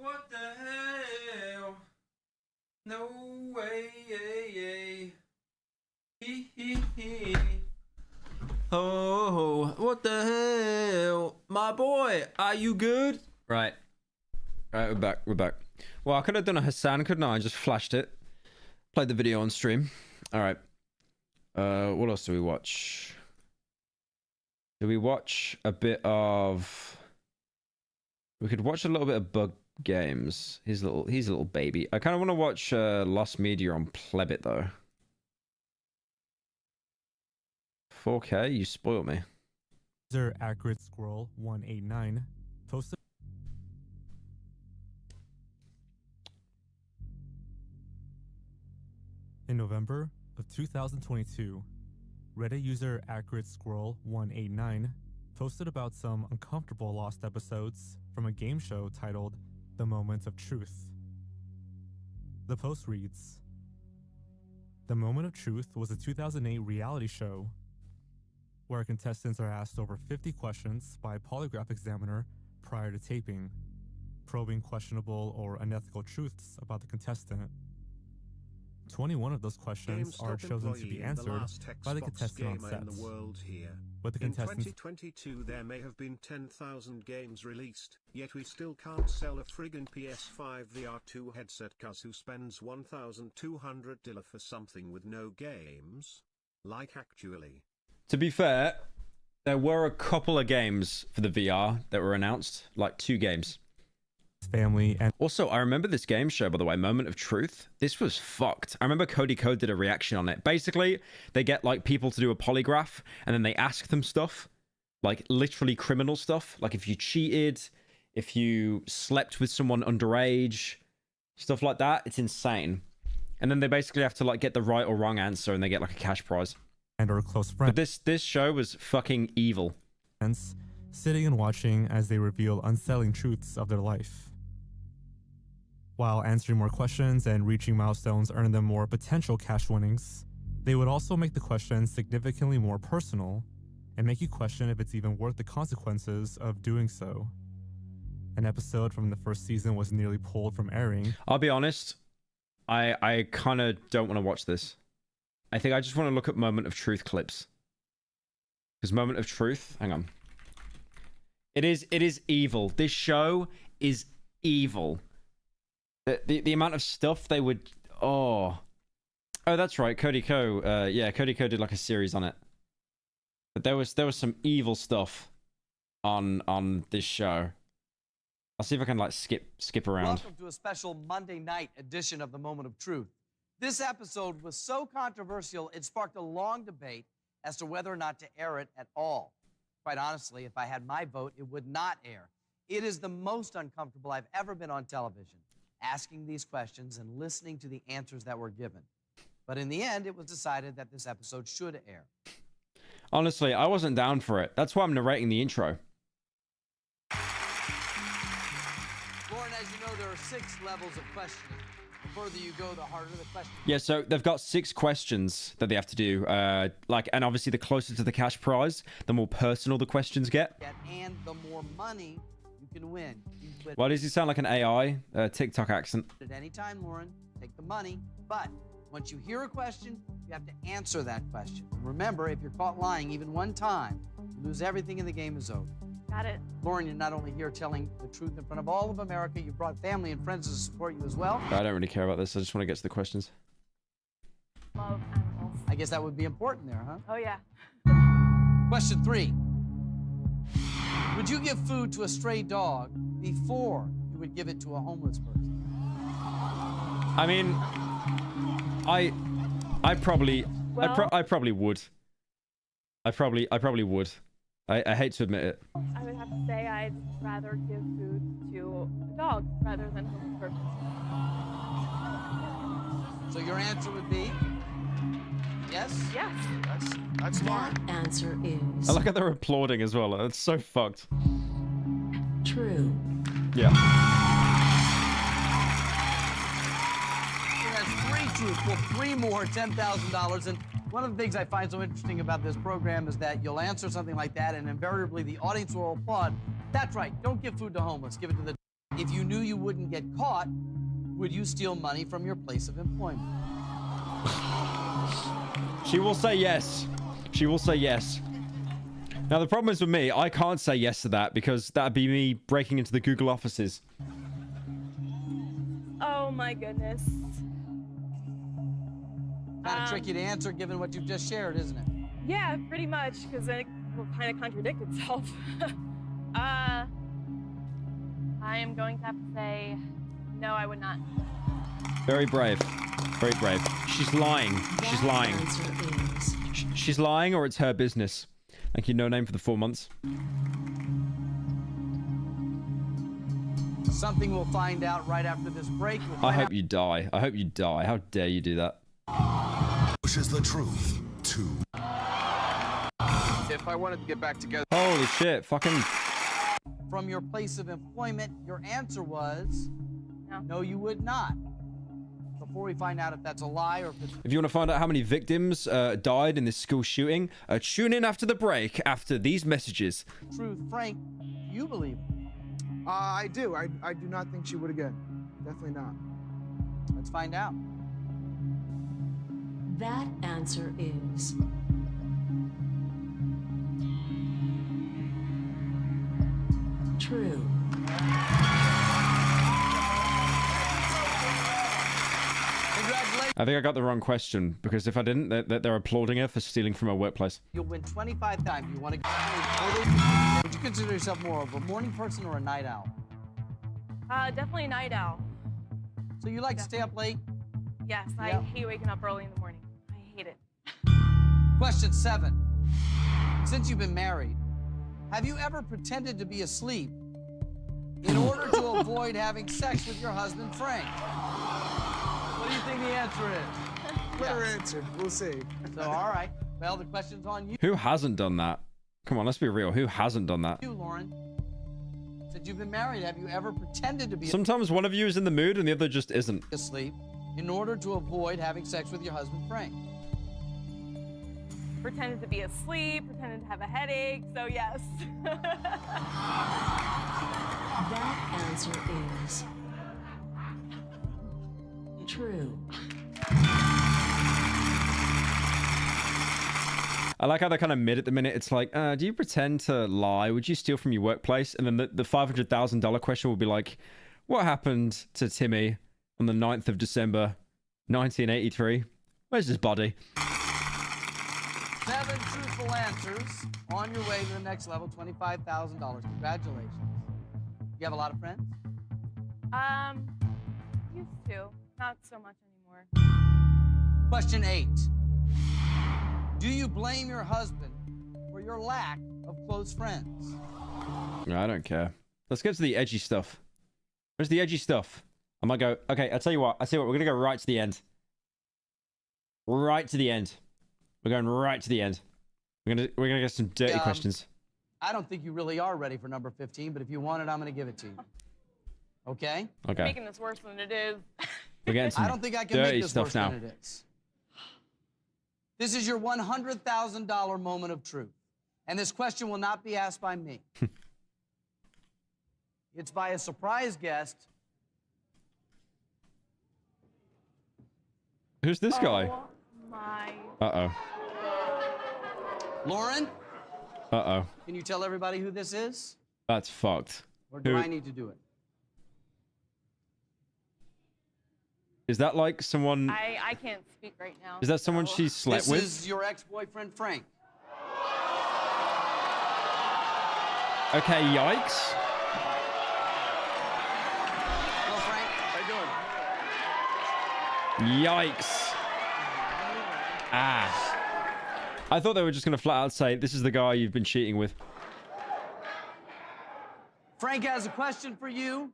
what the hell? No way. Oh, what the hell? My boy, are you good? Right. Right, we're back. Well, I could have done a Hassan, couldn't I? I just flashed it. Played the video on stream. Alright. What else do we watch? Do we watch a bit of... We could watch a little bit of Bug Games. He's a little baby. I kind of want to watch Lost Media on Plebit, though. 4K? You spoiled me. User Accurate Squirrel 189 posted. In November of 2022, Reddit user Accurate Squirrel 189 posted about some uncomfortable lost episodes from a game show titled The Moment of Truth. The post reads, The Moment of Truth was a 2008 reality show where contestants are asked over 50 questions by a polygraph examiner prior to taping, probing questionable or unethical truths about the contestant. 21 of those questions are chosen to be answered by the contestant on set. With the contestants... In 2022 there may have been 10,000 games released, yet we still can't sell a friggin' PS5 VR2 headset cuz who spends $1,200 for something with no games? Like actually. To be fair, there were a couple of games for the VR that were announced, like 2 games. Family and also, I remember this game show, by the way, Moment of Truth. This was fucked. I remember Cody Code did a reaction on it. Basically, they get like people to do a polygraph and then they ask them stuff, like literally criminal stuff, like if you cheated, if you slept with someone underage, stuff like that. It's insane. And then they basically have to like get the right or wrong answer and they get like a cash prize. And or close friends. But this show was fucking evil. Sitting and watching as they reveal unsettling truths of their life. While answering more questions and reaching milestones earn them more potential cash winnings, they would also make the questions significantly more personal and make you question if it's even worth the consequences of doing so. An episode from the first season was nearly pulled from airing. I'll be honest, I kind of don't want to watch this. I think I just want to look at Moment of Truth clips. Because Moment of Truth, hang on. It is evil. This show is evil. The amount of stuff they would... Oh, that's right. Cody Co. Yeah, Cody Co. did like a series on it. But there was some evil stuff on this show. I'll see if I can like skip around. Welcome to a special Monday night edition of The Moment of Truth. This episode was so controversial, it sparked a long debate as to whether or not to air it at all. Quite honestly, if I had my vote, it would not air. It is the most uncomfortable I've ever been on television, asking these questions and listening to the answers that were given. But in the end, it was decided that this episode should air. Honestly, I wasn't down for it. That's why I'm narrating the intro. Lauren, as you know, there are 6 levels of questioning. The further you go, the harder the question. Yeah, so they've got 6 questions that they have to do. And obviously the closer to the cash prize, the more personal the questions get. And the more money you can win. Why does he sound like an AI TikTok accent? At any time, Lauren, take the money. But once you hear a question, you have to answer that question. Remember, if you're caught lying even one time, you lose everything and the game is over. Got it. Lauren, you're not only here telling the truth in front of all of America, you brought family and friends to support you as well. I don't really care about this. I just want to get to the questions. Love animals. I guess that would be important there, huh? Oh, yeah. Question 3. Would you give food to a stray dog before you would give it to a homeless person? I mean, I probably would. I probably would. I hate to admit it. I would have to say I'd rather give food to a dog rather than a homeless person. So your answer would be yes? Yes. That's smart. Answer is I like how they're applauding as well. That's so fucked. true. Yeah. That's 3 truths. Well, 3 more, $10,000. And one of the things I find so interesting about this program is that you'll answer something like that, and invariably the audience will applaud. That's right. Don't give food to homeless. Give it to the If you knew you wouldn't get caught, would you steal money from your place of employment? She will say yes. She will say yes. Now, the problem is with me, I can't say yes to that because that'd be me breaking into the Google offices. Oh my goodness. Kind of tricky to answer given what you've just shared, isn't it? Yeah, pretty much, because it will kind of contradict itself. I am going to have to say, no, I would not. Very brave. Very brave. She's lying. She's lying. She's lying or it's her business. Thank you, No Name, for the 4 months. Something we'll find out right after this break. I hope you die. I hope you die. How dare you do that? Pushes the truth to. If I wanted to get back together. Holy shit. Fucking. From your place of employment, your answer was no, you would not. Before we find out if that's a lie or if you want to find out how many victims died in this school shooting, tune in after the break after these messages. Truth, Frank, do you believe it? I do. I do not think she would again. Definitely not. Let's find out. That answer is true. I think I got the wrong question because if I didn't, they're applauding her for stealing from her workplace. You'll win 25 times. You want to? Would you consider yourself more of a morning person or a night owl? Definitely a night owl. So you like to stay up late? Yes, I hate waking up early in the morning. I hate it. Question 7. Since you've been married, have you ever pretended to be asleep in order to avoid having sex with your husband, Frank? What do you think the answer is? Clear answer. We'll see. So, all right. Well, the question's on you. Who hasn't done that? Come on, let's be real. Who hasn't done that? You, Lauren. Since you've been married, have you ever pretended to be Sometimes one of you is in the mood and the other just isn't. Asleep in order to avoid having sex with your husband, Frank? Pretended to be asleep, pretended to have a headache, so yes. That answer is true. I like how they're kind of mid at the minute. It's like, do you pretend to lie? Would you steal from your workplace? And then the $500,000 question will be like, what happened to Timmy on the 9th of December, 1983? Where's his body? 7 truthful answers. On your way to the next level, $25,000. Congratulations. You have a lot of friends? Used to. Not so much anymore. Question 8. Do you blame your husband for your lack of close friends? No, I don't care. Let's get to the edgy stuff. Where's the edgy stuff? I might go, okay, I'll tell you what. We're going to go right to the end. Right to the end. We're going right to the end. We're gonna get some dirty questions. I don't think you really are ready for number 15, but if you want it, I'm going to give it to you. Okay? Okay. You're making this worse than it is. We're getting some I don't think I can dirty make this stuff worse now. than it is. This is your $100,000 moment of truth. And this question will not be asked by me. It's by a surprise guest. Who's this guy? Oh my. Uh-oh. Lauren, Uh-oh. can you tell everybody who this is? That's fucked. Or do I need to do it? Is that like someone... I can't speak right now. Is that someone she slept with? This is your ex-boyfriend, Frank. Okay, yikes. Hello, Frank. How you doing? Yikes. Ah. I thought they were just going to flat out say, this is the guy you've been cheating with. Frank has a question for you.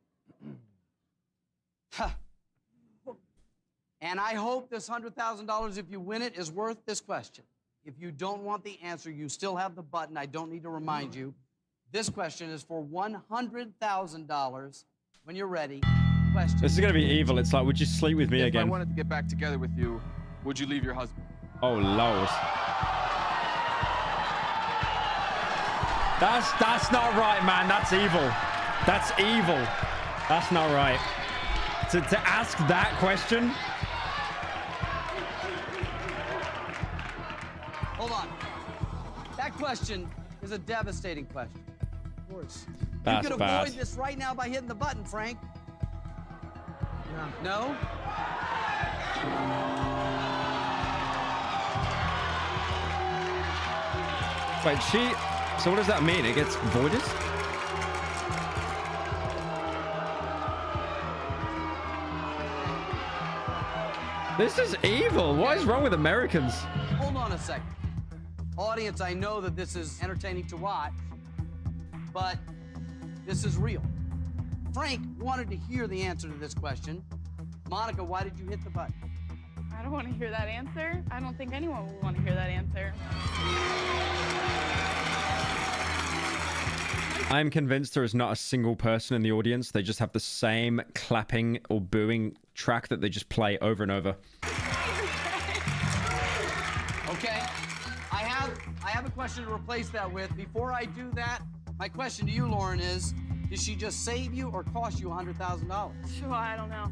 And I hope this $100,000, if you win it, is worth this question. If you don't want the answer, you still have the button. I don't need to remind you. This question is for $100,000. When you're ready, question. This is going to be evil. It's like, would you sleep with me If again? I wanted to get back together with you, would you leave your husband? Oh, Lord. That's not right, man. That's evil. That's evil. That's not right. To ask that question. Hold on. That question is a devastating question. Of course. That's you could bad. avoid this right now by hitting the button, Frank. No? Wait, so what does that mean? It gets voided? This is evil. What is wrong with Americans? Hold on a second. Audience, I know that this is entertaining to watch, but this is real. Frank wanted to hear the answer to this question. Monica, why did you hit the button? I don't want to hear that answer. I don't think anyone will want to hear that answer. I'm convinced there is not a single person in the audience. They just have the same clapping or booing track that they just play over and over. Okay, I have a question to replace that with. Before I do that, my question to you, Lauren, is, did she just save you or cost you $100,000? Sure, I don't know.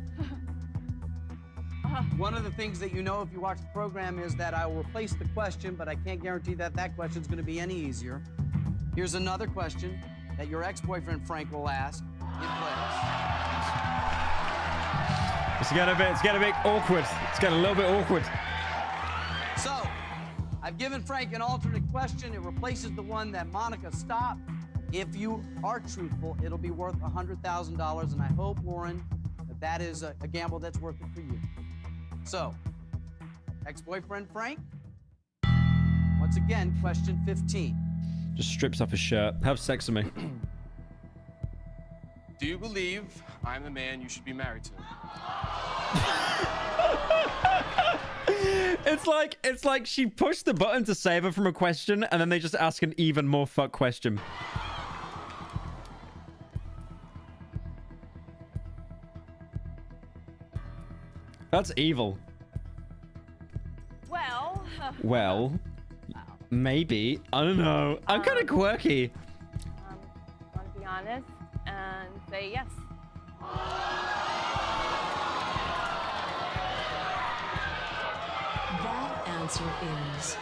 One of the things that you know if you watch the program is that I will replace the question, but I can't guarantee that that question is going to be any easier. Here's another question that your ex-boyfriend Frank will ask in place. It's getting a bit awkward. It's getting a little bit awkward. So, I've given Frank an alternate question. It replaces the one that Monica stopped. If you are truthful, it'll be worth $100,000, and I hope, Lauren, that is a gamble that's worth it for you. So, ex-boyfriend Frank, once again, question 15. Just strips off his shirt. Have sex with me. Do you believe I'm the man you should be married to? It's like she pushed the button to save her from a question, and then they just ask an even more fuck question. That's evil. Well, maybe. I don't know. I'm kind of quirky. I want to be honest and say yes. That answer is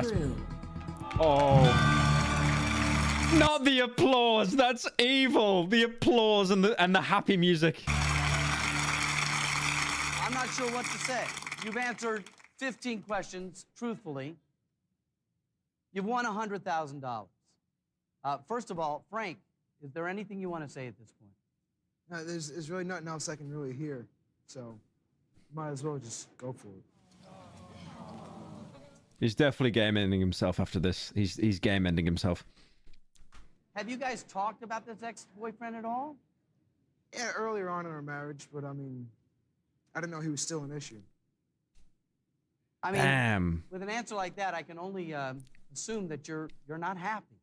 true. Oh. Not the applause. That's evil. The applause and the happy music. I'm not sure what to say. You've answered 15 questions truthfully. You've won $100,000. First of all, Frank, is there anything you want to say at this point? No, there's really nothing else I can really hear, so might as well just go for it. He's definitely game ending himself after this. He's game ending himself. Have you guys talked about this ex-boyfriend at all? Yeah, earlier on in our marriage, but I mean, I didn't know he was still an issue. I mean, Damn. With an answer like that, I can only assume that you're not happy.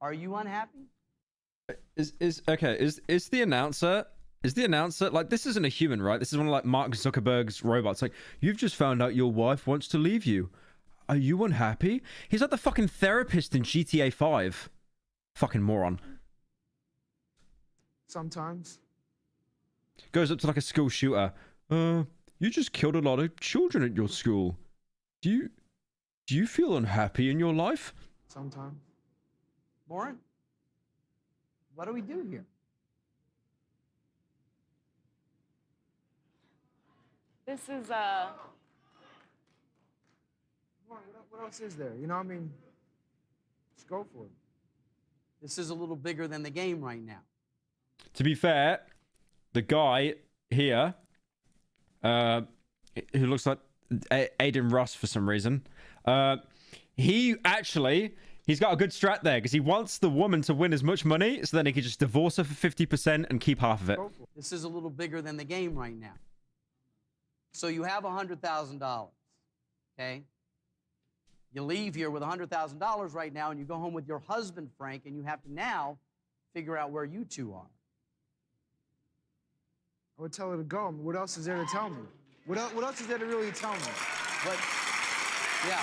Are you unhappy? Is the announcer like, this isn't a human, right? This is one of like Mark Zuckerberg's robots. Like, you've just found out your wife wants to leave you. Are you unhappy? He's like the fucking therapist in GTA 5. Fucking moron. Sometimes. Goes up to like a school shooter. You just killed a lot of children at your school. Do you feel unhappy in your life? Sometimes. Lauren, what do we do here? This is What else is there? You know, I mean, just go for it. This is a little bigger than the game right now. To be fair, the guy here, who looks like Aiden Ross for some reason, he's got a good strat there because he wants the woman to win as much money so then he can just divorce her for 50% and keep half of it. This is a little bigger than the game right now. So you have $100,000, okay? You leave here with $100,000 right now and you go home with your husband, Frank, and you have to now figure out where you two are. I would tell her to go. I mean, what else is there to tell me? What else is there to really tell me? But, yeah.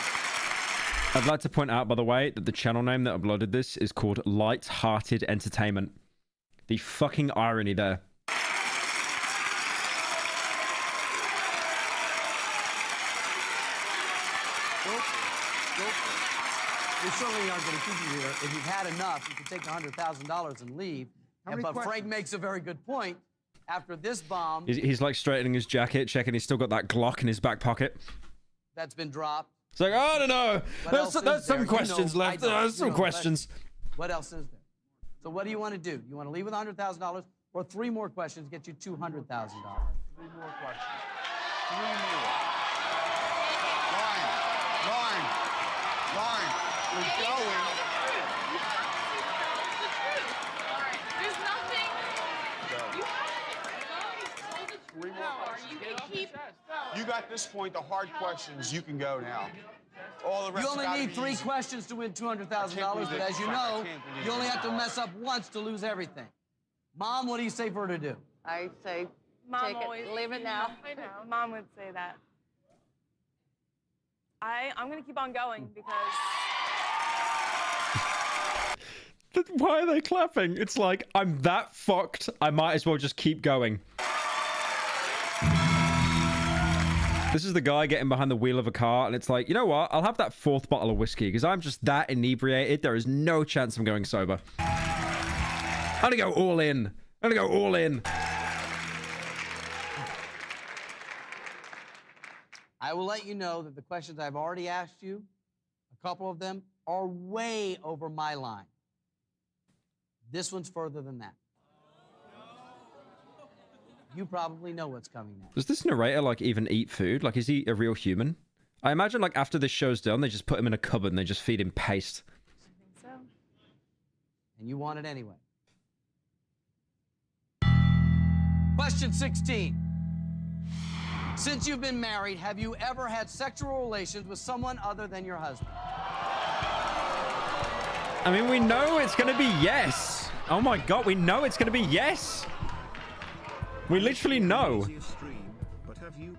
I'd like to point out, by the way, that the channel name that uploaded this is called Light-Hearted Entertainment. The fucking irony there. We certainly aren't going to keep you here. If you've had enough, you can take the $100,000 and leave. But Frank makes a very good point. After this bomb... He's like straightening his jacket, checking he's still got that Glock in his back pocket. That's been dropped. It's like, I don't know. There's some questions left. There's some questions. What else is there? So what do you want to do? You want to leave with $100,000 or 3 more questions get you $200,000? 3 more questions. 3 more. Line. We're going. There's nothing. You got this point, the hard questions. You can go now. All the rest You only need 3 questions to win $200,000, but as you know, you only have to mess up once to lose everything. Mom, what do you say for her to do? I say, Mom always leave it now. I know. Mom would say that. I'm gonna keep on going because. Why are they clapping? It's like, I'm that fucked. I might as well just keep going. This is the guy getting behind the wheel of a car, and it's like, you know what? I'll have that 4th bottle of whiskey because I'm just that inebriated. There is no chance I'm going sober. I'm gonna go all in. I'm gonna go all in. I will let you know that the questions I've already asked you, a couple of them, are way over my line. This one's further than that. You probably know what's coming next. Does this narrator, like, even eat food? Like, is he a real human? I imagine, like, after this show's done, they just put him in a cupboard and they just feed him paste. I think so. And you want it anyway. Question 16. Since you've been married, have you ever had sexual relations with someone other than your husband? I mean, we know it's going to be yes. Oh my god, we know it's going to be yes. We literally know.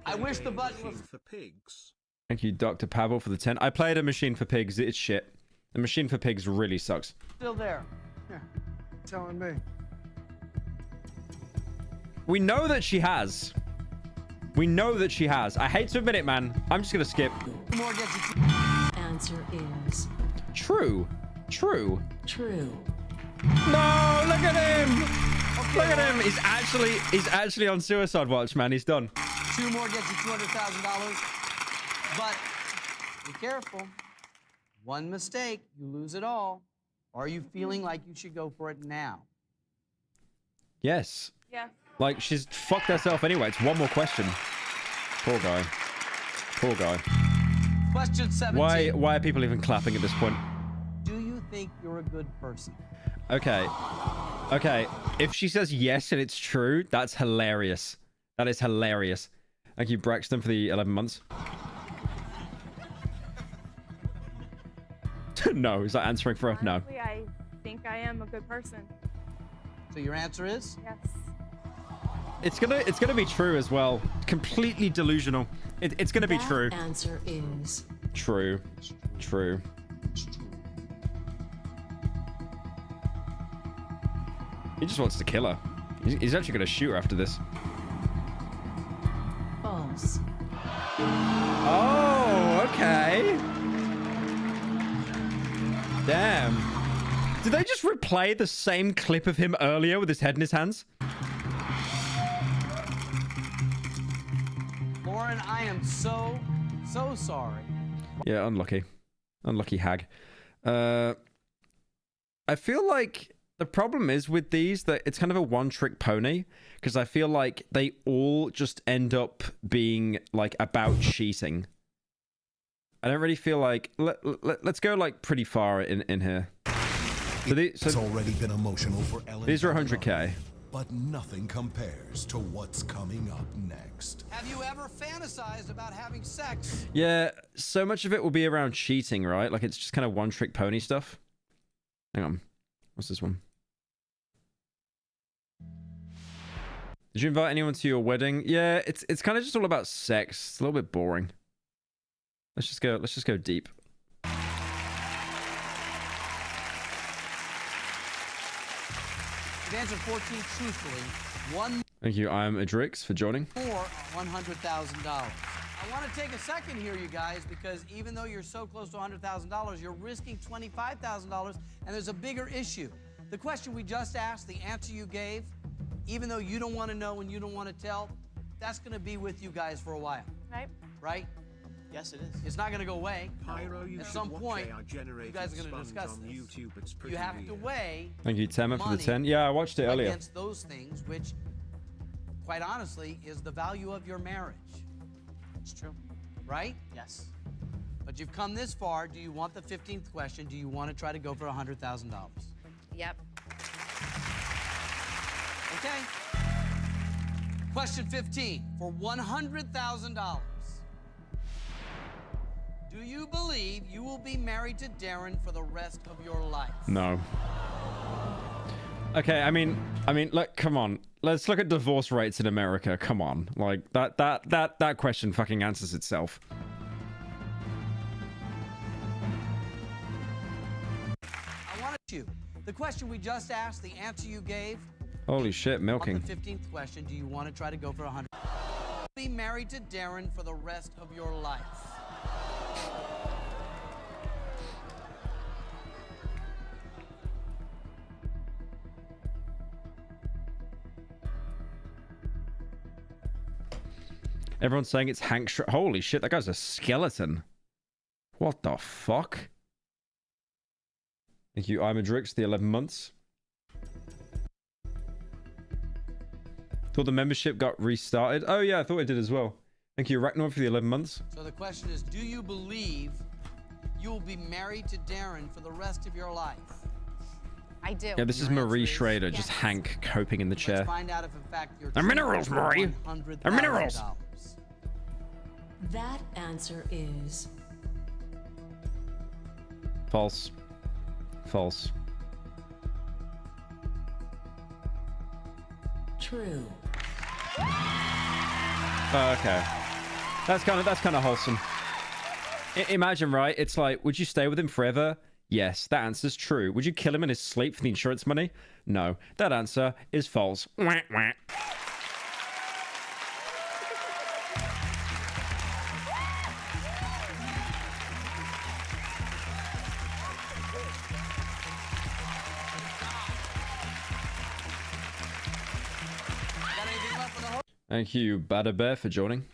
I wish the button was for pigs. Thank you, Dr. Pavel, for the 10. I played a Machine for Pigs. It's shit. The Machine for Pigs really sucks. Still there. Yeah, telling me. We know that she has. We know that she has. I hate to admit it, man. I'm just going to skip. Answer is... True. True. True. No, look at him. Look at him. He's actually on suicide watch, man. He's done. 2 more get you $200,000. But be careful. One mistake, you lose it all. Are you feeling like you should go for it now? Yes. Yeah. Like, she's fucked herself anyway. It's 1 more question. Poor guy. Poor guy. Question 17. Why are people even clapping at this point? Do you think you're a good person? Okay. Okay. If she says yes and it's true, that's hilarious. That is hilarious. Thank you, Braxton, for the 11 months. No. Is that answering for her? No. Honestly, I think I am a good person. So your answer is? Yes. It's gonna be true as well. Completely delusional. It's gonna be true. Answer is true. True. He just wants to kill her. He's actually gonna shoot her after this. false. Oh, okay. Damn. Did they just replay the same clip of him earlier with his head in his hands? Lauren, I am so sorry. Yeah, unlucky. Unlucky hag. I feel like the problem is with these that it's kind of a one-trick pony, because I feel like they all just end up being like about cheating. I don't really feel like let's go like pretty far in here. So it's already been emotional for Ellen. These are 100k. But nothing compares to what's coming up next. Have you ever fantasized about having sex? Yeah, so much of it will be around cheating, right? Like it's just kind of one-trick pony stuff. Hang on. What's this one? Did you invite anyone to your wedding? Yeah, it's kind of just all about sex. It's a little bit boring. Let's just go deep. You've answered 14 truthfully. One Thank you, I'm Adrix, for joining. more, $100,000. I want to take a second here, you guys, because even though you're so close to $100,000, you're risking $25,000, and there's a bigger issue. The question we just asked, the answer you gave, even though you don't want to know and you don't want to tell, that's going to be with you guys for a while. Right? Right? Yes, it is. It's not going to go away. Pyro, you At should some watch point, AI you generated guys are going to sponge discuss on this. YouTube. It's pretty You have to weigh Thank you, Tema, for the money 10. Yeah, I watched it earlier. against those things, which, quite honestly, is the value of your marriage. It's true. Right? Yes. But you've come this far. Do you want the 15th question? Do you want to try to go for $100,000? Yep. Okay. Question 15 for $100,000. Do you believe you will be married to Darren for the rest of your life? No. Okay, I mean, look, come on. Let's look at divorce rates in America. Come on. Like, that question fucking answers itself. I want you. The question we just asked, the answer you gave. Holy shit, milking. On the 15th question, do you want to try to go for 100? Be married to Darren for the rest of your life. Everyone's saying it's Hank Holy shit, that guy's a skeleton. What the fuck? Thank you, I'm Adrix, the 11 months. Thought the membership got restarted. Oh yeah, I thought it did as well. Thank you, Ragnar, for the 11 months. So the question is, do you believe you will be married to Darren for the rest of your life? I do. Yeah, this is Marie Schrader, just Hank coping in the chair. Let's find out if in fact you're They're minerals, Marie. They're minerals. That answer is False. False. true. Oh, okay. That's kind of wholesome. Imagine, right? It's like, would you stay with him forever? Yes, that answer's true. Would you kill him in his sleep for the insurance money? No, that answer is false. Wah, wah. Thank you, Bada Bear, for joining.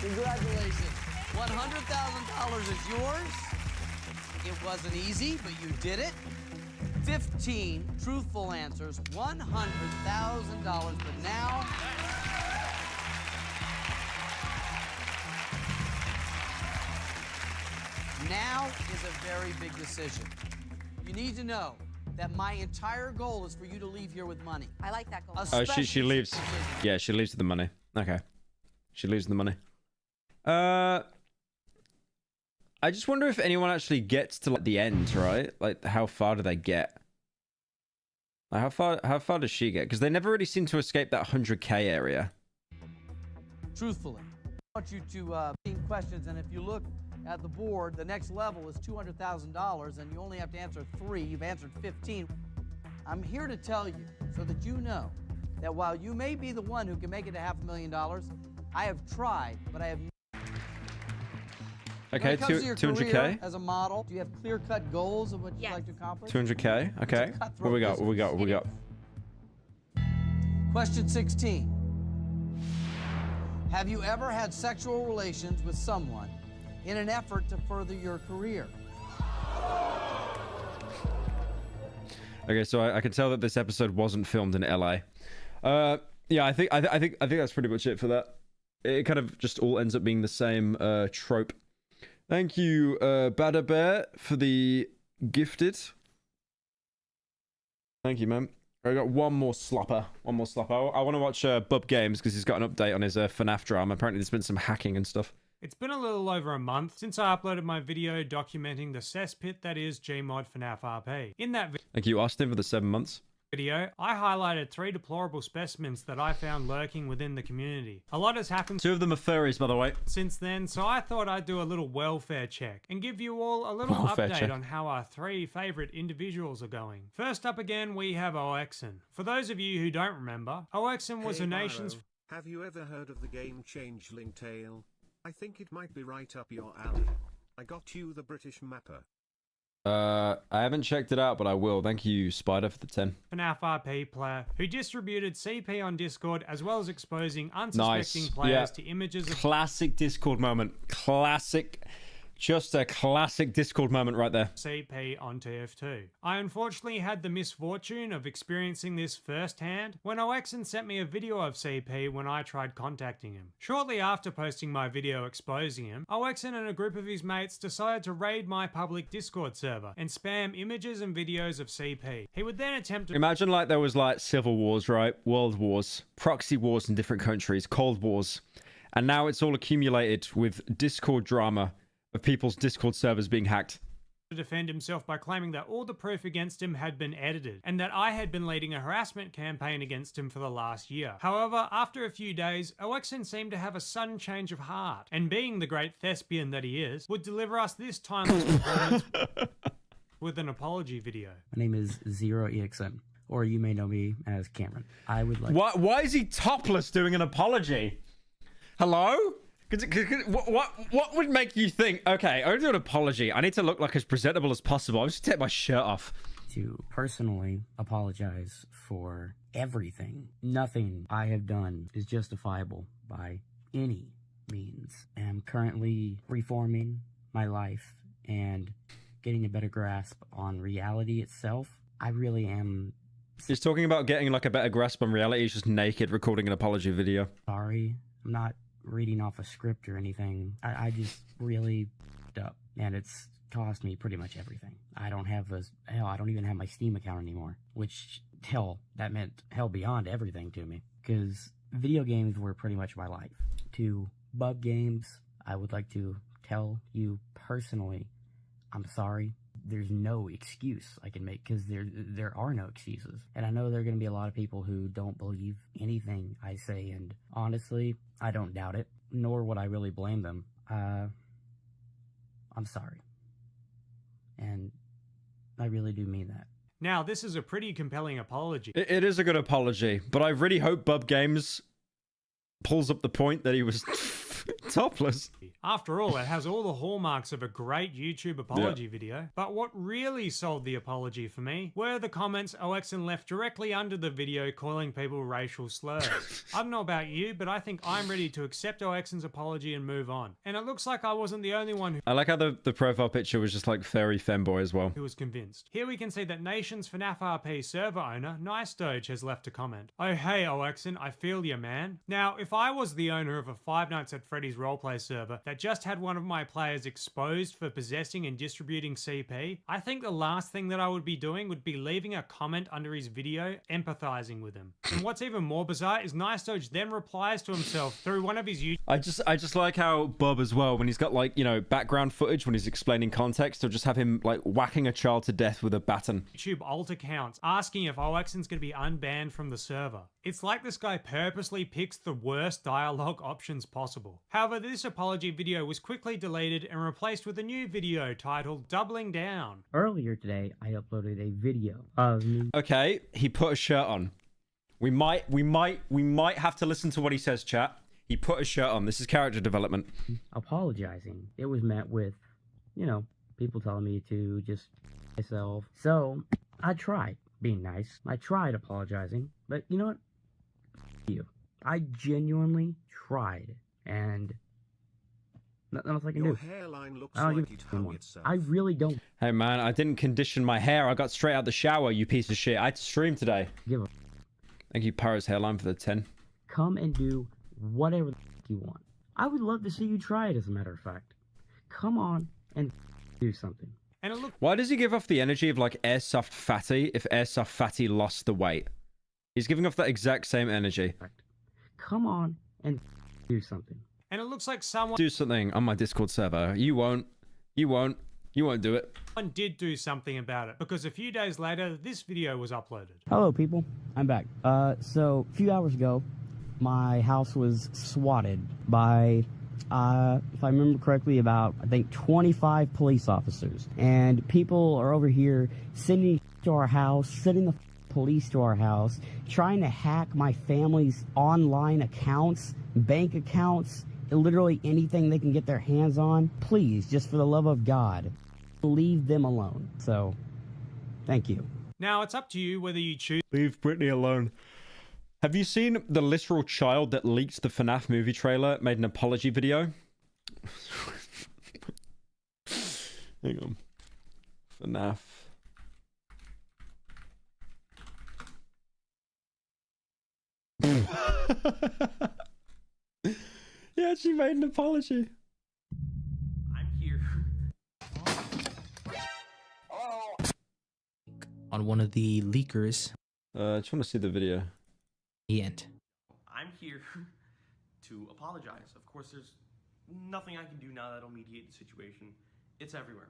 Congratulations. $100,000 is yours. It wasn't easy, but you did it. 15 truthful answers, $100,000. But now, is a very big decision. You need to know that my entire goal is for you to leave here with money. I like that goal. Oh, she leaves. Yeah, she leaves with the money. Okay. She leaves with the money. I just wonder if anyone actually gets to like the end, right? Like, how far do they get? Like, how far does she get? Because they never really seem to escape that 100K area. Truthfully, I want you to 15 questions, and if you look at the board, the next level is $200,000, and you only have to answer 3. You've answered 15. I'm here to tell you, so that you know, that while you may be the one who can make it to $500,000, I have tried, but I have. Okay, 200K. As a model, do you have clear-cut goals of what you'd like to accomplish? 200K. Okay. What we got? What we got? What we got? Question 16. Have you ever had sexual relations with someone in an effort to further your career? Okay, so I can tell that this episode wasn't filmed in LA. Yeah, I think that's pretty much it for that. It kind of just all ends up being the same trope. Thank you, Bada Bear, for the gifted. Thank you, man. I got one more slapper. I want to watch Bub Games because he's got an update on his FNAF drama. Apparently, there's been some hacking and stuff. It's been a little over a month since I uploaded my video documenting the cesspit that is Gmod FNAF RP. In that video, Thank you, Austin, for the 7 months. video, I highlighted 3 deplorable specimens that I found lurking within the community. A lot has happened 2 of them are furries, by the way. since then, so I thought I'd do a little welfare check and give you all a little Welfare update check. on how our 3 favorite individuals are going. First up again, we have Oexen. For those of you who don't remember, Oexen was Hey, a nation's... Byro, have you ever heard of the game Changeling Tale? I think it might be right up your alley. I got you the British mapper. I haven't checked it out, but I will. Thank you, Spider, for the 10. FNAF RP player who distributed CP on Discord as well as exposing unsuspecting Nice. players Yeah. to images of Classic Discord moment. Classic. Just a classic Discord moment right there. CP on TF2. I unfortunately had the misfortune of experiencing this firsthand when Oexen sent me a video of CP when I tried contacting him. Shortly after posting my video exposing him, Oexen and a group of his mates decided to raid my public Discord server and spam images and videos of CP. He would then attempt to Imagine like there was like civil wars, right? World wars, proxy wars in different countries, cold wars. And now it's all accumulated with Discord drama of people's Discord servers being hacked. defend himself by claiming that all the proof against him had been edited and that I had been leading a harassment campaign against him for the last year. However, after a few days, Oexen seemed to have a sudden change of heart, and being the great thespian that he is, would deliver us this timeless performance with an apology video. My name is ZeroEXN, or you may know me as Cameron. I would like... Why is he topless doing an apology? Hello? What would make you think, okay, I'm going to do an apology. I need to look like as presentable as possible. I'm just take my shirt off. To personally apologize for everything. Nothing I have done is justifiable by any means. I'm currently reforming my life and getting a better grasp on reality itself. I really am... He's talking about getting like a better grasp on reality. He's just naked recording an apology video. Sorry, I'm not reading off a script or anything. I just really f***ed up, and it's cost me pretty much everything. I don't have I don't even have my Steam account anymore, which, hell, that meant hell beyond everything to me, because video games were pretty much my life. To bug games, I would like to tell you personally, I'm sorry. There's no excuse I can make, because there are no excuses. And I know there are going to be a lot of people who don't believe anything I say, and honestly, I don't doubt it, nor would I really blame them. I'm sorry. And I really do mean that. Now, this is a pretty compelling apology. It is a good apology, but I really hope Bub Games pulls up the point that he was topless. After all, it has all the hallmarks of a great YouTube apology video. But what really sold the apology for me were the comments Oexen left directly under the video calling people racial slurs. I don't know about you, but I think I'm ready to accept Oexen's apology and move on. And it looks like I wasn't the only one I like how the profile picture was just like furry femboy as well. who was convinced. Here we can see that Nation's FNAF RP server owner, Nice Doge, has left a comment. Oh hey Oexen, I feel ya man. Now, if I was the owner of a Five Nights at Freddy's roleplay server that just had one of my players exposed for possessing and distributing CP, I think the last thing that I would be doing would be leaving a comment under his video empathizing with him. And what's even more bizarre is Nice Doge then replies to himself through one of his YouTube... I just like how Bub as well, when he's got like, you know, background footage when he's explaining context, he'll just have him like whacking a child to death with a baton. YouTube alt accounts asking if Oexen's going to be unbanned from the server. It's like this guy purposely picks the worst dialogue options possible. However, this apology video was quickly deleted and replaced with a new video titled Doubling Down. Earlier today, I uploaded a video of me... Okay, he put a shirt on. We might have to listen to what he says, chat. He put a shirt on. This is character development. apologizing. It was met with, you know, people telling me to just myself. So I tried being nice. I tried apologizing, but you know what? You. I genuinely tried, and nothing else I can Your do. hairline looks I don't like give it a hung one. itself. I really don't Hey man, I didn't condition my hair. I got straight out the shower, you piece of shit. I had to stream today. give a Thank you, Pyro's hairline, for the 10. come and do whatever the you want. I would love to see you try it, as a matter of fact. Come on and do something. And it looked Why does he give off the energy of like Airsoft Fatty if Airsoft Fatty lost the weight? He's giving off that exact same energy. Come on and do something. and it looks like someone Do something on my Discord server. You won't. You won't. You won't do it. One did do something about it, because a few days later, this video was uploaded. Hello, people. I'm back. So a few hours ago, my house was swatted by, if I remember correctly, about, I think, 25 police officers. And people are over here sending to our house, sending the police to our house, trying to hack my family's online accounts, bank accounts, literally anything they can get their hands on. Please, just for the love of God, leave them alone. So, thank you. Now, it's up to you whether you choose. Leave Britney alone. Have you seen the literal child that leaked the FNAF movie trailer, made an apology video? Hang on. FNAF. Yeah, she made an apology. I'm here. On one of the leakers. I just want to see the video. The end. I'm here to apologize. Of course, there's nothing I can do now that'll mediate the situation. It's everywhere.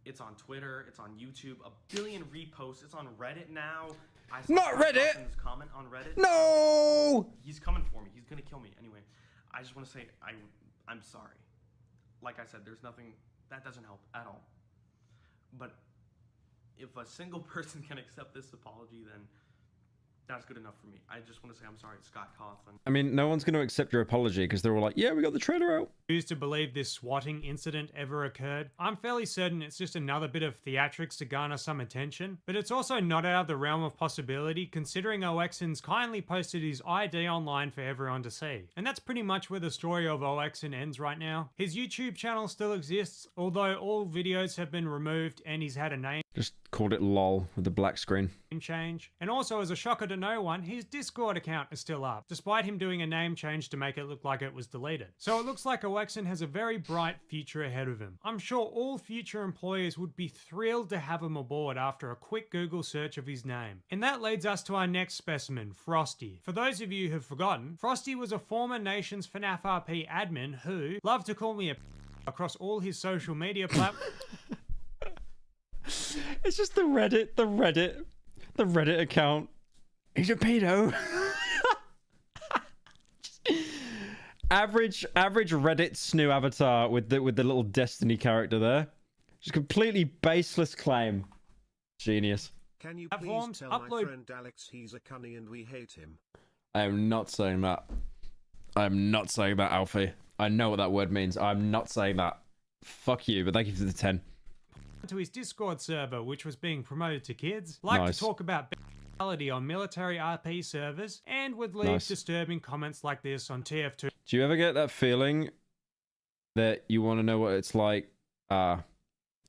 It's on Twitter. It's on YouTube. A billion reposts. It's on Reddit now. I saw Not Reddit! comment on Reddit. No! He's coming for me. He's gonna kill me. Anyway, I just want to say I'm sorry. Like I said, there's nothing that doesn't help at all. But if a single person can accept this apology, then that's good enough for me. I just want to say I'm sorry, Scott Cawthon. I mean, no one's going to accept your apology because they're all like, yeah, we got the trailer out. Choose to believe this swatting incident ever occurred. I'm fairly certain it's just another bit of theatrics to garner some attention, but it's also not out of the realm of possibility considering Oxen's kindly posted his ID online for everyone to see. And that's pretty much where the story of Oxen ends right now. His YouTube channel still exists, although all videos have been removed and he's had a name Just called it LOL with the black screen. change. And also, as a shocker to no one, his Discord account is still up, despite him doing a name change to make it look like it was deleted. So it looks like Oxen has a very bright future ahead of him. I'm sure all future employers would be thrilled to have him aboard after a quick Google search of his name. And that leads us to our next specimen, Frosty. For those of you who've forgotten, Frosty was a former Nations FNAF RP admin who loved to call me a across all his social media platforms. It's just the Reddit account. He's a pedo. average Reddit snoo avatar with the little Destiny character there. Just completely baseless claim. Genius. Can you please tell my friend Alex he's a cunny and we hate him? I am not saying that. I am not saying that, Alfie. I know what that word means. I'm not saying that. Fuck you, but thank you for the 10. To his Discord server, which was being promoted to kids, like to talk about bestiality on military RP servers, and would leave disturbing comments like this on TF2. Do you ever get that feeling that you want to know what it's like?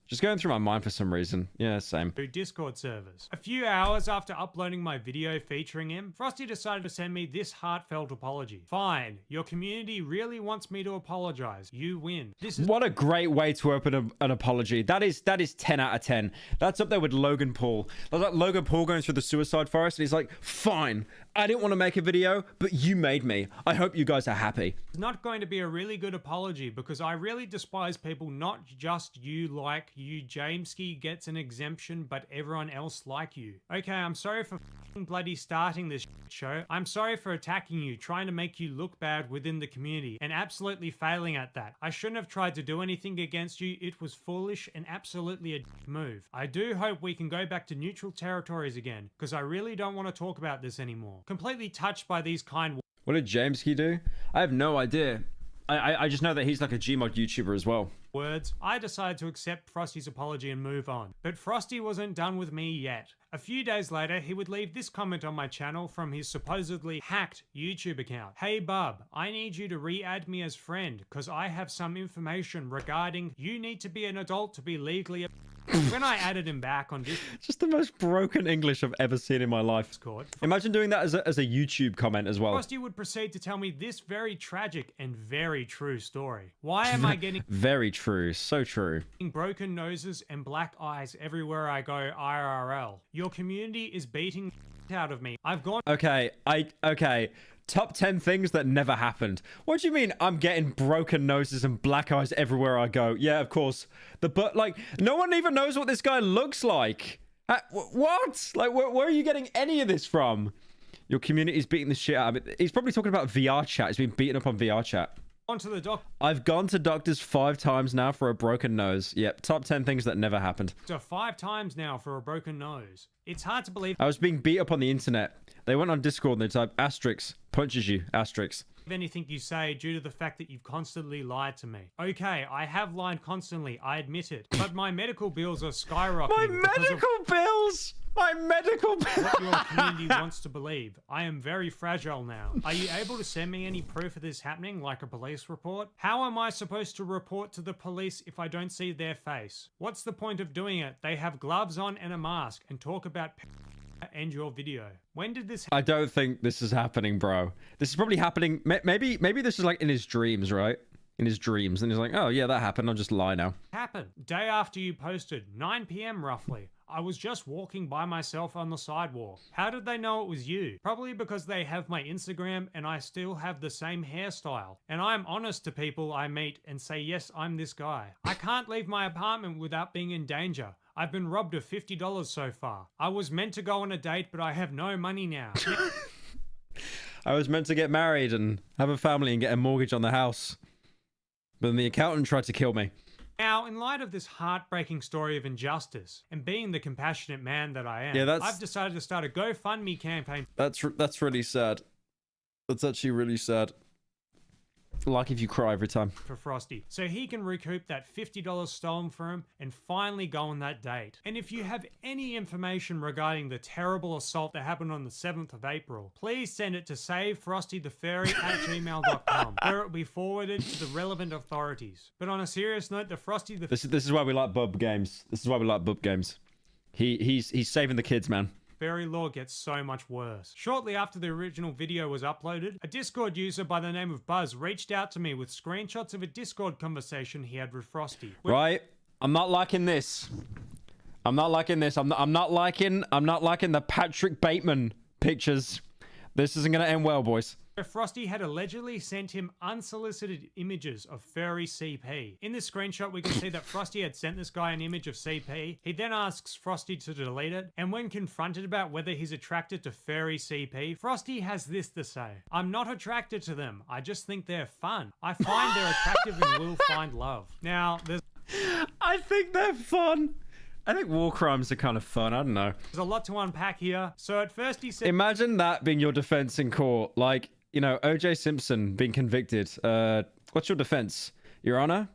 Just going through my mind for some reason. Yeah, same. Discord servers. A few hours after uploading my video featuring him, Frosty decided to send me this heartfelt apology. Fine, your community really wants me to apologize. You win. This is what a great way to open an apology. That is 10 out of 10. That's up there with Logan Paul. Like Logan Paul going through the suicide forest and he's like, fine, I didn't want to make a video, but you made me. I hope you guys are happy. It's not going to be a really good apology because I really despise people, not just you like you. Jameski gets an exemption, but everyone else like you. Okay, I'm sorry for bloody starting this show. I'm sorry for attacking you, trying to make you look bad within the community, and absolutely failing at that. I shouldn't have tried to do anything against you. It was foolish and absolutely a move. I do hope we can go back to neutral territories again, because I really don't want to talk about this anymore. Completely touched by these kind. What did Jameski do? I have no idea. I just know that he's like a Gmod YouTuber as well. Words, I decided to accept Frosty's apology and move on. But Frosty wasn't done with me yet. A few days later, he would leave this comment on my channel from his supposedly hacked YouTube account. Hey bub, I need you to re-add me as friend, cause I have some information regarding you need to be an adult to be legally When I added him back on Discord, just the most broken English I've ever seen in my life. Imagine doing that as a YouTube comment as well. Frosty would proceed to tell me this very tragic and very true story. Why am I getting very true, so true. Broken noses and black eyes everywhere I go IRL? Your community is beating out of me. I've gone Okay, okay. Top 10 things that never happened. What do you mean I'm getting broken noses and black eyes everywhere I go? Yeah, of course. Like, no one even knows what this guy looks like. What? Like, where are you getting any of this from? Your community's beating the shit out of it. He's probably talking about VR chat. He's been beaten up on VR chat. to the doctor I've gone to doctors 5 times now for a broken nose. Yep, top 10 things that never happened. 5 times now for a broken nose. It's hard to believe I was being beat up on the internet. They went on Discord and they typed asterisk, punches you, asterisk. anything you say due to the fact that you've constantly lied to me. Okay, I have lied constantly, I admit it. But my medical bills are skyrocketing. My medical bills! My medical bills! What your community wants to believe. I am very fragile now. Are you able to send me any proof of this happening, like a police report? How am I supposed to report to the police if I don't see their face? What's the point of doing it? They have gloves on and a mask and talk about end your video. When did this I don't think this is happening, bro. This is probably happening. Maybe this is like in his dreams, right? In his dreams. And he's like, oh yeah, that happened. I'll just lie now. happen? Day after you posted, 9 p.m. roughly. I was just walking by myself on the sidewalk. How did they know it was you? Probably because they have my Instagram and I still have the same hairstyle. And I'm honest to people I meet and say, yes, I'm this guy. I can't leave my apartment without being in danger. I've been robbed of $50 so far. I was meant to go on a date, but I have no money now. I was meant to get married and have a family and get a mortgage on the house. But then the accountant tried to kill me. Now, in light of this heartbreaking story of injustice, and being the compassionate man that I am, Yeah, I've decided to start a GoFundMe campaign That's really sad. That's actually really sad. Like if you cry every time. for Frosty, so he can recoup that $50 stolen from him and finally go on that date. And if you have any information regarding the terrible assault that happened on the 7th of April, please send it to savefrostythefairy@gmail.com, where it will be forwarded to the relevant authorities. But on a serious note, the Frosty the This is why we like bub games. This is why we like bub games. He's saving the kids, man. Fairy lore gets so much worse. Shortly after the original video was uploaded, a Discord user by the name of Buzz reached out to me with screenshots of a Discord conversation he had with Frosty. Right? I'm not liking this. I'm not liking this. I'm not liking the Patrick Bateman pictures. This isn't gonna end well, boys. Where Frosty had allegedly sent him unsolicited images of furry CP. In this screenshot, we can see that Frosty had sent this guy an image of CP. He then asks Frosty to delete it, and when confronted about whether he's attracted to furry CP, Frosty has this to say: I'm not attracted to them, I just think they're fun. I find they're attractive and will find love. Now, I think they're fun. I think war crimes are kind of fun. I don't know. There's a lot to unpack here. So at first he said... Imagine that being your defense in court. Like, you know, O.J. Simpson being convicted. What's your defense? Your Honor?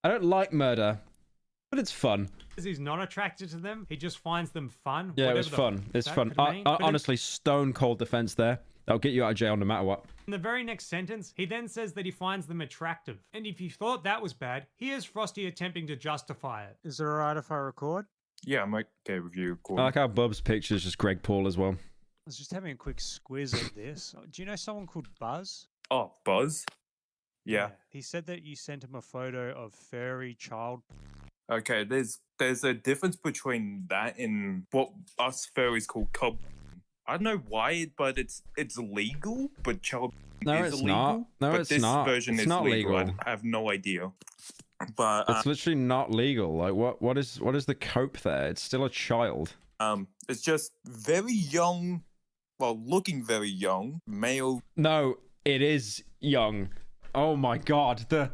I don't like murder, but it's fun. He's not attracted to them. He just finds them fun. Yeah, it was fun. It's fun. Honestly, stone cold defense there. That'll get you out of jail no matter what. In the very next sentence, he then says that he finds them attractive. And if you thought that was bad, here's Frosty attempting to justify it. Is it alright if I record? Yeah, I'm okay with you. I like how Bub's picture is just Greg Paul as well. I was just having a quick squiz at this. Do you know someone called Buzz? Oh, Buzz? Yeah. He said that you sent him a photo of furry child. Okay, there's a difference between that and what us furries call cub. I don't know why, but it's legal, but child No, is it's illegal. not. No, but it's this not. version It's is not legal. legal. I have no idea. But It's literally not legal. Like, what is the cope there? It's still a child. it's just very young, well, looking very young, male. No, it is young. Oh my god, the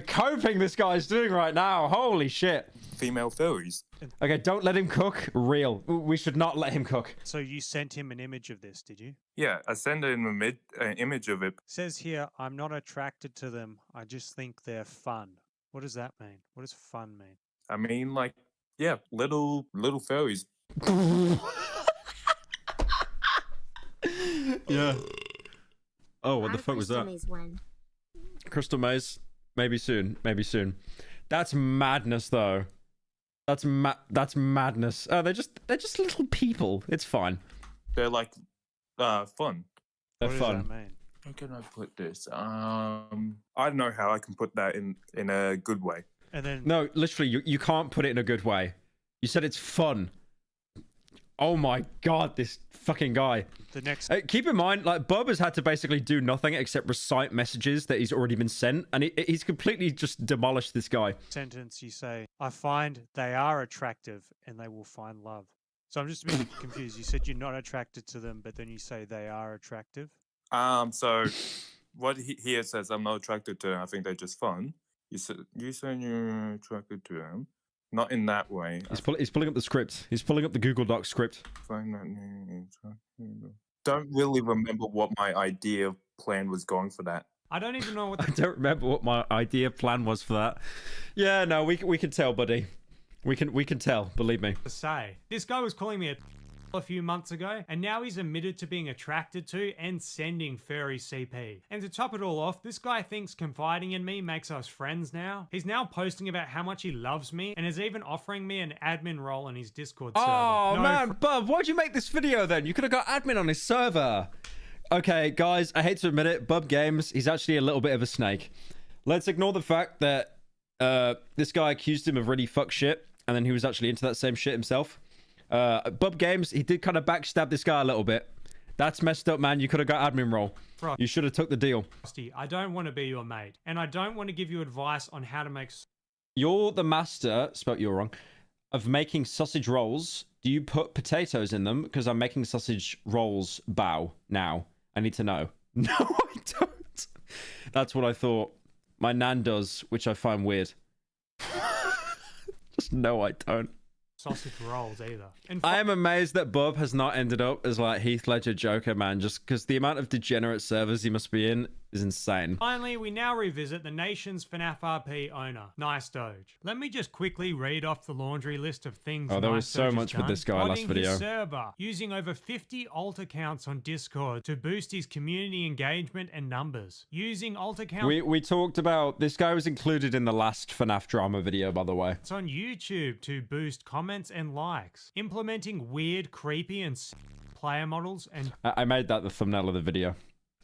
coping this guy's doing right now. Holy shit. Female furries. Okay, don't let him cook. Real. We should not let him cook. So you sent him an image of this, did you? Yeah, I sent him an image of it. Says here, I'm not attracted to them. I just think they're fun. What does that mean? What does fun mean? I mean, like, yeah, little furries. Yeah. Oh, what the fuck was that? Maze one. Crystal Maze. Maybe soon. Maybe soon. That's madness, though. That's madness. Oh, they're just little people. It's fine. They're like, fun. They're What fun. does that mean? How can I put this? I don't know how I can put that in a good way. And then No, literally, you can't put it in a good way. You said it's fun. Oh my god, this fucking guy. The next... keep in mind, like, Bub has had to basically do nothing except recite messages that he's already been sent, and he's completely just demolished this guy. Sentence you say, I find they are attractive and they will find love. So I'm just a bit confused. You said you're not attracted to them, but then you say they are attractive. So what he here says, I'm not attracted to them. I think they're just fun. You said you're attracted to them. Not in that way. He's pulling up the script. He's pulling up the Google Doc script. Don't really remember what my idea plan was going for that. I don't even know what I don't remember what my idea plan was for that. Yeah, no, we can tell, buddy. We can tell, believe me. to say. This guy was calling me a few months ago, and now he's admitted to being attracted to and sending furry CP. And to top it all off, this guy thinks confiding in me makes us friends now. He's now posting about how much he loves me and is even offering me an admin role in his Discord server. Oh man, Bub, why'd you make this video then? You could have got admin on his server. Okay, guys, I hate to admit it, Bub Games, he's actually a little bit of a snake. Let's ignore the fact that this guy accused him of really fuck shit, and then he was actually into that same shit himself. Bub Games, he did kind of backstab this guy a little bit. That's messed up, man. You could have got admin role. You should have took the deal. I don't want to be your mate, and I don't want to give you advice on how to make... You're the master, spelt you're wrong, of making sausage rolls. Do you put potatoes in them? Because I'm making sausage rolls bow now. I need to know. No, I don't. That's what I thought. My nan does, which I find weird. Just no, I don't. Sausage rolls either. I am amazed that Bub has not ended up as like Heath Ledger Joker, man, just because the amount of degenerate servers he must be in is insane. Finally, we now revisit the nation's FNAF RP owner, Nice Doge. Let me just quickly read off the laundry list of things there was Nice so Doge much has with this guy done. last Modding video. his server, using over 50 alt accounts on Discord to boost his community engagement and numbers. Using alt accounts We talked about this guy was included in the last FNAF drama video, by the way. It's on YouTube to boost comments and likes. Implementing weird, creepy, and player models and I made that the thumbnail of the video.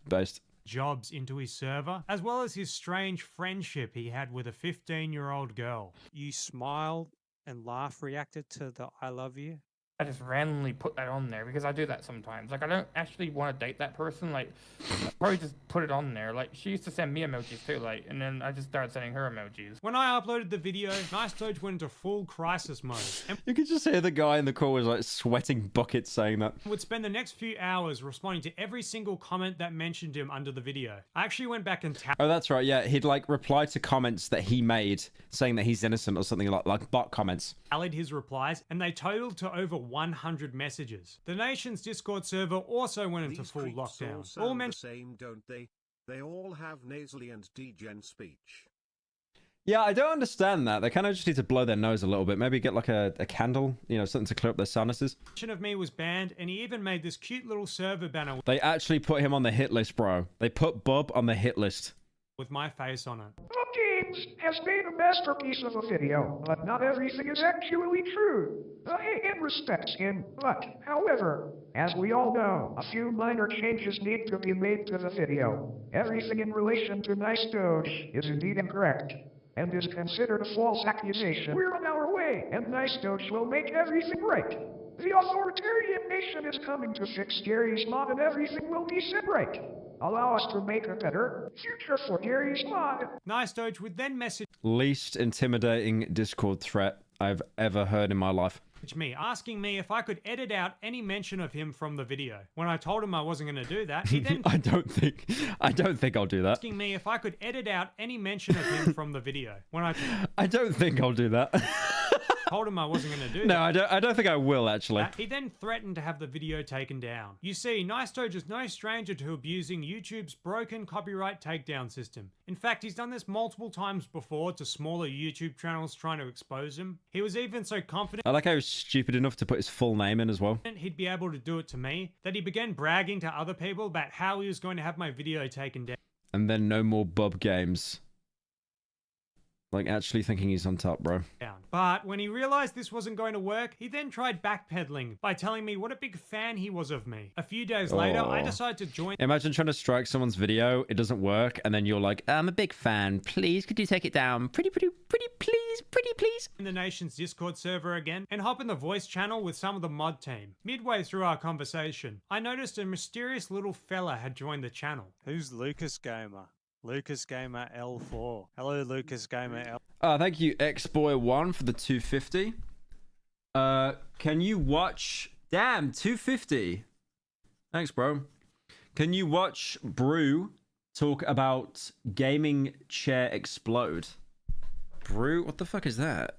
Based. Jobs into his server, as well as his strange friendship he had with a 15-year-old girl. You smiled and laugh reacted to the I love you? I just randomly put that on there because I do that sometimes. Like, I don't actually want to date that person. Like, I probably just put it on there. Like, she used to send me emojis too, like, and then I just started sending her emojis. When I uploaded the video, Nice Doge went into full crisis mode. And you could just hear the guy in the call was like sweating buckets saying that. Would spend the next few hours responding to every single comment that mentioned him under the video. I actually went back and Oh, that's right. Yeah, he'd like reply to comments that he made saying that he's innocent or something like bot comments. Tallied his replies, and they totaled to over 100 messages. The nation's Discord server also went into full lockdown. All the same, don't they? They all have nasally and degen speech. Yeah, I don't understand that. They kind of just need to blow their nose a little bit. Maybe get like a candle, you know, something to clear up their sinuses. Of me was banned, and he even made this cute little server banner. They actually put him on the hit list, bro. They put Bub on the hit list. With my face on it. Games has made a masterpiece of a video, but not everything is actually true. In respects in, but, however, as we all know, a few minor changes need to be made to the video. Everything in relation to Nice Doge is indeed incorrect, and is considered a false accusation. We're on our way, and Nice Doge will make everything right. The authoritarian nation is coming to fix Gary's mod, and everything will be set right. Allow us to make a better future for Gary's mod. Nice Doge would then message Least intimidating Discord threat I've ever heard in my life. Me, asking me if I could edit out any mention of him from the video. When I told him I wasn't going to do that, he then I don't think I'll do that. Asking me if I could edit out any mention of him from the video. When I don't think I'll do that. Told him I wasn't going to do that. No, I don't think I will, actually. He then threatened to have the video taken down. You see, Nice Doge is no stranger to abusing YouTube's broken copyright takedown system. In fact, he's done this multiple times before to smaller YouTube channels trying to expose him. He was even so confident I like how he was stupid enough to put his full name in as well. He'd be able to do it to me, that he began bragging to other people about how he was going to have my video taken down. And then no more Bub Games. Like, actually thinking he's on top, bro. But when he realized this wasn't going to work, he then tried backpedaling by telling me what a big fan he was of me. A few days later, I decided to join. Imagine trying to strike someone's video, it doesn't work, and then you're like, I'm a big fan. Please, could you take it down? Pretty please. In the nation's Discord server again, and hop in the voice channel with some of the mod team. Midway through our conversation, I noticed a mysterious little fella had joined the channel. Who's Lucas Gamer? Lucas Gamer L4. Hello, Lucas Gamer L. Thank you, Xboy1 for the 250. Can you watch... Damn, 250. Thanks, bro. Can you watch Brew talk about gaming chair explode? Brew? What the fuck is that?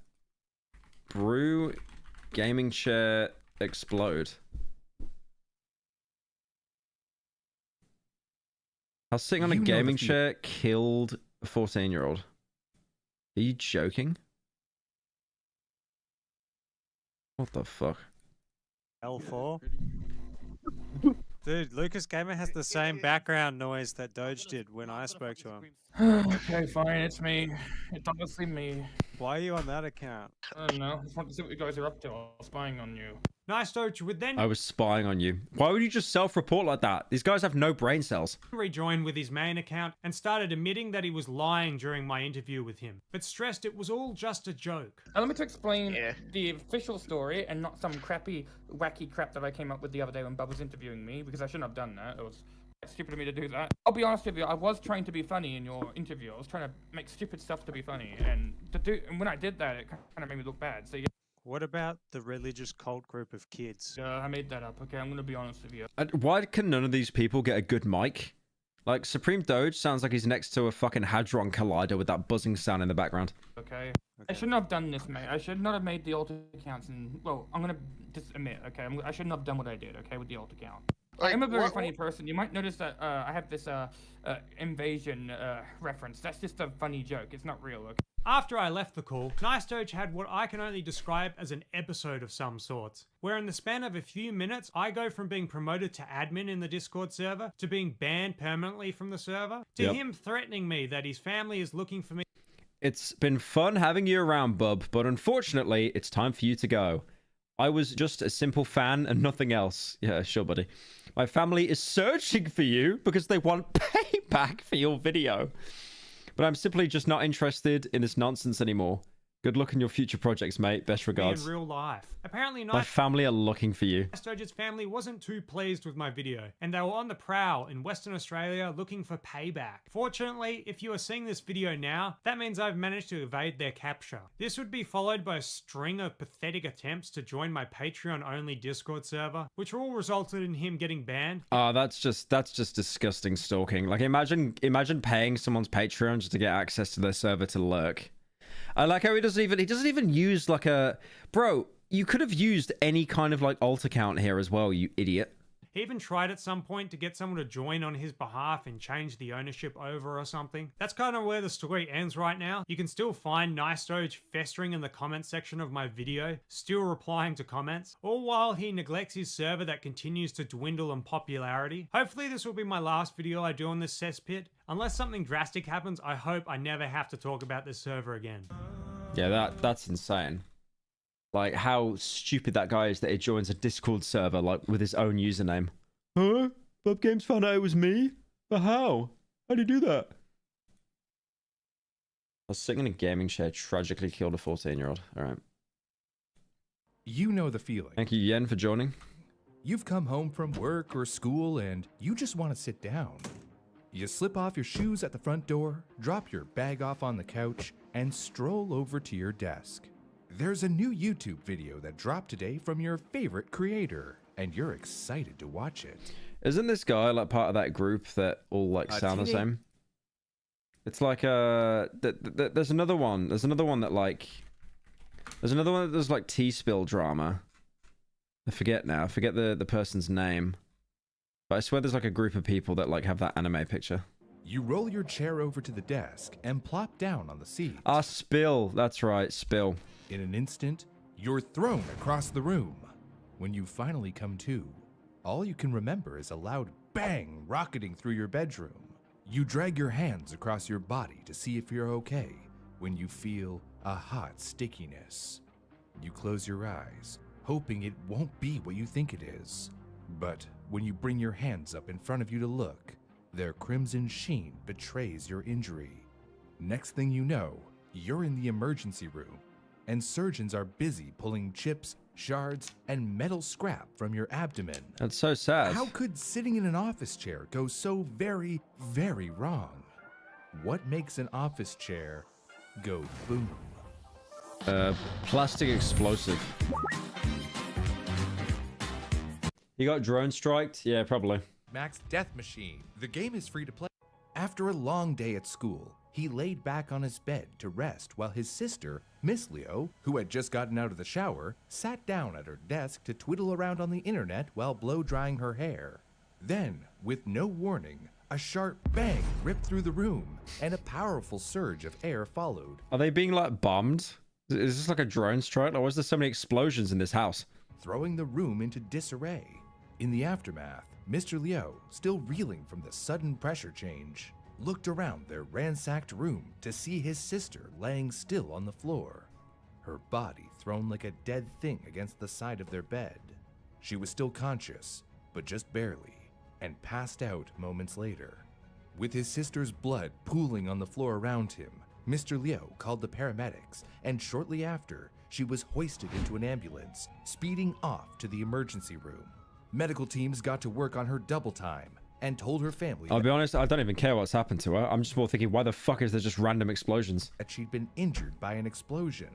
Brew gaming chair explode. How sitting on a gaming chair killed a 14-year-old. Are you joking? What the fuck? L4? Dude, Lucas Gamer has the same background noise that Doge did when I spoke to him. Okay, fine, it's me. It's obviously me. Why are you on that account? I don't know. I just want to see what you guys are up to. I'm spying on you. Nice Doge would then I was spying on you. Why would you just self-report like that? These guys have no brain cells. rejoin with his main account and started admitting that he was lying during my interview with him, but stressed it was all just a joke. Allow me to explain the official story and not some crappy, wacky crap that I came up with the other day when Bub was interviewing me, because I shouldn't have done that. It was stupid of me to do that. I'll be honest with you, I was trying to be funny in your interview. I was trying to make stupid stuff to be funny, and when I did that, it kind of made me look bad. So yeah. What about the religious cult group of kids? I made that up. Okay, I'm gonna be honest with you. Why can none of these people get a good mic? Like, Supreme Doge sounds like he's next to a fucking Hadron Collider with that buzzing sound in the background. Okay. I shouldn't have done this, mate. I should not have made the alt accounts, and well, I'm gonna just admit, okay, I shouldn't have done what I did, okay, with the alt account. I am a very funny person. You might notice that I have this invasion reference. That's just a funny joke. It's not real, okay? After I left the call, Nice Doge had what I can only describe as an episode of some sorts, where in the span of a few minutes, I go from being promoted to admin in the Discord server, to being banned permanently from the server, to him threatening me that his family is looking for me. It's been fun having you around, bub, but unfortunately, it's time for you to go. I was just a simple fan and nothing else. Yeah, sure, buddy. My family is searching for you because they want payback for your video. But I'm simply just not interested in this nonsense anymore. Good luck in your future projects, mate. Best regards. In real life. Apparently My family are looking for you. Nice Doge's family wasn't too pleased with my video, and they were on the prowl in Western Australia looking for payback. Fortunately, if you are seeing this video now, that means I've managed to evade their capture. This would be followed by a string of pathetic attempts to join my Patreon-only Discord server, which all resulted in him getting banned. Oh, that's just disgusting stalking. Like, imagine paying someone's Patreon just to get access to their server to lurk. I like how he doesn't even use like a... Bro, you could have used any kind of like alt account here as well, you idiot. He even tried at some point to get someone to join on his behalf and change the ownership over or something. That's kind of where the story ends right now. You can still find Nice Doge festering in the comment section of my video, still replying to comments, all while he neglects his server that continues to dwindle in popularity. Hopefully this will be my last video I do on this cesspit. Unless something drastic happens, I hope I never have to talk about this server again. Yeah, that's insane. Like, how stupid that guy is that he joins a Discord server, like, with his own username. Huh? Bob Games found out it was me? But how? How'd he do that? I was sitting in a gaming chair, tragically killed a 14-year-old. Alright. You know the feeling. Thank you, Yen, for joining. You've come home from work or school and you just want to sit down. You slip off your shoes at the front door, drop your bag off on the couch, and stroll over to your desk. There's a new YouTube video that dropped today from your favorite creator, and you're excited to watch it. Isn't this guy like part of that group that all like sound the same? It's like there's another one. There's another one that like there's like T-spill drama. I forget now. I forget the person's name. But I swear there's like a group of people that like have that anime picture. You roll your chair over to the desk and plop down on the seat. Ah, Spill. That's right, Spill. In an instant, you're thrown across the room. When you finally come to, all you can remember is a loud bang rocketing through your bedroom. You drag your hands across your body to see if you're okay, when you feel a hot stickiness. You close your eyes, hoping it won't be what you think it is. But when you bring your hands up in front of you to look, their crimson sheen betrays your injury. Next thing you know, you're in the emergency room, and surgeons are busy pulling chips, shards, and metal scrap from your abdomen. That's so sad. How could sitting in an office chair go so very, very wrong? What makes an office chair go boom? Plastic explosive. You got drone striked? Yeah, probably. Max Death Machine. The game is free to play. After a long day at school, he laid back on his bed to rest while his sister, Miss Leo, who had just gotten out of the shower, sat down at her desk to twiddle around on the internet while blow-drying her hair. Then, with no warning, a sharp bang ripped through the room, and a powerful surge of air followed. Are they being, like, bombed? Is this like a drone strike? Or was there so many explosions in this house? Throwing the room into disarray. In the aftermath, Mr. Leo, still reeling from the sudden pressure change, looked around their ransacked room to see his sister laying still on the floor, her body thrown like a dead thing against the side of their bed. She was still conscious, but just barely, and passed out moments later. With his sister's blood pooling on the floor around him, Mr. Leo called the paramedics, and shortly after, she was hoisted into an ambulance, speeding off to the emergency room. Medical teams got to work on her double time and told her family I'll be honest, I don't even care what's happened to her. I'm just more thinking, why the fuck is there just random explosions? that she'd been injured by an explosion.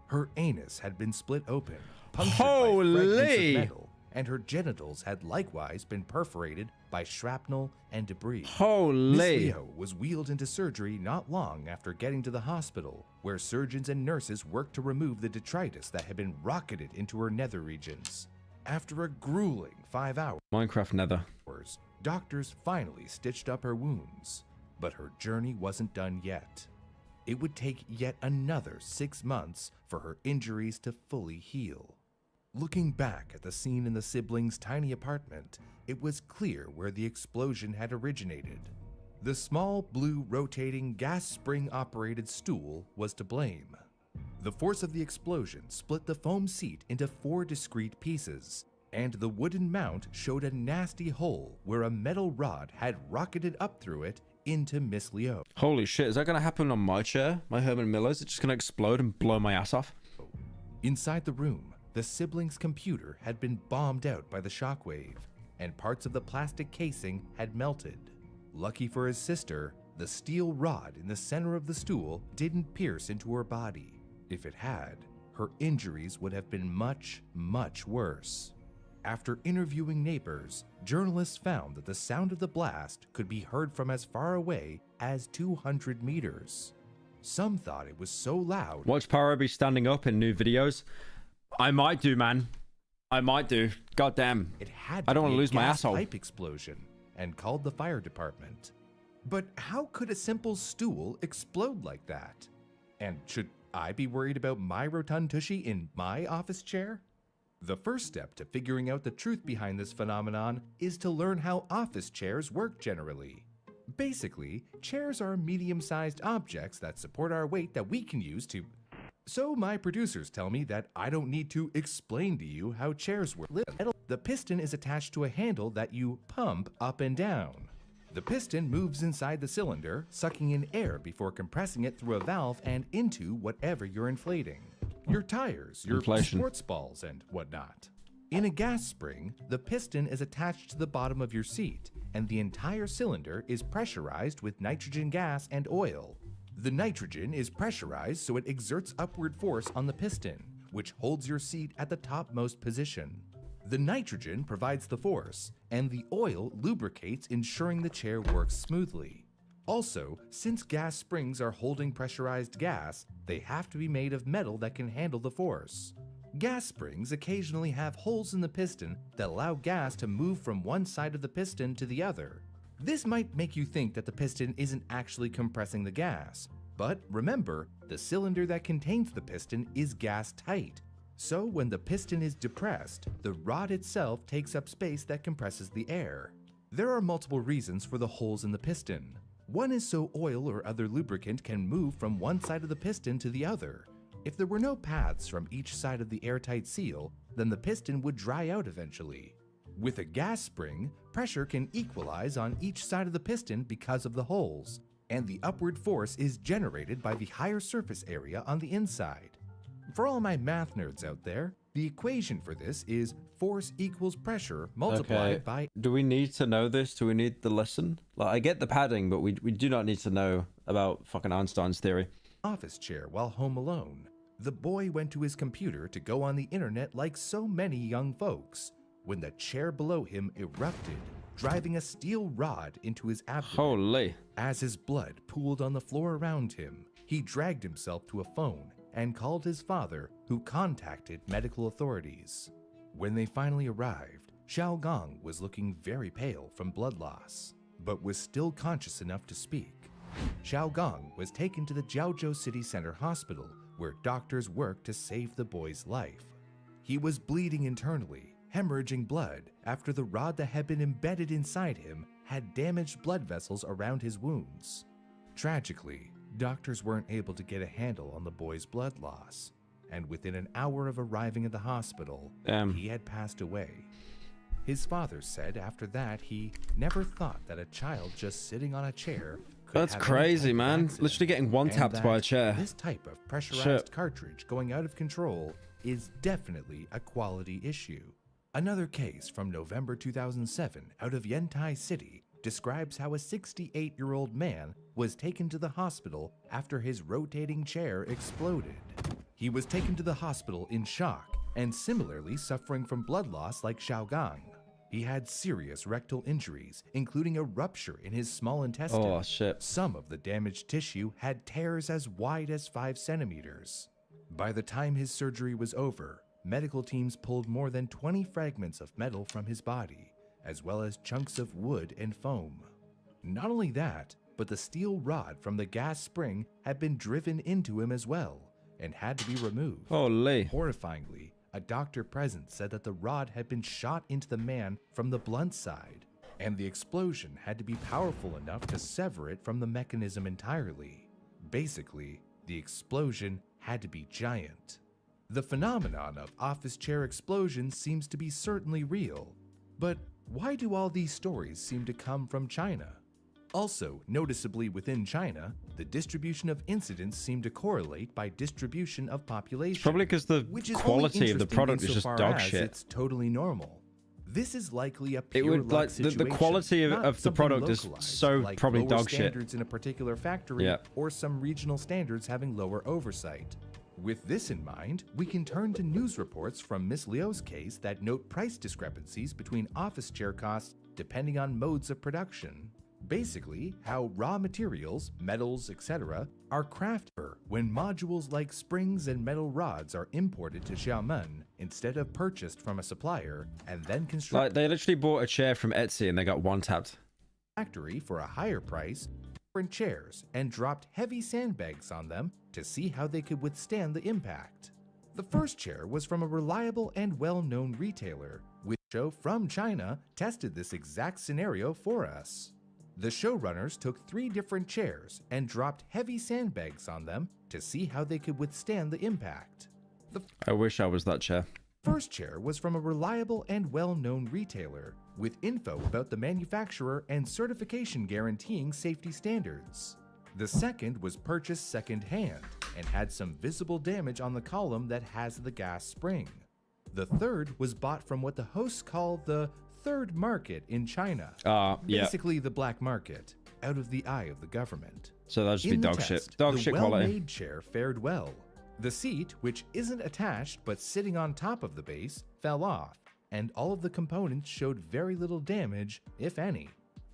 Her anus had been split open, punctured by fragments Holy! of metal, and her genitals had likewise been perforated by shrapnel and debris. Holy! Miss Leo was wheeled into surgery not long after getting to the hospital, where surgeons and nurses worked to remove the detritus that had been rocketed into her nether regions. After a grueling 5 hours, Minecraft Nether. doctors finally stitched up her wounds, but her journey wasn't done yet. It would take yet another 6 months for her injuries to fully heal. Looking back at the scene in the siblings' tiny apartment, it was clear where the explosion had originated. The small blue rotating gas spring operated stool was to blame. The force of the explosion split the foam seat into 4 discrete pieces, and the wooden mount showed a nasty hole where a metal rod had rocketed up through it into Miss Leo. Holy shit, is that gonna happen on my chair? My Herman Miller's? It's just gonna explode and blow my ass off? Inside the room, the siblings' computer had been bombed out by the shockwave, and parts of the plastic casing had melted. Lucky for his sister, the steel rod in the center of the stool didn't pierce into her body. If it had, her injuries would have been much, much worse. After interviewing neighbors, journalists found that the sound of the blast could be heard from as far away as 200 meters. Some thought it was so loud. Watch Pyro be standing up in new videos. I might do, man. I might do. God damn. It had I don't want be to a lose my gas asshole. pipe explosion, and called the fire department. But how could a simple stool explode like that? And should I be worried about my rotund tushy in my office chair? The first step to figuring out the truth behind this phenomenon is to learn how office chairs work generally. Basically, chairs are medium-sized objects that support our weight that we can use to... So my producers tell me that I don't need to explain to you how chairs work. The piston is attached to a handle that you pump up and down. The piston moves inside the cylinder, sucking in air before compressing it through a valve and into whatever you're inflating. Your tires, your Inflation. sports balls, and whatnot. In a gas spring, the piston is attached to the bottom of your seat, and the entire cylinder is pressurized with nitrogen gas and oil. The nitrogen is pressurized so it exerts upward force on the piston, which holds your seat at the topmost position. The nitrogen provides the force, and the oil lubricates, ensuring the chair works smoothly. Also, since gas springs are holding pressurized gas, they have to be made of metal that can handle the force. Gas springs occasionally have holes in the piston that allow gas to move from one side of the piston to the other. This might make you think that the piston isn't actually compressing the gas, but remember, the cylinder that contains the piston is gas tight. So when the piston is depressed, the rod itself takes up space that compresses the air. There are multiple reasons for the holes in the piston. One is so oil or other lubricant can move from one side of the piston to the other. If there were no paths from each side of the airtight seal, then the piston would dry out eventually. With a gas spring, pressure can equalize on each side of the piston because of the holes, and the upward force is generated by the higher surface area on the inside. For all my math nerds out there, the equation for this is force equals pressure multiplied by... Do we need to know this? Do we need the lesson? Like, I get the padding, but we do not need to know about fucking Einstein's theory. Office chair while home alone. The boy went to his computer to go on the internet like so many young folks, when the chair below him erupted, driving a steel rod into his abdomen. Holy. As his blood pooled on the floor around him, he dragged himself to a phone and called his father, who contacted medical authorities. When they finally arrived, Xiao Gong was looking very pale from blood loss, but was still conscious enough to speak. Xiao Gong was taken to the Jiaozhou City Center Hospital, where doctors worked to save the boy's life. He was bleeding internally, hemorrhaging blood after the rod that had been embedded inside him had damaged blood vessels around his wounds. Tragically, doctors weren't able to get a handle on the boy's blood loss, and within an hour of arriving at the hospital, he had passed away. His father said after that he never thought that a child just sitting on a chair could That's have crazy, any type of man. accident, Literally getting one-tapped and by a that chair. This type of pressurized Shit. cartridge going out of control is definitely a quality issue. Another case from November 2007 out of Yantai City describes how a 68-year-old man was taken to the hospital after his rotating chair exploded. He was taken to the hospital in shock and similarly suffering from blood loss like Xiao Gang. He had serious rectal injuries, including a rupture in his small intestine. Oh, shit. Some of the damaged tissue had tears as wide as 5 centimeters. By the time his surgery was over, medical teams pulled more than 20 fragments of metal from his body, as well as chunks of wood and foam. Not only that, but the steel rod from the gas spring had been driven into him as well, and had to be removed. Holy. Horrifyingly, a doctor present said that the rod had been shot into the man from the blunt side, and the explosion had to be powerful enough to sever it from the mechanism entirely. Basically, the explosion had to be giant. The phenomenon of office chair explosions seems to be certainly real, but why do all these stories seem to come from China? Also, noticeably within China, the distribution of incidents seem to correlate by distribution of population. Probably because the which is quality only of the interesting product is just insofar dog as shit. It's totally normal. This is likely a It pure would luck like the situation, quality not of the something product is localized, so like probably lower dog shit. standards in a particular factory, Yeah. or some regional standards having lower oversight. With this in mind, we can turn to news reports from Miss Liu's case that note price discrepancies between office chair costs depending on modes of production. Basically, how raw materials, metals, etc., are crafted when modules like springs and metal rods are imported to Xiamen instead of purchased from a supplier and then Like, constructed they literally bought a chair from Etsy and they got one-tapped. factory for a higher price, different chairs, and dropped heavy sandbags on them to see how they could withstand the impact. The first chair was from a reliable and well-known retailer, which show from China tested this exact scenario for us. The showrunners took 3 different chairs and dropped heavy sandbags on them to see how they could withstand the impact. The I wish I was that chair. first chair was from a reliable and well-known retailer, with info about the manufacturer and certification guaranteeing safety standards. The second was purchased second-hand and had some visible damage on the column that has the gas spring. The third was bought from what the hosts call the third market in China. Yeah. Basically the black market, out of the eye of the government. So that'll just be In the dog shit. test, Dog the shit quality. well-made chair fared well. The seat, which isn't attached but sitting on top of the base, fell off, and all of the components showed very little damage, if any.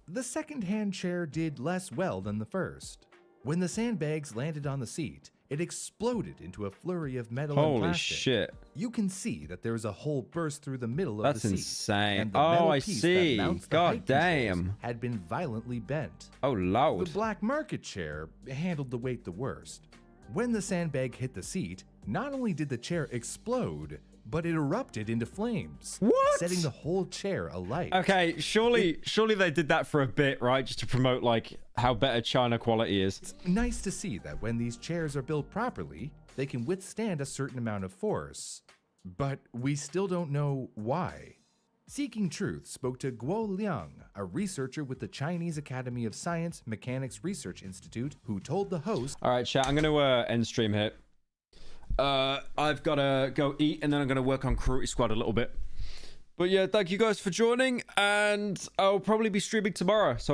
The second-hand chair did less well than the first. When the sandbags landed on the seat, it exploded into a flurry of metal and Holy plastic. shit. You can see that there was a hole burst through the middle of That's the seat. insane. And the Oh, metal I piece see. That mounts the God height controls damn. had been violently bent. Oh, Lord. The black market chair handled the weight the worst. When the sandbag hit the seat, not only did the chair explode, but it erupted into flames, setting the whole chair alight. Okay, surely they did that for a bit, right? Just to promote like how better China quality is. It's nice to see that when these chairs are built properly, they can withstand a certain amount of force. But we still don't know why. Seeking Truth spoke to Guo Liang, a researcher with the Chinese Academy of Science Mechanics Research Institute, who told the host... All right, chat, I'm going to end stream here. I've got to go eat, and then I'm going to work on Cruelty Squad a little bit. But yeah, thank you guys for joining, and I'll probably be streaming tomorrow. So